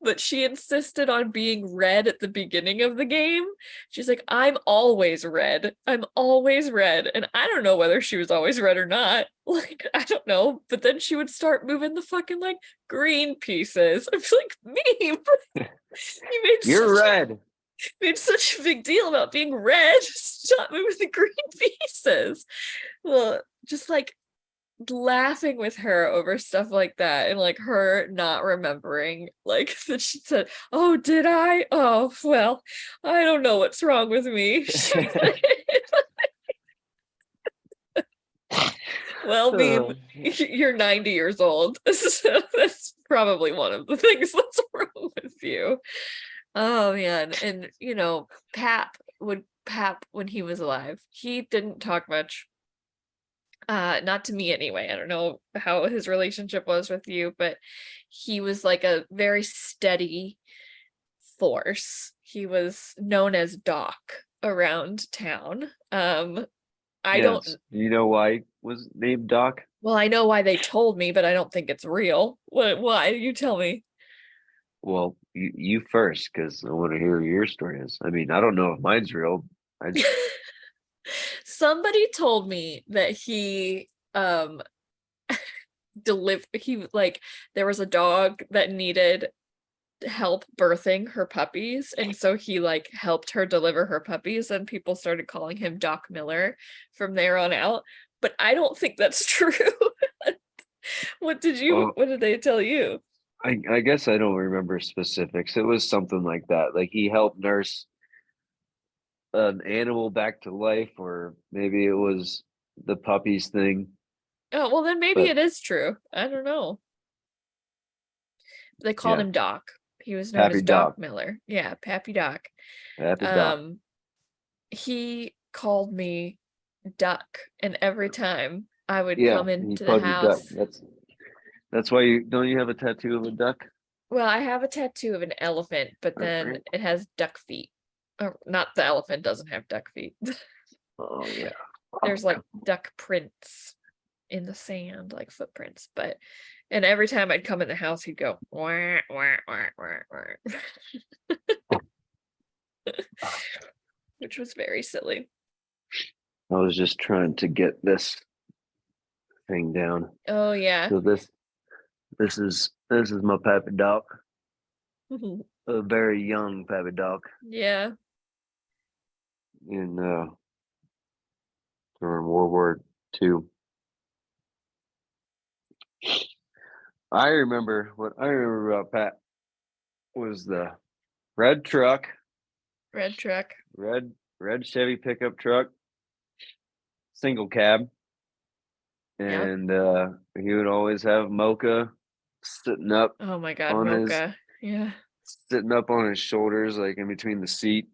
but she insisted on being red at the beginning of the game. She's like, I'm always red. I'm always red. And I don't know whether she was always red or not. Like, I don't know. But then she would start moving the fucking like green pieces. I'm like, Meme, You're red. made such a big deal about being red. Stop moving the green pieces. Well, just like laughing with her over stuff like that, and like her not remembering like that she said, oh, did I? Oh, well, I don't know what's wrong with me. Well, Meme, you're 90 years old, so that's probably one of the things that's wrong with you. Oh man. And Pap, when he was alive, he didn't talk much. Not to me anyway. I don't know how his relationship was with you, but he was like a very steady force. He was known as Doc around town. I don't. You know why he was named Doc? Well, I know why they told me, but I don't think it's real. Why? You tell me. Well, you first, because I want to hear your story is. I mean, I don't know if mine's real. Somebody told me that he there was a dog that needed help birthing her puppies, and so he like helped her deliver her puppies, and people started calling him Doc Miller from there on out. But I don't think that's true. What did they tell you? I guess I don't remember specifics. It was something like that. Like he helped nurse an animal back to life, or maybe it was the puppies thing. Oh, well then maybe it is true. I don't know. They called him Doc. He was known as Doc Miller. Yeah, Pappy Doc. Pappy Doc. He called me Duck, and every time I would come into the house. That's why you have a tattoo of a duck? Well, I have a tattoo of an elephant, but then it has duck feet. Not the elephant doesn't have duck feet. Oh yeah. There's like duck prints in the sand, like footprints. And every time I'd come in the house, he'd go wah, wah, wah, wah, wah. Which was very silly. I was just trying to get this thing down. Oh yeah. So this is my Pappy Doc. A very young Pappy Doc. Yeah. In during World War II. What I remember about Pat was the red truck. Red truck. Red Chevy pickup truck. Single cab. And he would always have Mocha sitting up. Oh my god, Mocha. Sitting up on his shoulders, like in between the seat.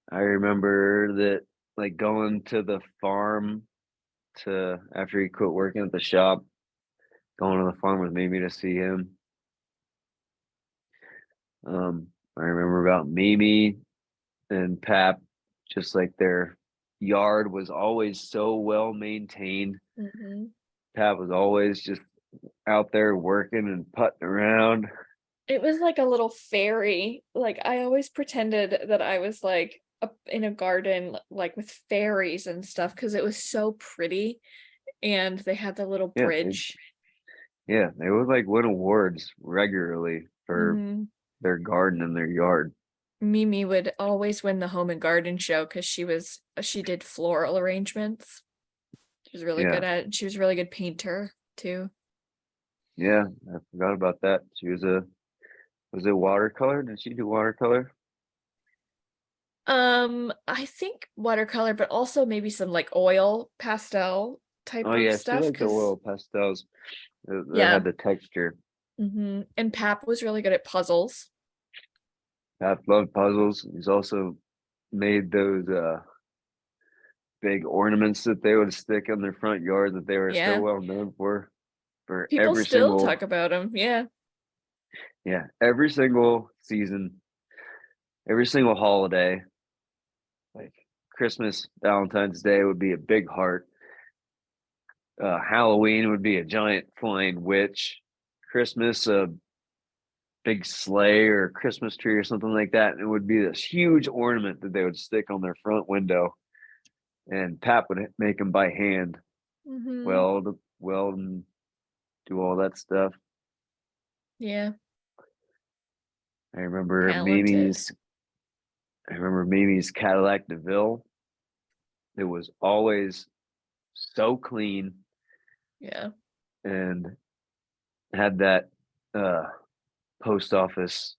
I remember that, like, going to the farm after he quit working at the shop, going to the farm with Mimi to see him. I remember about Mimi and Pap, just like their yard was always so well maintained. Mm-hmm. Pap was always just out there working and putting around. It was like a little fairy. Like I always pretended that I was like in a garden, like with fairies and stuff, because it was so pretty. And they had the little bridge. They would like win awards regularly for their garden and their yard. Mimi would always win the home and garden show because she did floral arrangements. She was really good at it. And she was a really good painter too. Yeah, I forgot about that. She was it watercolor? Did she do watercolor? I think watercolor, but also maybe some like oil pastel type Oh of yeah, she stuff. liked the 'Cause oil pastels that yeah, had the texture. and Pap was really good at puzzles. I love puzzles. He's also made those big ornaments that they would stick in their front yard that they were so Yeah, well known for people every still single talk about him. Yeah, every single season, every single holiday, like Christmas, Valentine's Day would be a big heart. Halloween would be a giant flying witch. Christmas, a big sleigh or Christmas tree or something like that. And it would be this huge ornament that they would stick on their front window. And Pap would make them by hand, hmm weld and do all that stuff. yeah, I remember talented. Mimi's Cadillac DeVille. It was always so clean Yeah, and had that post office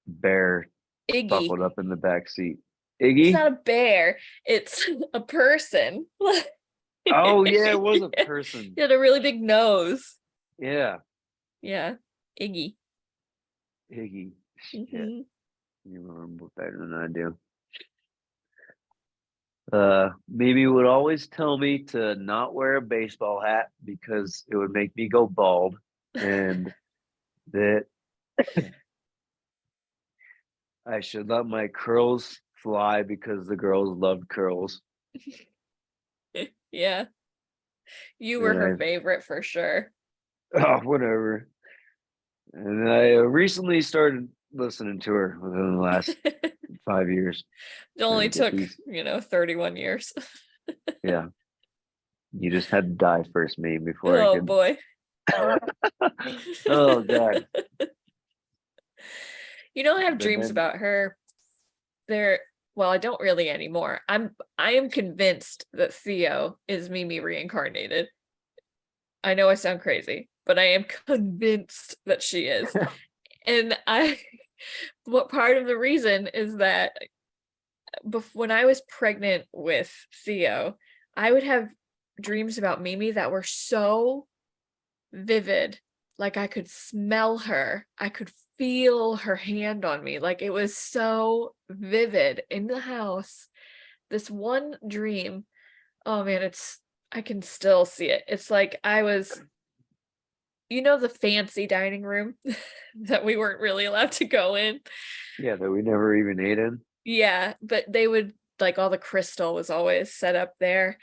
bear Iggy. buckled up in the back seat. It's Iggy? not a bear. It's a person. Oh yeah, it was a person. He had a really big nose. Yeah, Yeah, Iggy. Iggy. Shit, Mhm. you remember better than I do. Mimi would always tell me to not wear a baseball hat because it would make me go bald, and that I should let my curls fly because the girls loved curls. Yeah, you were And her favorite for sure. whatever. And I recently started listening to her within the last It 5 years. only And get took, these, 31 years. yeah, you just had to die first, me, before I Oh could. boy. Oh God. You know, I have But dreams then, about her. Well, I don't really anymore. I am convinced that Theo is Mimi reincarnated. I know I sound crazy, but I am convinced that she is. And what part of the reason is that when I was pregnant with Theo, I would have dreams about Mimi that were so vivid. Like I could smell her. I could feel her hand on me. Like it was so vivid in the house. This one dream, oh man, I can still see it. It's like I was, the fancy dining room that we weren't really allowed to go in. yeah, that we never even ate in. Yeah, but they would, like, all the crystal was always set up there.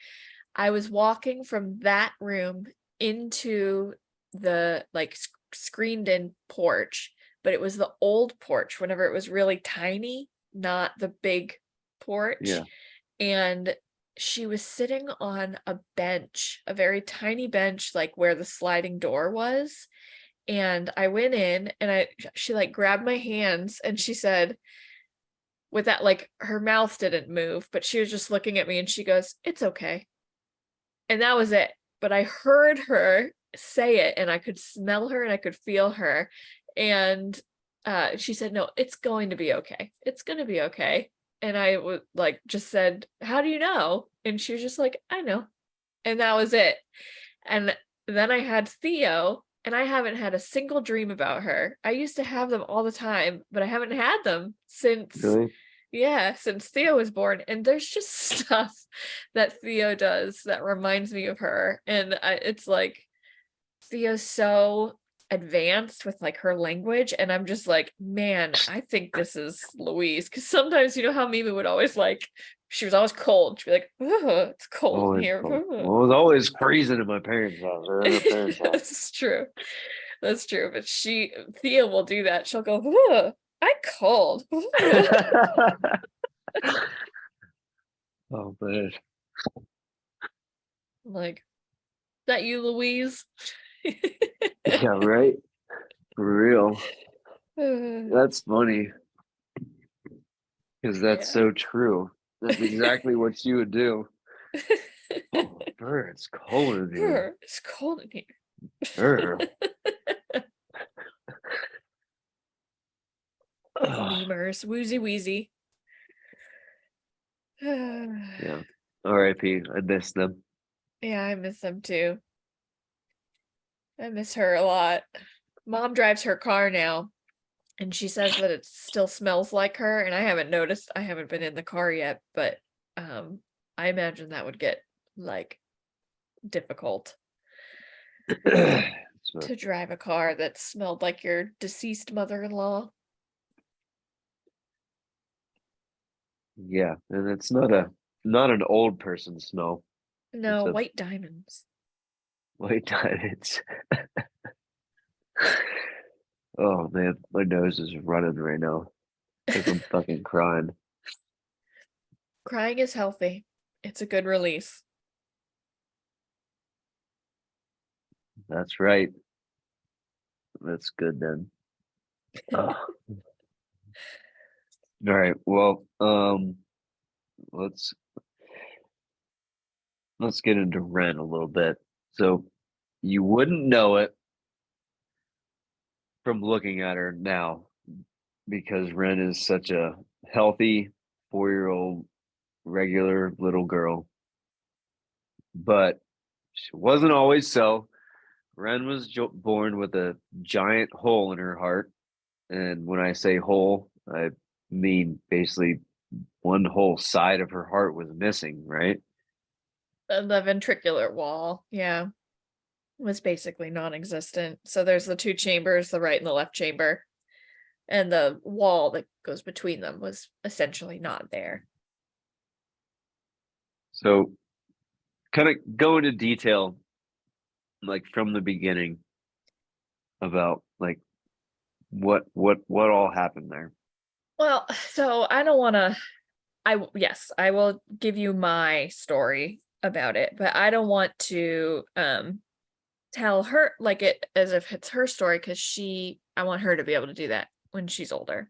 I was walking from that room into the like screened in porch, but it was the old porch whenever it was really tiny, not the big porch. Yeah. And she was sitting on a bench, a very tiny bench, like where the sliding door was. And I went in and she like grabbed my hands and she said, with that, like her mouth didn't move, but she was just looking at me and she goes, "It's okay." And that was it. But I heard her say it and I could smell her and I could feel her. And she said, "No, it's going to be okay. It's going to be okay." And I would like just said, "How do you know?" And she was just like, "I know." And that was it. And then I had Theo, and I haven't had a single dream about her. I used to have them all the time, but I haven't had them since Really? since Theo was born. And there's just stuff that Theo does that reminds me of her. And it's like Theo's so advanced with like her language, and I'm just like, man, I think this is Louise. Because sometimes, you know how Mimi would always like, she was always cold. She'd be like, "Oh, it's cold in Always here." cold. Well, it was always freezing in my parents' house or in her parents' house. That's trtrue. That's true. But Thea will do that. She'll go, "Ugh, I'm cold." Oh man. I'm like, "Is that you, Louise?" Yeah, right. For real. That's funny. Because that's Yeah. so true. That's exactly what you would do. Oh, Burr, it's cold in here. It's cold in here. Burr. Memers, woozy wheezy. Yeah. R.I.P. I miss them. Yeah, I miss them too. I miss her a lot. Mom drives her car now, and she says that it still smells like her, and I haven't noticed. I haven't been in the car yet, but I imagine that would get like difficult So, to drive a car that smelled like your deceased mother-in-law. yeah, and it's not an old person smell. No, It's a white diamonds. white diamonds. Oh man, my nose is running right now. Like I'm fucking crying. Crying is healthy. It's a good release. That's right. That's good then. Oh. All right. Well, let's get into Wren a little bit. So you wouldn't know it from looking at her now because Wren is such a healthy 4-year-old regular little girl. But she wasn't always so. Wren was born with a giant hole in her heart. And when I say hole, I mean basically one whole side of her heart was missing, right? The ventricular wall, yeah, was basically non-existent. So there's the two chambers, the right and the left chamber, and the wall that goes between them was essentially not there. So kind of go into detail like from the beginning about like what all happened there. Well, so I don't want to yes, I will give you my story about it, but I don't want to tell her like it as if it's her story because I want her to be able to do that when she's older.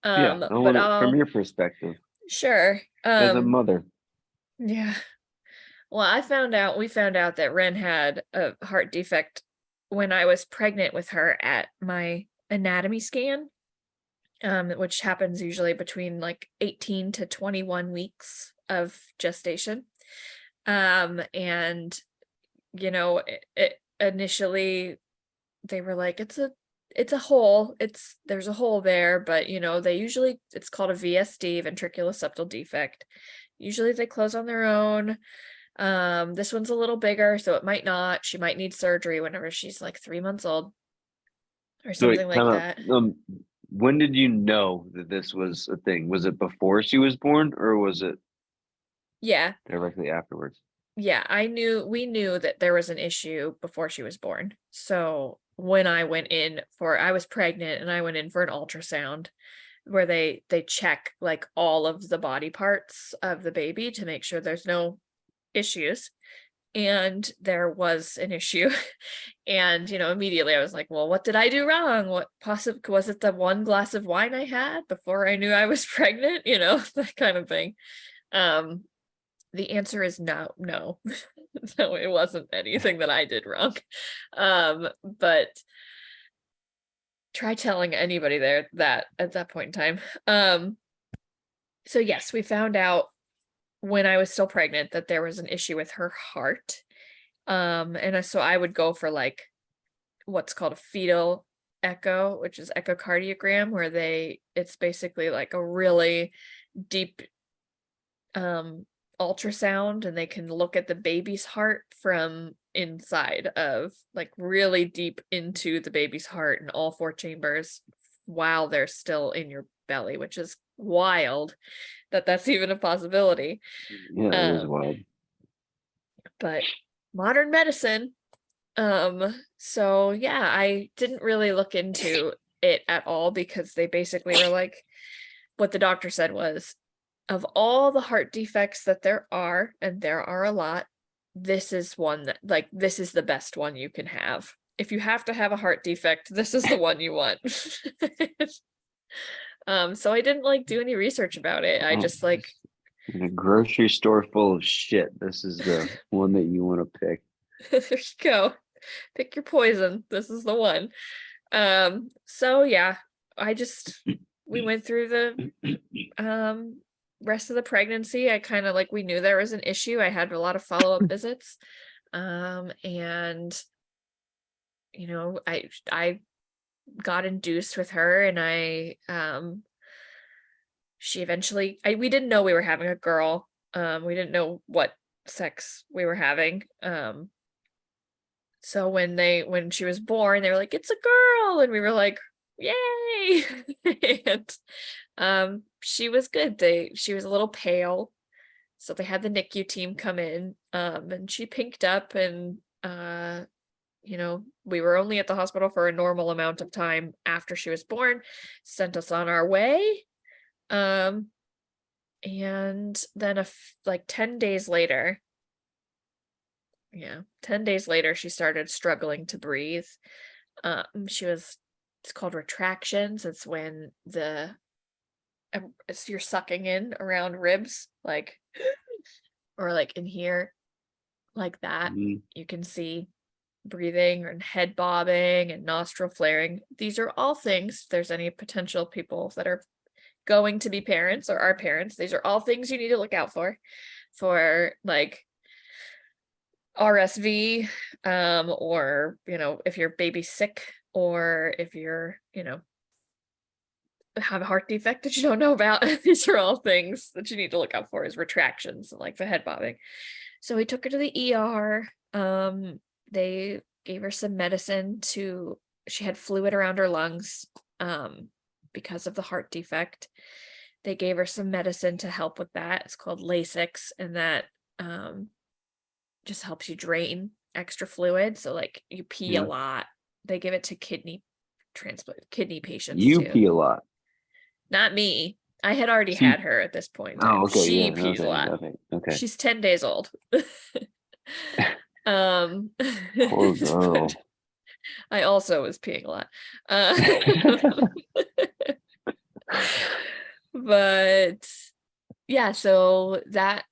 Yeah, I But want it from I'll your perspective sure. as a mother. Yeah. Well, we found out that Wren had a heart defect when I was pregnant with her at my anatomy scan, which happens usually between like 18 to 21 weeks of gestation. And it initially they were like, it's a hole. There's a hole there, but it's called a VSD, ventriculoseptal defect. Usually they close on their own. This one's a little bigger, so it might not. She might need surgery whenever she's like 3 months old or So something like that. When did you know that this was a thing? Was it before she was born or was it Yeah. directly afterwards? Yeah, we knew that there was an issue before she was born. So when I was pregnant and I went in for an ultrasound where they check like all of the body parts of the baby to make sure there's no issues. And there was an issue. And, immediately I was like, well, what did I do wrong? Was it the one glass of wine I had before I knew I was pregnant? That kind of thing. The answer is no. No, it wasn't anything that I did wrong. But try telling anybody there that at that point in time. So yes, we found out when I was still pregnant that there was an issue with her heart. And so I would go for like what's called a fetal echo, which is echocardiogram, where it's basically like a really deep ultrasound, and they can look at the baby's heart from inside of like really deep into the baby's heart in all 4 chambers while they're still in your belly, which is wild that that's even a possibility. Yeah, it is wild. But modern medicine. So yeah, I didn't really look into it at all because they basically were like, what the doctor said was, of all the heart defects that there are, and there are a lot, this is one that this is the best one you can have. If you have to have a heart defect, this is the one you want. So I didn't do any research about it. I just in a grocery store full of shit. This is the one that you want to pick. there you go. Pick your poison. This is the one. So yeah, we went through the rest of the pregnancy, I kind of like, we knew there was an issue. I had a lot of follow-up visits. And you know, I got induced with her, and she eventually, we didn't know we were having a girl. We didn't know what sex we were having. So when she was born, they were like, it's a girl, and we were like, yay. And she was good. She was a little pale, so they had the NICU team come in, and she pinked up, and you know, we were only at the hospital for a normal amount of time after she was born, sent us on our way. And then like 10 days later, 10 days later, she started struggling to breathe. It's called retractions. It's when you're sucking in around ribs, like, or like in here, like that. You can see breathing and head bobbing and nostril flaring. These are all things, if there's any potential people that are going to be parents or are parents, these are all things you need to look out for like RSV, or, you know, if your baby's sick, or if you're, you know, have a heart defect that you don't know about. These are all things that you need to look out for, is retractions, like the head bobbing. So we took her to the ER. They gave her some medicine she had fluid around her lungs, because of the heart defect. They gave her some medicine to help with that. It's called Lasix, and that just helps you drain extra fluid. So like you pee a lot. They give it to kidney patients. You too. pee a lot. Not me. I had already had her at this point. Oh, okay. She Yeah, pees a lot. Okay. She's 10 days old. Poor girl. I also was peeing a lot. But yeah, so that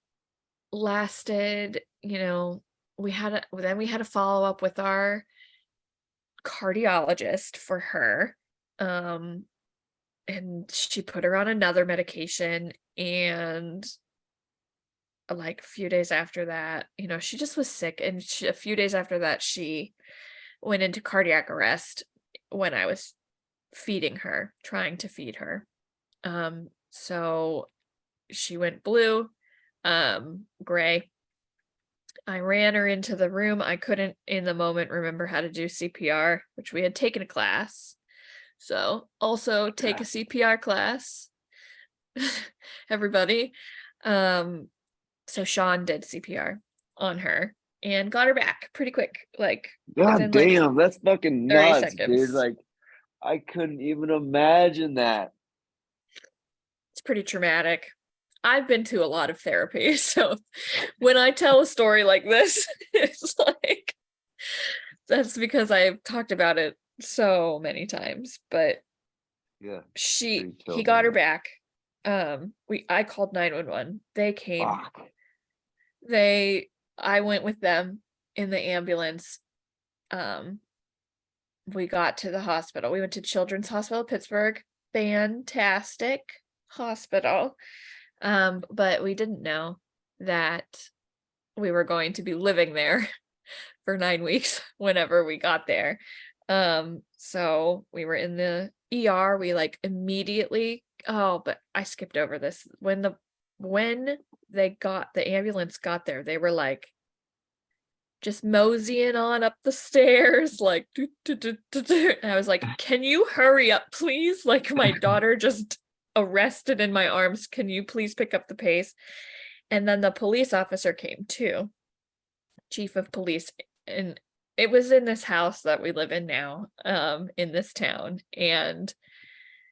lasted, you know, we had a follow up with our cardiologist for her. And she put her on another medication, and like a few days after that, you know, she just was sick, and a few days after that, she went into cardiac arrest when I was trying to feed her. So she went blue, gray. I ran her into the room. I couldn't in the moment remember how to do CPR, which we had taken a class. So also take a CPR class, everybody. So Sean did CPR on her and got her back pretty quick. Like, God damn, that's fucking 30 nuts, seconds. dude. Like, I couldn't even imagine that. It's pretty traumatic. I've been to a lot of therapy, so when I tell a story like this, it's like, that's because I've talked about it so many times. But yeah, he got her back. I called 911. They came. Fuck. I went with them in the ambulance. We got to the hospital. We went to Children's Hospital Pittsburgh. Fantastic hospital. But we didn't know that we were going to be living there for 9 weeks whenever we got there. So we were in the ER. We like immediately, but I skipped over this. When the ambulance got there, they were like just moseying on up the stairs, like and I was like, can you hurry up, please? Like, my daughter just arrested in my arms. Can you please pick up the pace? And then the police officer came too, chief of police, and it was in this house that we live in now, in this town, and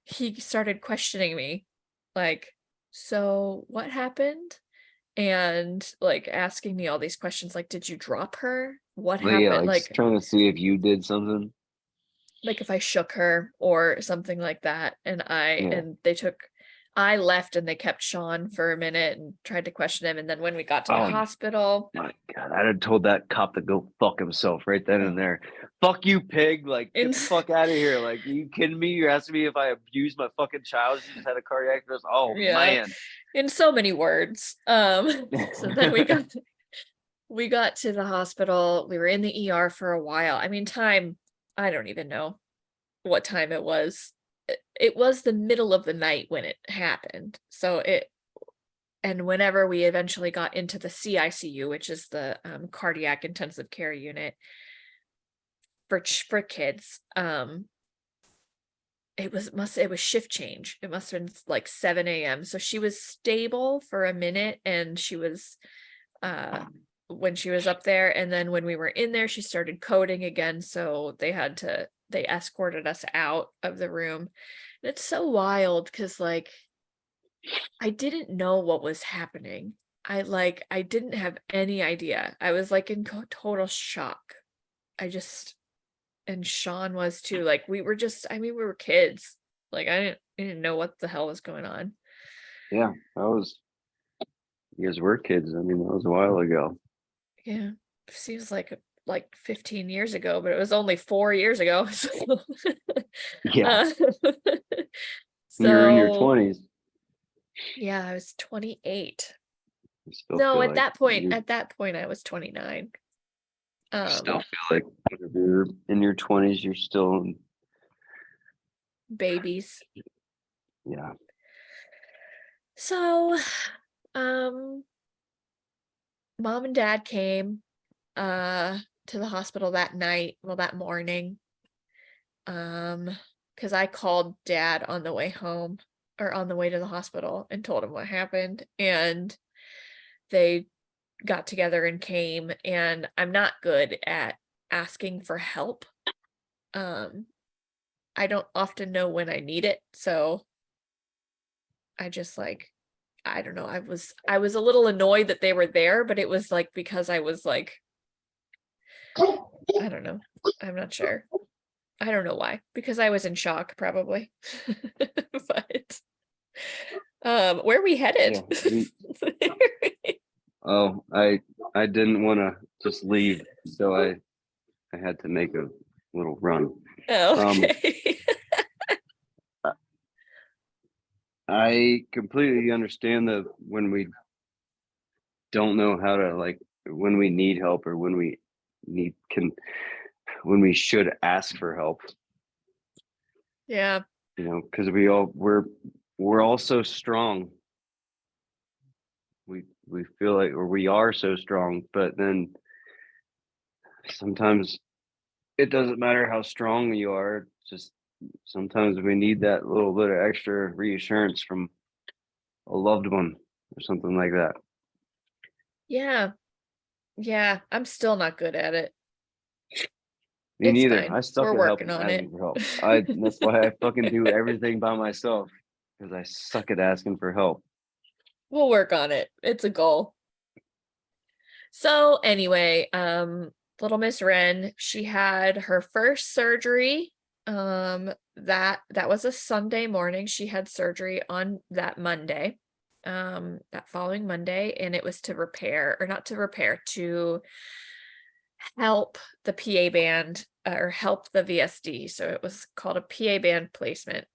he started questioning me, like, so what happened? And like asking me all these questions, like, did you drop her? What happened? Yeah, like trying to see if you did something. Like if I shook her or something like that. And I left, and they kept Sean for a minute and tried to question him. And then when we got to the hospital, my God, I'd have told that cop to go fuck himself right then and there. Fuck you, pig. Like, get the fuck out of here. Like, are you kidding me? You're asking me if I abused my fucking child. She just had a cardiac arrest. Oh, man. in so many words. So then we got to the hospital. We were in the ER for a while. I mean, time, I don't even know what time it was. It was the middle of the night when it happened. And whenever we eventually got into the CICU, which is the cardiac intensive care unit for kids, it was shift change. It must have been like 7 a.m. So she was stable for a minute, and she was when she was up there, and then when we were in there, she started coding again. So they escorted us out of the room. And it's so wild because like I didn't know what was happening. I didn't have any idea. I was like in total shock. And Sean was too. Like we were kids. Like I didn't know what the hell was going on. Yeah, you guys were kids. I mean, that was a while ago. Yeah. Seems like 15 years ago, but it was only 4 years ago. So, Yeah. You were in your 20s. Yeah, I was 28. No, at that point I was 29. I still feel like whenever you're in your 20s, you're still babies. Yeah. So, mom and dad came to the hospital that morning. Because I called dad on the way home or on the way to the hospital and told him what happened, and they got together and came. And I'm not good at asking for help. I don't often know when I need it, so I just I don't know. I was a little annoyed that they were there, but it was like because I was like, I don't know. I'm not sure. I don't know why. Because I was in shock, probably. But where are we headed? Yeah, I didn't want to just leave, so I had to make a little run. Okay. I completely understand that when we don't know how to, when we need help or when we should ask for help. Yeah. Because we're all so strong. We feel like, or we are so strong, but then sometimes it doesn't matter how strong you are. Just sometimes we need that little bit of extra reassurance from a loved one or something like that. Yeah. Yeah. I'm still not good at it. Me neither. Fine. I suck We're at working helping on it. asking for help. That's why I fucking do everything by myself, because I suck at asking for help. We'll work on it. It's a goal. So anyway, little Miss Wren, she had her first surgery. That was a Sunday morning. She had surgery on that Monday, that following Monday, and it was to help the PA band or help the VSD. So it was called a PA band placement,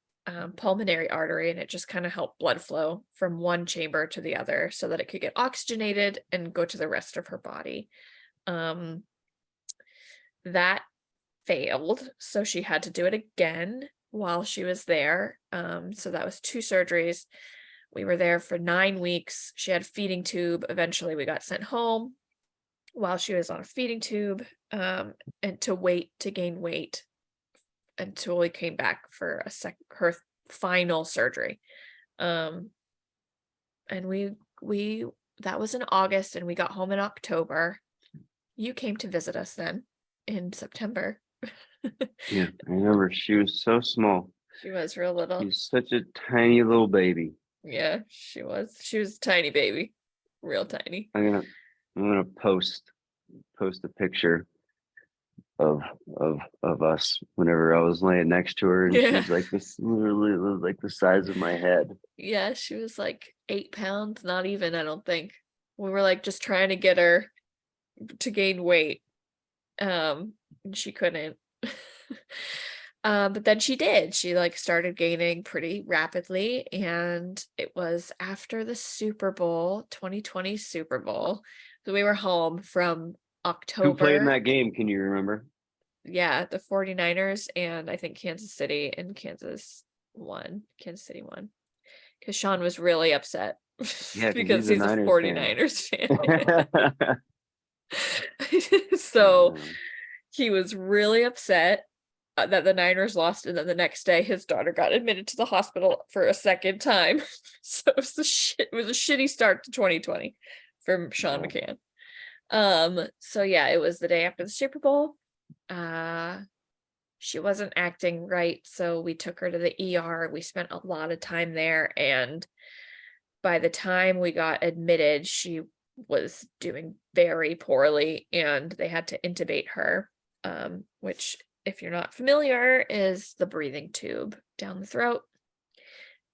pulmonary artery, and it just kind of helped blood flow from one chamber to the other so that it could get oxygenated and go to the rest of her body. That failed, so she had to do it again while she was there. So that was 2 surgeries. We were there for 9 weeks. She had a feeding tube. Eventually we got sent home while she was on a feeding tube, and to gain weight until we came back for her final surgery. And that was in August, and we got home in October. You came to visit us then in September. Yeah, I remember she was so small. She was real little. She's such a tiny little baby. Yeah, she was a tiny baby, real tiny. I'm gonna post a picture of us whenever I was laying next to her, and she was like this, literally like the size of my head. Yeah, she was like 8 pounds, not even, I don't think. We were like just trying to get her to gain weight, and she couldn't. But then she did. She like started gaining pretty rapidly, and it was after the Super Bowl, 2020 Super Bowl. So we were home from Who played in October. that game? Can you remember? Yeah, the 49ers and I think Kansas City, and Kansas City won. Because Sean was really upset Yeah, because because he's a he's a Niners fan. 49ers fan. Oh, So no. he was really upset that the Niners lost, and then the next day his daughter got admitted to the hospital for a second time. So it was a shitty start to 2020 from Sean Yeah. McCann. So yeah, it was the day after the Super Bowl. She wasn't acting right, so we took her to the ER. We spent a lot of time there, and by the time we got admitted, she was doing very poorly, and they had to intubate her, which, if you're not familiar, is the breathing tube down the throat,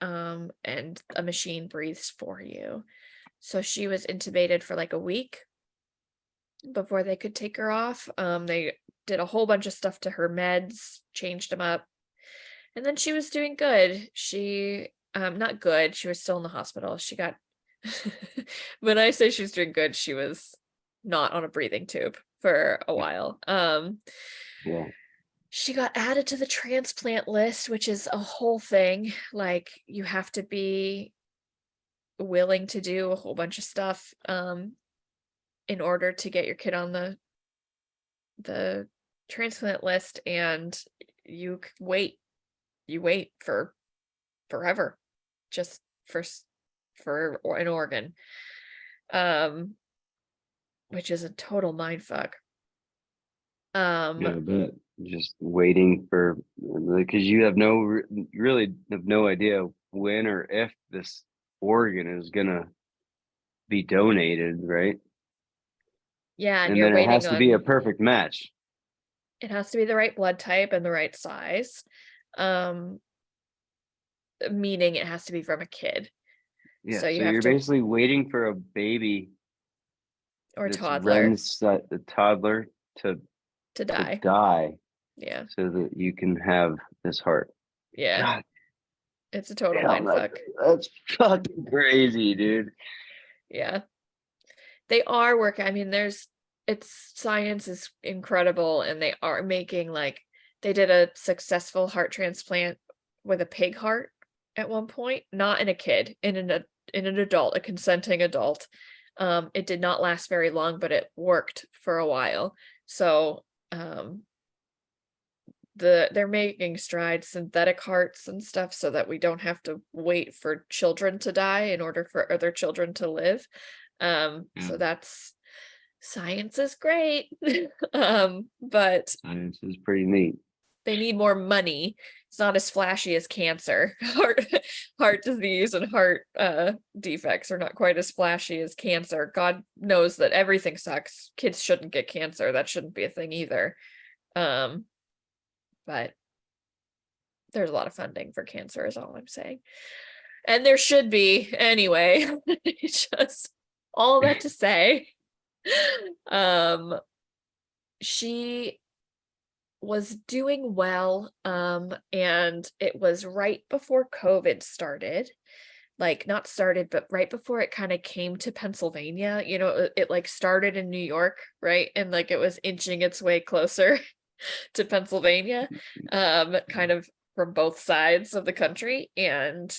and a machine breathes for you. So she was intubated for like a week before they could take her off. They did a whole bunch of stuff to her meds, changed them up, and then she was doing good. She not good, she was still in the hospital. She got when I say she was doing good, she was not on a breathing tube for a while. Yeah. She got added to the transplant list, which is a whole thing. Like, you have to be willing to do a whole bunch of stuff in order to get your kid on the transplant list, and you wait for forever just for an organ, which is a total mind fuck. Yeah, but just waiting for, because you have you really have no idea when or if this organ is gonna be donated, right? Yeah, and And you're then it waiting has to be a on, perfect match. it has to be the right blood type and the right size, meaning it has to be from a kid. Yeah, So so you have you're to, basically waiting for a baby or that's toddler, the toddler to to die. die Yeah, so that you can have this heart. yeah, God it's a total damn, mind fuck. that's fucking crazy, dude. Yeah, they are working. I mean, science is incredible, and they are making, like, they did a successful heart transplant with a pig heart at one point, not in a kid, in an adult, a consenting adult. It did not last very long, but it worked for a while. So they're making strides, synthetic hearts and stuff, so that we don't have to wait for children to die in order for other children to live. So that's, science is great. But Science is pretty neat. they need more money. It's not as flashy as cancer. Heart disease and heart defects are not quite as flashy as cancer. God knows that everything sucks. Kids shouldn't get cancer. That shouldn't be a thing either. But there's a lot of funding for cancer, is all I'm saying. And there should be anyway. Just all that to say. She was doing well, and it was right before COVID started. Like, not started, but right before it kind of came to Pennsylvania. It like started in New York, right? And like it was inching its way closer to Pennsylvania, kind of from both sides of the country. And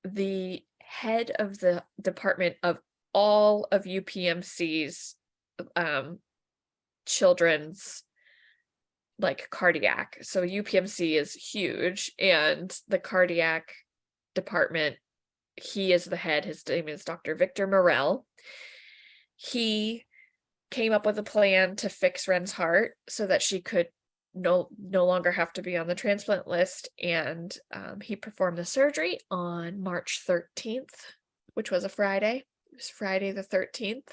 the head of the department of all of UPMC's children's, like, cardiac. So UPMC is huge, and the cardiac department, he is the head. His name is Dr. Victor Morell. He came up with a plan to fix Wren's heart so that she could no longer have to be on the transplant list, and he performed the surgery on March 13th, which was a Friday. It was Friday the 13th,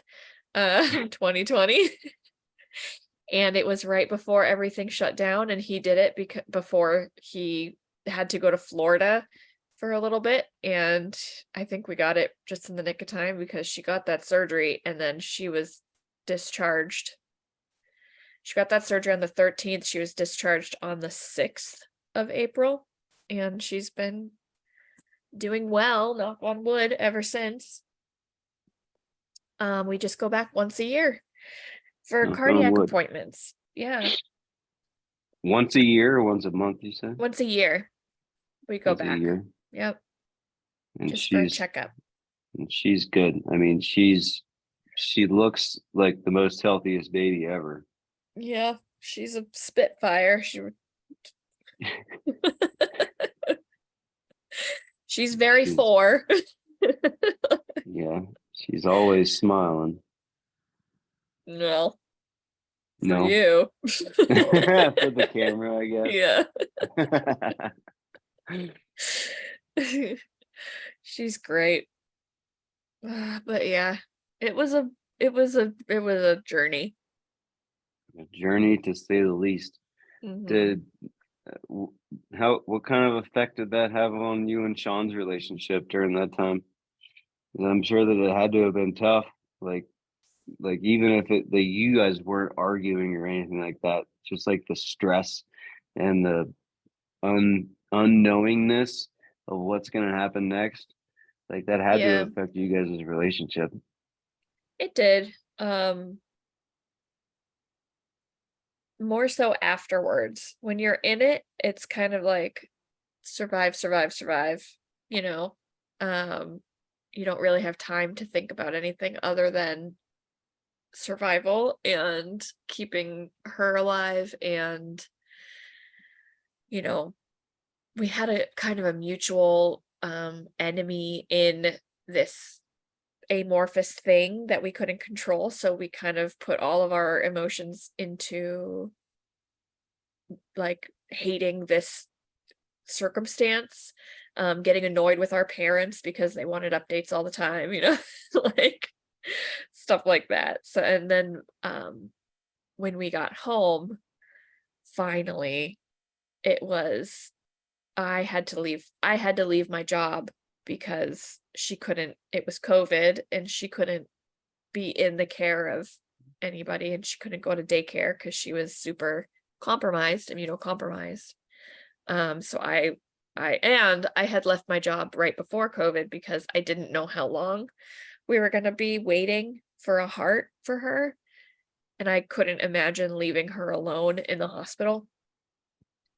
2020. And it was right before everything shut down, and he did it before he had to go to Florida for a little bit. And I think we got it just in the nick of time, because she got that surgery and then she was discharged. She got that surgery on the 13th. She was discharged on the 6th of April, and she's been doing well, knock on wood, ever since. We just go back once a year for Knock on cardiac wood. appointments. Yeah, Once a year or once a month, you said? once a year we go Once a back. year. Yep, And just for a she's checkup. and she's good. I mean, she looks like the most healthiest baby ever. Yeah, she's a spitfire. She's very She's- Thor. Yeah, she's always smiling. No, for No, you. for the camera, I guess. Yeah. She's great. But yeah, it was a journey. A journey, to say the least. Mhm. Did what kind of effect did that have on you and Sean's relationship during that time? 'Cause I'm sure that it had to have been tough. Like even if you guys weren't arguing or anything like that, just like the stress and the unknowingness of what's going to happen next, like that had to Yeah, affect you guys' relationship. it did. More so afterwards. When you're in it, it's kind of like survive, survive, survive, you know. You don't really have time to think about anything other than survival and keeping her alive. And you know, we had a kind of a mutual enemy in this amorphous thing that we couldn't control, so we kind of put all of our emotions into like hating this circumstance, getting annoyed with our parents because they wanted updates all the time, you know, like stuff like that. So, and then when we got home, finally, it was I had to leave my job because it was COVID and she couldn't be in the care of anybody, and she couldn't go to daycare because she was super immunocompromised. So I had left my job right before COVID because I didn't know how long we were going to be waiting for a heart for her. And I couldn't imagine leaving her alone in the hospital,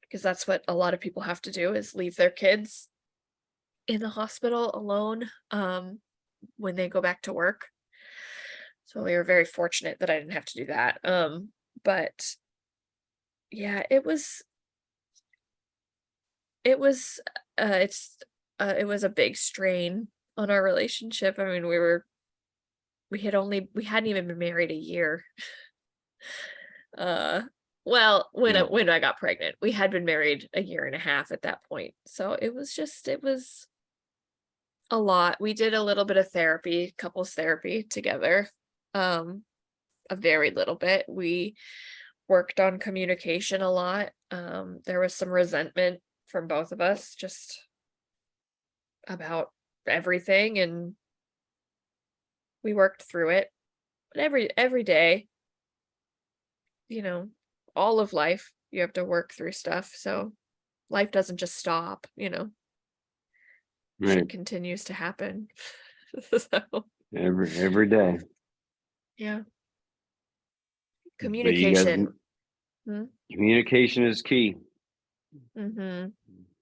because that's what a lot of people have to do, is leave their kids in the hospital alone when they go back to work. So we were very fortunate that I didn't have to do that. But yeah, it was it was a big strain on our relationship. I mean, we hadn't even been married a year. Well, when I got pregnant, we had been married a year and a half at that point. So it was a lot. We did a little bit of therapy, couples therapy together. A very little bit. We worked on communication a lot. There was some resentment from both of us just about everything, and we worked through it. But every day, you know, all of life, you have to work through stuff. So life doesn't just stop, you know. Right. Shit continues to happen. So Every day. yeah. But you guys- Communication. Communication is key. Mm-hmm.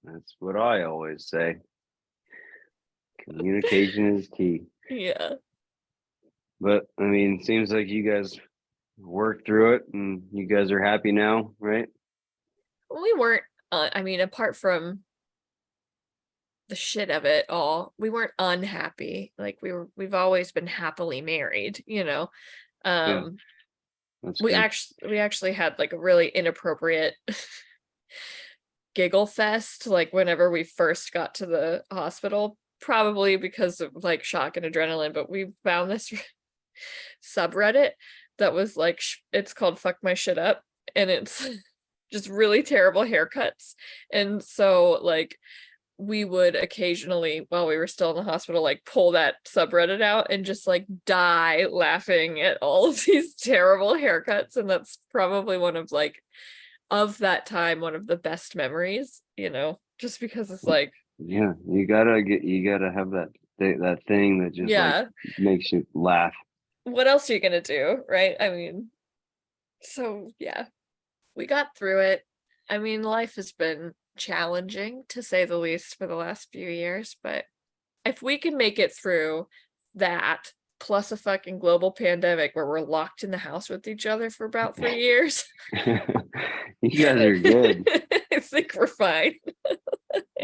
That's what I always say. Communication is key. Yeah. But I mean, seems like you guys worked through it and you guys are happy now, right? We weren't, I mean, apart from the shit of it all, we weren't unhappy. Like we've always been happily married, you know. Yeah, that's we good. actually had like a really inappropriate giggle fest, like whenever we first got to the hospital, probably because of like shock and adrenaline. But we found this subreddit that was like, it's called Fuck My Shit Up, and it's just really terrible haircuts. And so like we would occasionally, while we were still in the hospital, like pull that subreddit out and just like die laughing at all of these terrible haircuts. And that's probably one of like, of that time, one of the best memories, just because it's like, Yeah, you gotta have that thing that just like makes you laugh. What else are you gonna do, right? I mean, so yeah, we got through it. I mean, life has been challenging to say the least for the last few years, but if we can make it through that plus a fucking global pandemic where we're locked in the house with each other for about 3 years, you guys are good. I think we're fine.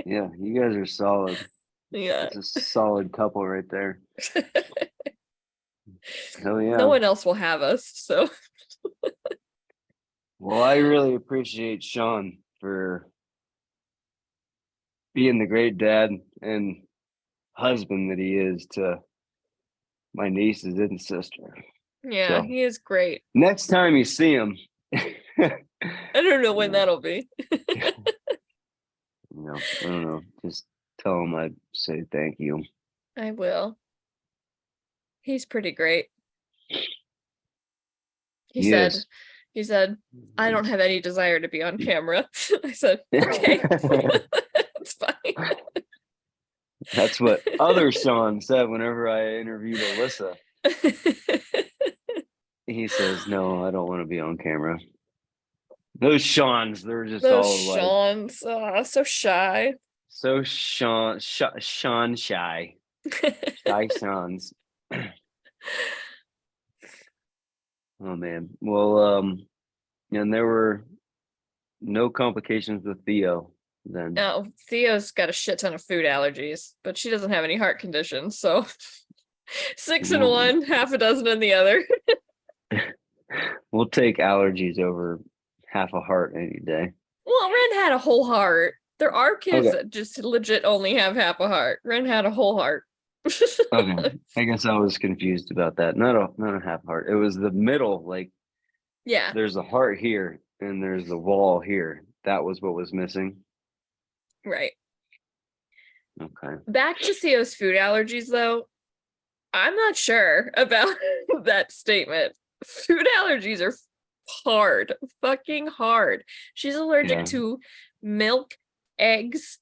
Yeah, you guys are solid. Yeah. It's a solid couple right there. Hell yeah. No one else will have us, so. Well, I really appreciate Sean for being the great dad and husband that he is to my nieces and sister. Yeah, So, he is great. Next time you see him, I don't know when that'll be. I don't know. Just tell him I'd say thank you. I will. He's pretty great. He said, I don't have any desire to be on camera. I said, okay, that's fine. That's what other Sean said whenever I interviewed Alyssa. He says, no, I don't want to be on camera. Those Seans, they're just Those all Seans, so shy. So Sean shy. Shy Seans. Oh man. Well, and there were no complications with Theo then. No, Theo's got a shit ton of food allergies, but she doesn't have any heart conditions, so 6 in one, half a dozen in the other. We'll take allergies over half a heart any day. Well, Wren had a whole heart. There are kids that just legit only have half a heart. Wren had a whole heart. Okay, I guess I was confused about that. Not a half heart. It was the middle, like there's a heart here and there's the wall here. That was what was missing. Right. Okay. Back to Theo's food allergies, though. I'm not sure about that statement. Food allergies are hard, fucking hard. She's allergic to milk, eggs,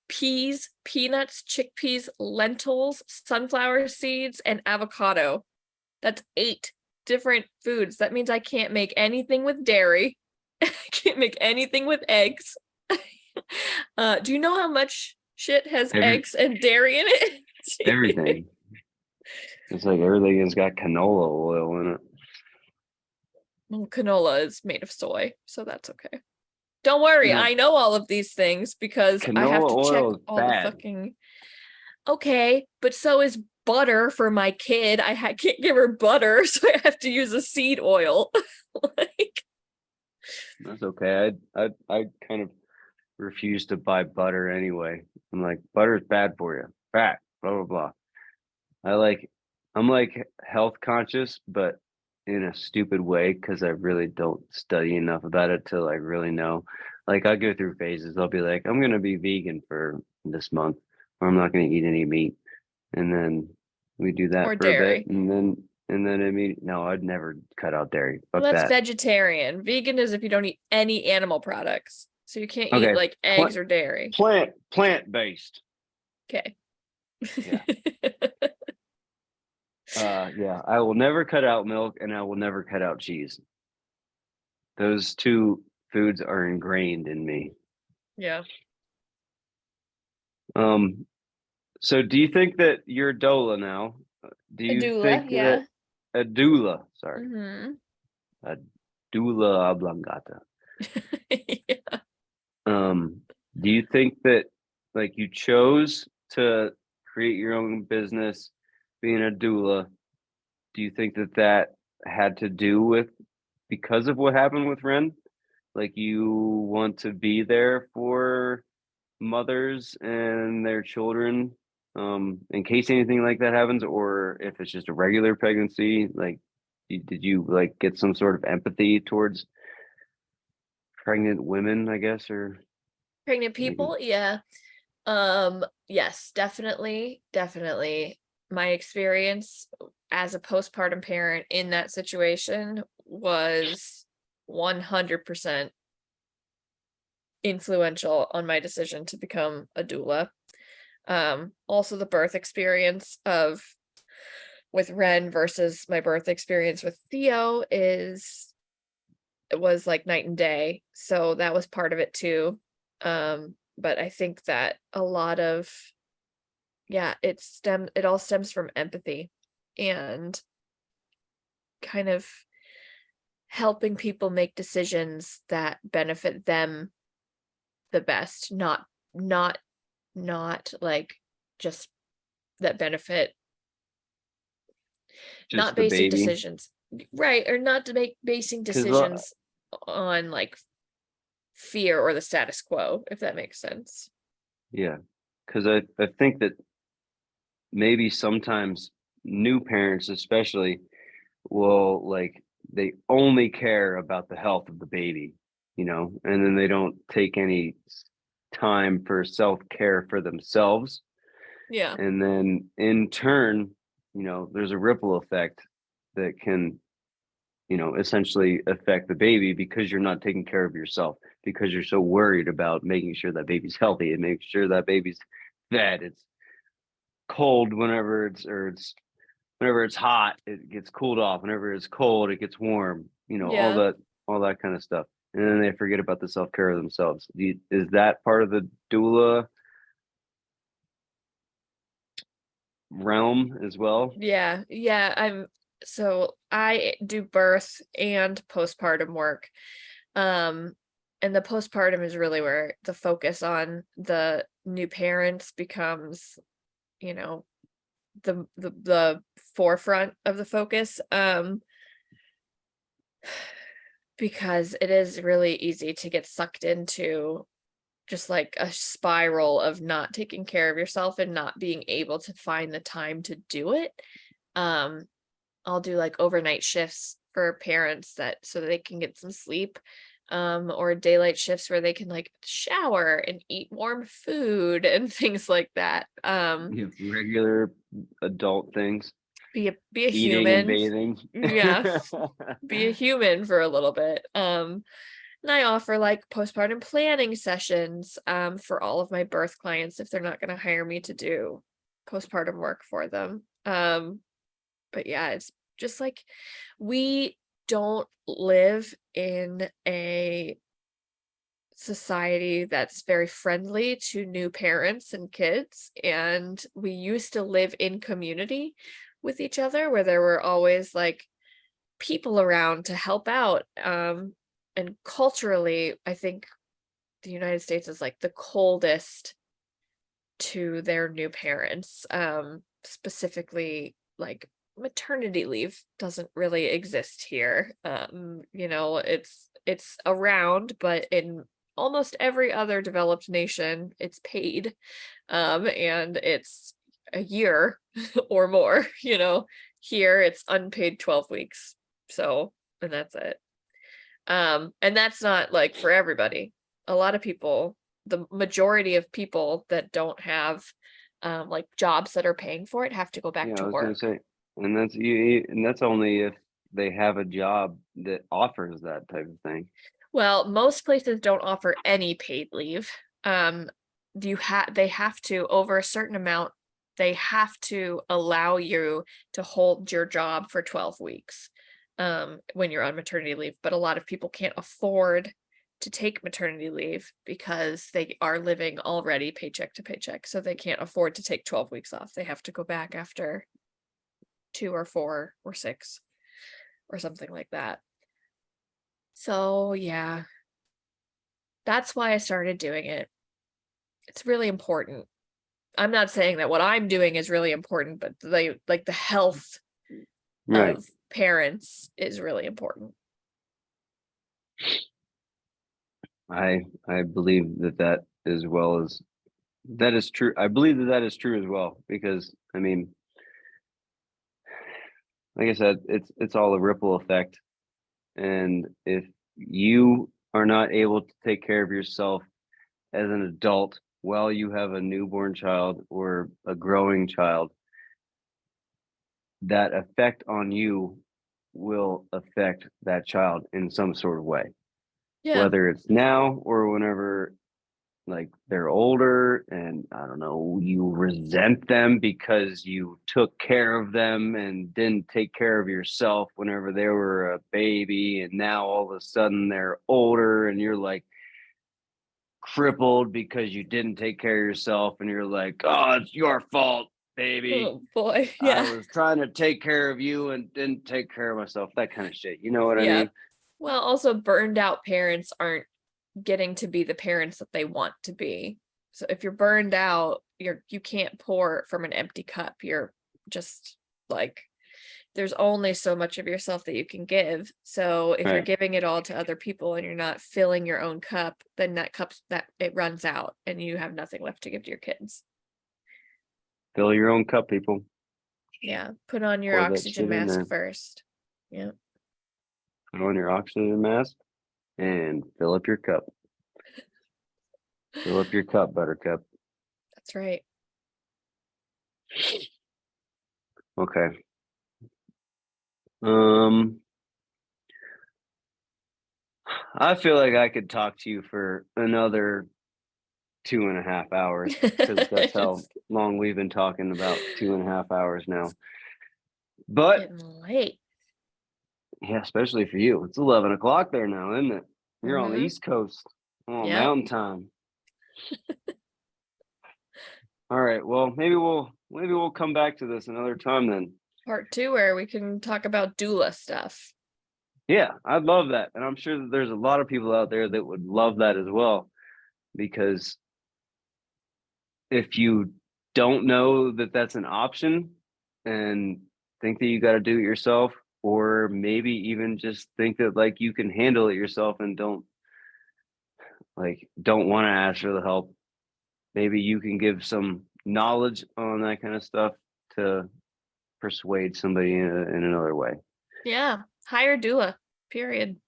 peas, peanuts, chickpeas, lentils, sunflower seeds, and avocado. That's 8 different foods. That means I can't make anything with dairy. I can't make anything with eggs. Do you know how much shit has eggs and dairy in it? Everything. It's like everything has got canola oil in it. Well, canola is made of soy, so that's okay. Don't worry, I know all of these things because I have to check all the fucking. Okay, but so is butter for my kid. I can't give her butter, so I have to use a seed oil. That's okay. I kind of refuse to buy butter anyway. I'm like, butter's bad for you. Fat, blah blah blah. I'm like health conscious, but in a stupid way because I really don't study enough about it till I really know. Like I go through phases. I'll be like, I'm gonna be vegan for this month, or I'm not gonna eat any meat, and then we do that or for dairy. a bit, and then I mean, no, I'd never cut out dairy. Fuck well, that's that. Vegetarian. Vegan is if you don't eat any animal products, so you can't eat like eggs or dairy. Plant based. Okay. Yeah, I will never cut out milk and I will never cut out cheese. Those 2 foods are ingrained in me. Yeah. So do you think that you're a doula now? Do you think that a doula, sorry. Mm-hmm. A doula oblongata. Do you think that like you chose to create your own business being a doula? Do you think that had to do with because of what happened with Wren? Like you want to be there for mothers and their children in case anything like that happens, or if it's just a regular pregnancy, like did you like get some sort of empathy towards pregnant women, I guess, or pregnant people? Yeah. Yes, definitely. My experience as a postpartum parent in that situation was 100% influential on my decision to become a doula. Also the birth experience of with Wren versus my birth experience with Theo it was like night and day. So that was part of it too. But I think that a lot of it all stems from empathy and kind of helping people make decisions that benefit them the best, not like just that benefit, Just not the basing baby. decisions, right, or not to make basing Because decisions on like fear or the status quo, if that makes sense. yeah, because I think that maybe sometimes new parents especially will like they only care about the health of the baby, and then they don't take any time for self-care for themselves. Yeah. And then in turn, there's a ripple effect that can, essentially affect the baby because you're not taking care of yourself, because you're so worried about making sure that baby's healthy and making sure that baby's fed. It's cold whenever it's hot, it gets cooled off. Whenever it's cold, it gets warm. All Yeah. that kind of stuff. And then they forget about the self-care of themselves. Is that part of the doula realm as well? Yeah. So I do birth and postpartum work. And the postpartum is really where the focus on the new parents becomes, you know, the forefront of the focus. Because it is really easy to get sucked into just like a spiral of not taking care of yourself and not being able to find the time to do it. Um, I'll do like overnight shifts for parents so that they can get some sleep, or daylight shifts where they can like shower and eat warm food and things like that. Regular adult things, Be a eating and human. bathing. Yeah, be a human for a little bit. And I offer like postpartum planning sessions for all of my birth clients if they're not going to hire me to do postpartum work for them. But yeah, it's just like we don't live in a society that's very friendly to new parents and kids, and we used to live in community with each other where there were always like people around to help out. And culturally, I think the United States is like the coldest to their new parents. Specifically, like maternity leave doesn't really exist here. It's around, but in almost every other developed nation, it's paid. And it's a year or more, Here it's unpaid 12 weeks. So, and that's it. And that's not like for everybody. A lot of people, the majority of people that don't have like jobs that are paying for it have to go back Yeah, to I was gonna work. say, and that's only if they have a job that offers that type of thing. Well, most places don't offer any paid leave. Um, they have to, over a certain amount, they have to allow you to hold your job for 12 weeks when you're on maternity leave. But a lot of people can't afford to take maternity leave because they are living already paycheck to paycheck. So they can't afford to take 12 weeks off. They have to go back after 2 or 4 or 6 or something like that. So yeah, that's why I started doing it. It's really important. I'm not saying that what I'm doing is really important, but the health Right. of parents is really important. I believe that as well as that is true. I believe that is true as well, because I mean, like I said, it's all a ripple effect. And if you are not able to take care of yourself as an adult while you have a newborn child or a growing child, that effect on you will affect that child in some sort of way, Yeah. whether it's now or whenever like they're older and I don't know, you resent them because you took care of them and didn't take care of yourself whenever they were a baby, and now all of a sudden they're older and you're like crippled because you didn't take care of yourself, and you're like, oh, it's your fault, baby. Oh boy. I Yeah. was trying to take care of you and didn't take care of myself. That kind of shit. You know what I Yeah. mean? Well, also burned out parents aren't getting to be the parents that they want to be. So if you're burned out, you can't pour from an empty cup. You're just like, there's only so much of yourself that you can give. So if you're Right. giving it all to other people and you're not filling your own cup, then that it runs out and you have nothing left to give to your kids. Fill your own cup, people. Yeah. Put on your Pour that oxygen shit in mask there. first. Yeah. Put on your oxygen mask and fill up your cup. Fill up your cup, buttercup. That's right. Okay. I feel like I could talk to you for another 2.5 hours because that's how long we've been talking, about 2.5 hours now. But Getting late. yeah, especially for you. It's 11 o'clock there now, isn't it? You're on the Mhm. East Coast. Oh, Yep. Mountain time. All right. Well, maybe we'll come back to this another time then. Part 2 where we can talk about doula stuff. Yeah, I'd love that. And I'm sure that there's a lot of people out there that would love that as well. Because if you don't know that that's an option and think that you got to do it yourself, or maybe even just think that like you can handle it yourself and don't want to ask for the help, maybe you can give some knowledge on that kind of stuff to persuade somebody in another way. Yeah. Hire doula. Period.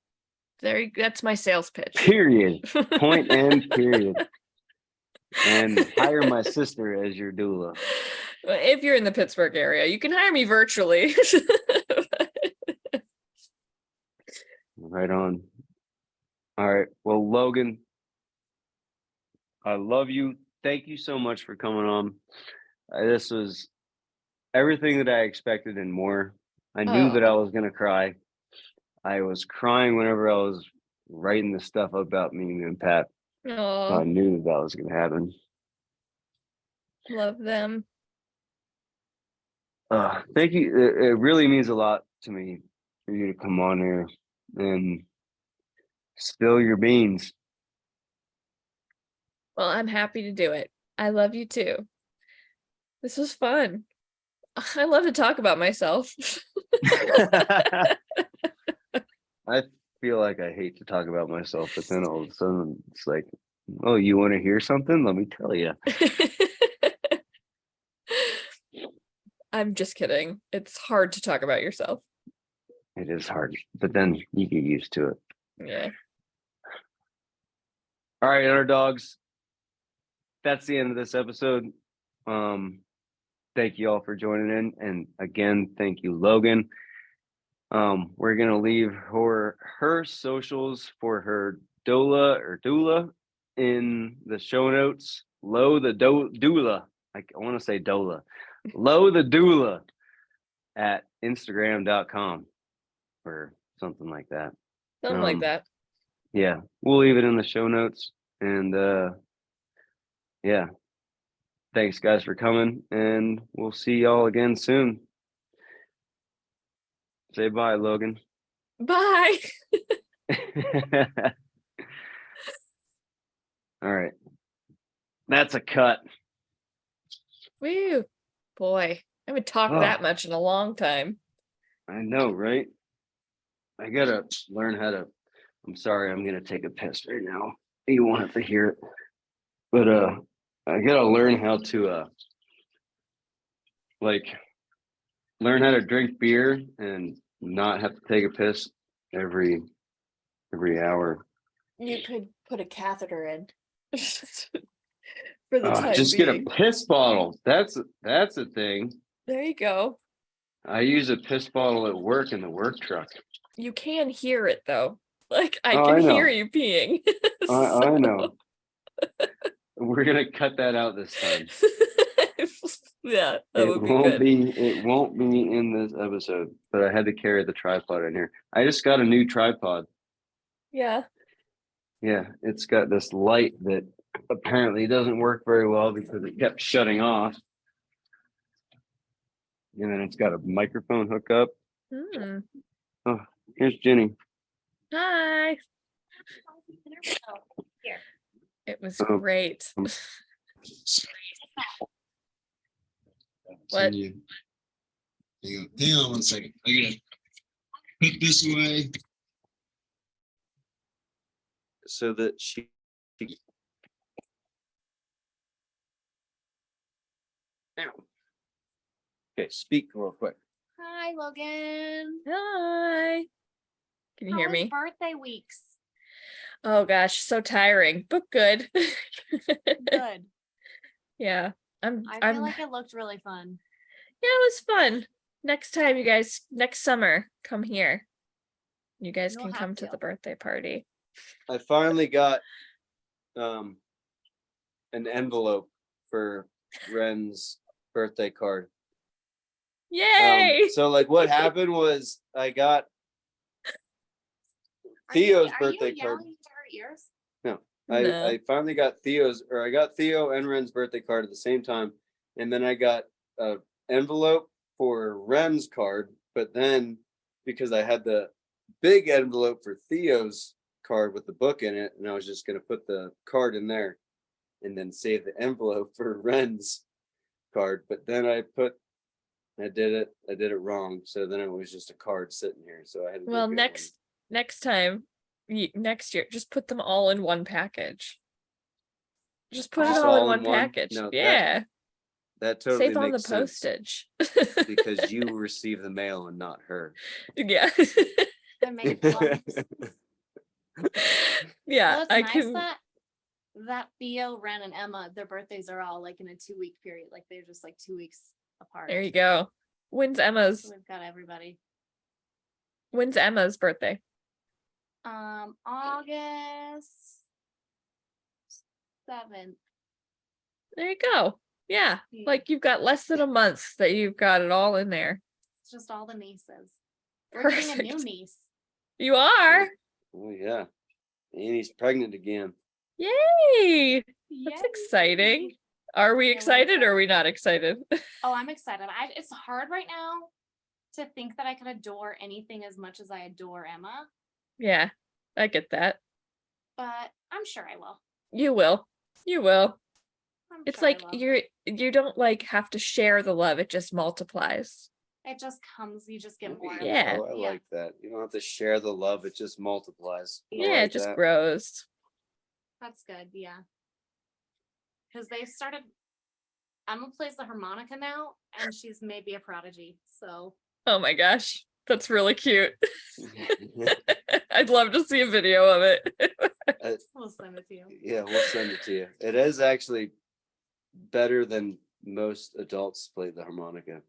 That's my sales pitch. Period. Point and period. And hire my sister as your doula. If you're in the Pittsburgh area, you can hire me virtually. Right on. All right. Well, Logan, I love you. Thank you so much for coming on. This was everything that I expected and more. I knew that I was going to cry. I was crying whenever I was writing the stuff about me and Pat. So I knew that was going to happen. Love them. Thank you. It really means a lot to me for you to come on here and spill your beans. Well, I'm happy to do it. I love you too. This was fun. I love to talk about myself. I feel like I hate to talk about myself, but then all of a sudden it's like, oh, you want to hear something? Let me tell you. I'm just kidding. It's hard to talk about yourself. It is hard, but then you get used to it. Yeah. All right, Underdogs. That's the end of this episode. Thank you all for joining in. And again, thank you, Logan. We're going to leave her socials for her doula in the show notes. Doula. I want to say doula. The doula at Instagram.com or something like that. Something like that. Yeah, we'll leave it in the show notes. And yeah, thanks guys for coming, and we'll see y'all again soon. Say bye, Logan. Bye. All right. That's a cut. Woo. Boy, I haven't talked that much in a long time. I know, right? I gotta learn how to. I'm sorry, I'm gonna take a piss right now. You won't have to hear it. But I gotta learn how to learn how to drink beer and not have to take a piss every hour. You could put a catheter in for the time Just being. get a piss bottle. That's a thing. There you go. I use a piss bottle at work in the work truck. You can hear it though. Like I Oh, can I know. hear you peeing. I know. We're gonna cut that out this time. Yeah, that would be won't good. it won't be in this episode, but I had to carry the tripod in here. I just got a new tripod. Yeah. Yeah, it's got this light that apparently doesn't work very well because it kept shutting off. And then it's got a microphone hookup. Hmm. Oh, here's Jenny. Hi. Here. It was Oh. great. What? Hang on 1 second. I gotta put this away so that she. Now. Okay, speak real quick. Hi, Logan. Hi. Can you hear How was me? birthday weeks? Oh gosh, so tiring, but good. Good. Yeah. I I'm feel like it looked really fun. Yeah, it was fun. Next time, you guys, next summer, come here. You guys You'll can have come to to. the birthday party. I finally got an envelope for Wren's birthday card. Yay! So like what happened was I got Theo's birthday Are you card. yelling into her ears? No. No. I finally got I got Theo and Wren's birthday card at the same time. And then I got an envelope for Wren's card. But then because I had the big envelope for Theo's card with the book in it, and I was just going to put the card in there and then save the envelope for Wren's card. But then I did it wrong. So then it was just a card sitting here. So I had to go Well, get next time, next year, just put them all in one package. Just put Just it all in all in one one? package. No, Yeah. that totally Save on the makes sense postage. because you receive the mail and not her. Yeah. That makes a lot of sense. Yeah, Well, it's I nice can. that Theo, Wren, and Emma, their birthdays are all like in a 2-week period. Like they're just like 2 weeks apart. There you go. When's Emma's? So we've got everybody. When's Emma's birthday? August 7th. There you go. Yeah, Yeah. like you've got less than a month that you've got it all in there. It's just all the nieces. We're getting a new Perfect. niece. You are. Oh yeah. Annie's pregnant again. Yay! That's Yay. exciting. Are we we're excited or are we not excited? Oh, I'm excited. It's hard right now to think that I could adore anything as much as I adore Emma, Yeah, I get that. but I'm sure I will. You will. You will. I'm It's sure I like will. you don't like have to share the love, it just multiplies. It just comes, you just get more. of it. Yeah. Oh, I like that. You don't have to share the love, it just multiplies. I Yeah, like it just that. grows. That's good, yeah. Because they started, Emma plays the harmonica now, and she's maybe a prodigy. So Oh my gosh. That's really cute. I'd love to see a video of it. we'll send it to you. Yeah, we'll send it to you. It is actually better than most adults play the harmonica.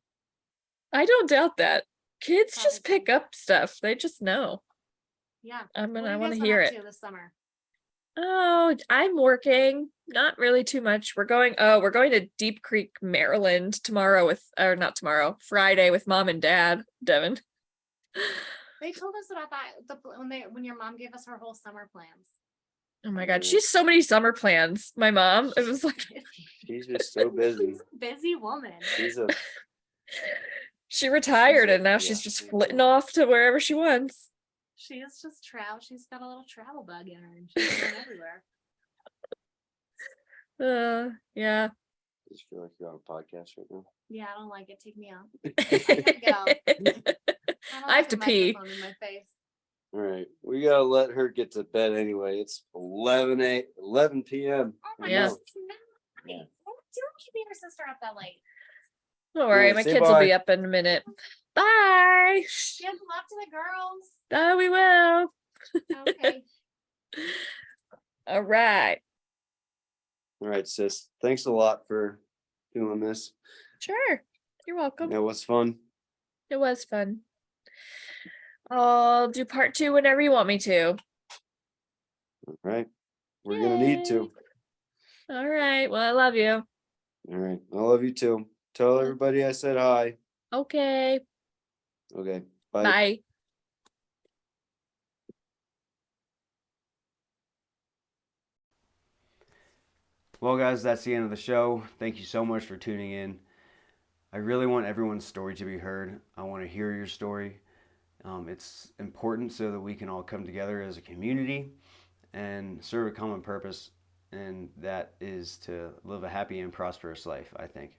I don't doubt that. Kids just Prodigy. pick up stuff. They just know. Yeah. I What have want you to guys been hear up it. to this summer? Oh, I'm working. Not really too much. We're going to Deep Creek, Maryland tomorrow not tomorrow, Friday with mom and dad, Devin. They told us about that when your mom gave us her whole summer plans. Oh my God, she's so many summer plans. My mom, it was like She's just so busy. She's a busy woman. She's a she retired and now yeah, she's just she's flitting off to wherever she wants. She is just travel. She's got a little travel bug in her, and she's going everywhere. Yeah. I just feel like you're on a podcast right now. Yeah, I don't like it. Take me out. I gotta go. I have to pee. In my face. All right, we gotta let her get to bed anyway. It's 11 p.m. Oh my Yeah. gosh, it's not nice. Don't keep your sister up that late. Don't worry, Yeah, my say kids will bye. be up in a minute. Bye. Give love to the girls. Oh, we will. Okay. All right. All right, sis. Thanks a lot for doing this. Sure. You're welcome. It was fun. It was fun. I'll do part 2 whenever you want me to. All right. We're going to need to. All right. Well, I love you. All right. I love you too. Tell everybody I said hi. Okay. Okay. Bye. Bye. Well, guys, that's the end of the show. Thank you so much for tuning in. I really want everyone's story to be heard. I want to hear your story. It's important so that we can all come together as a community and serve a common purpose, and that is to live a happy and prosperous life, I think.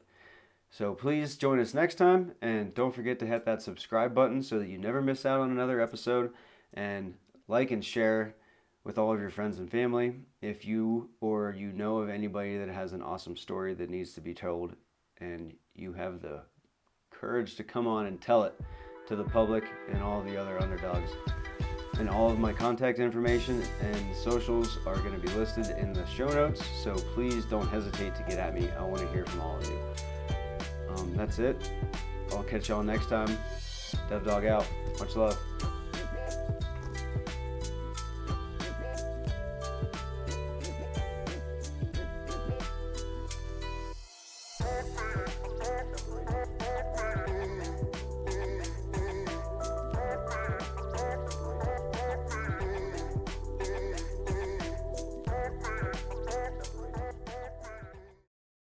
So please join us next time, and don't forget to hit that subscribe button so that you never miss out on another episode, and like and share with all of your friends and family. If you or you know of anybody that has an awesome story that needs to be told, and you have the courage to come on and tell it to the public and all the other underdogs. And all of my contact information and socials are going to be listed in the show notes, so please don't hesitate to get at me. I want to hear from all of you. That's it. I'll catch y'all next time. Dev Dog out. Much love.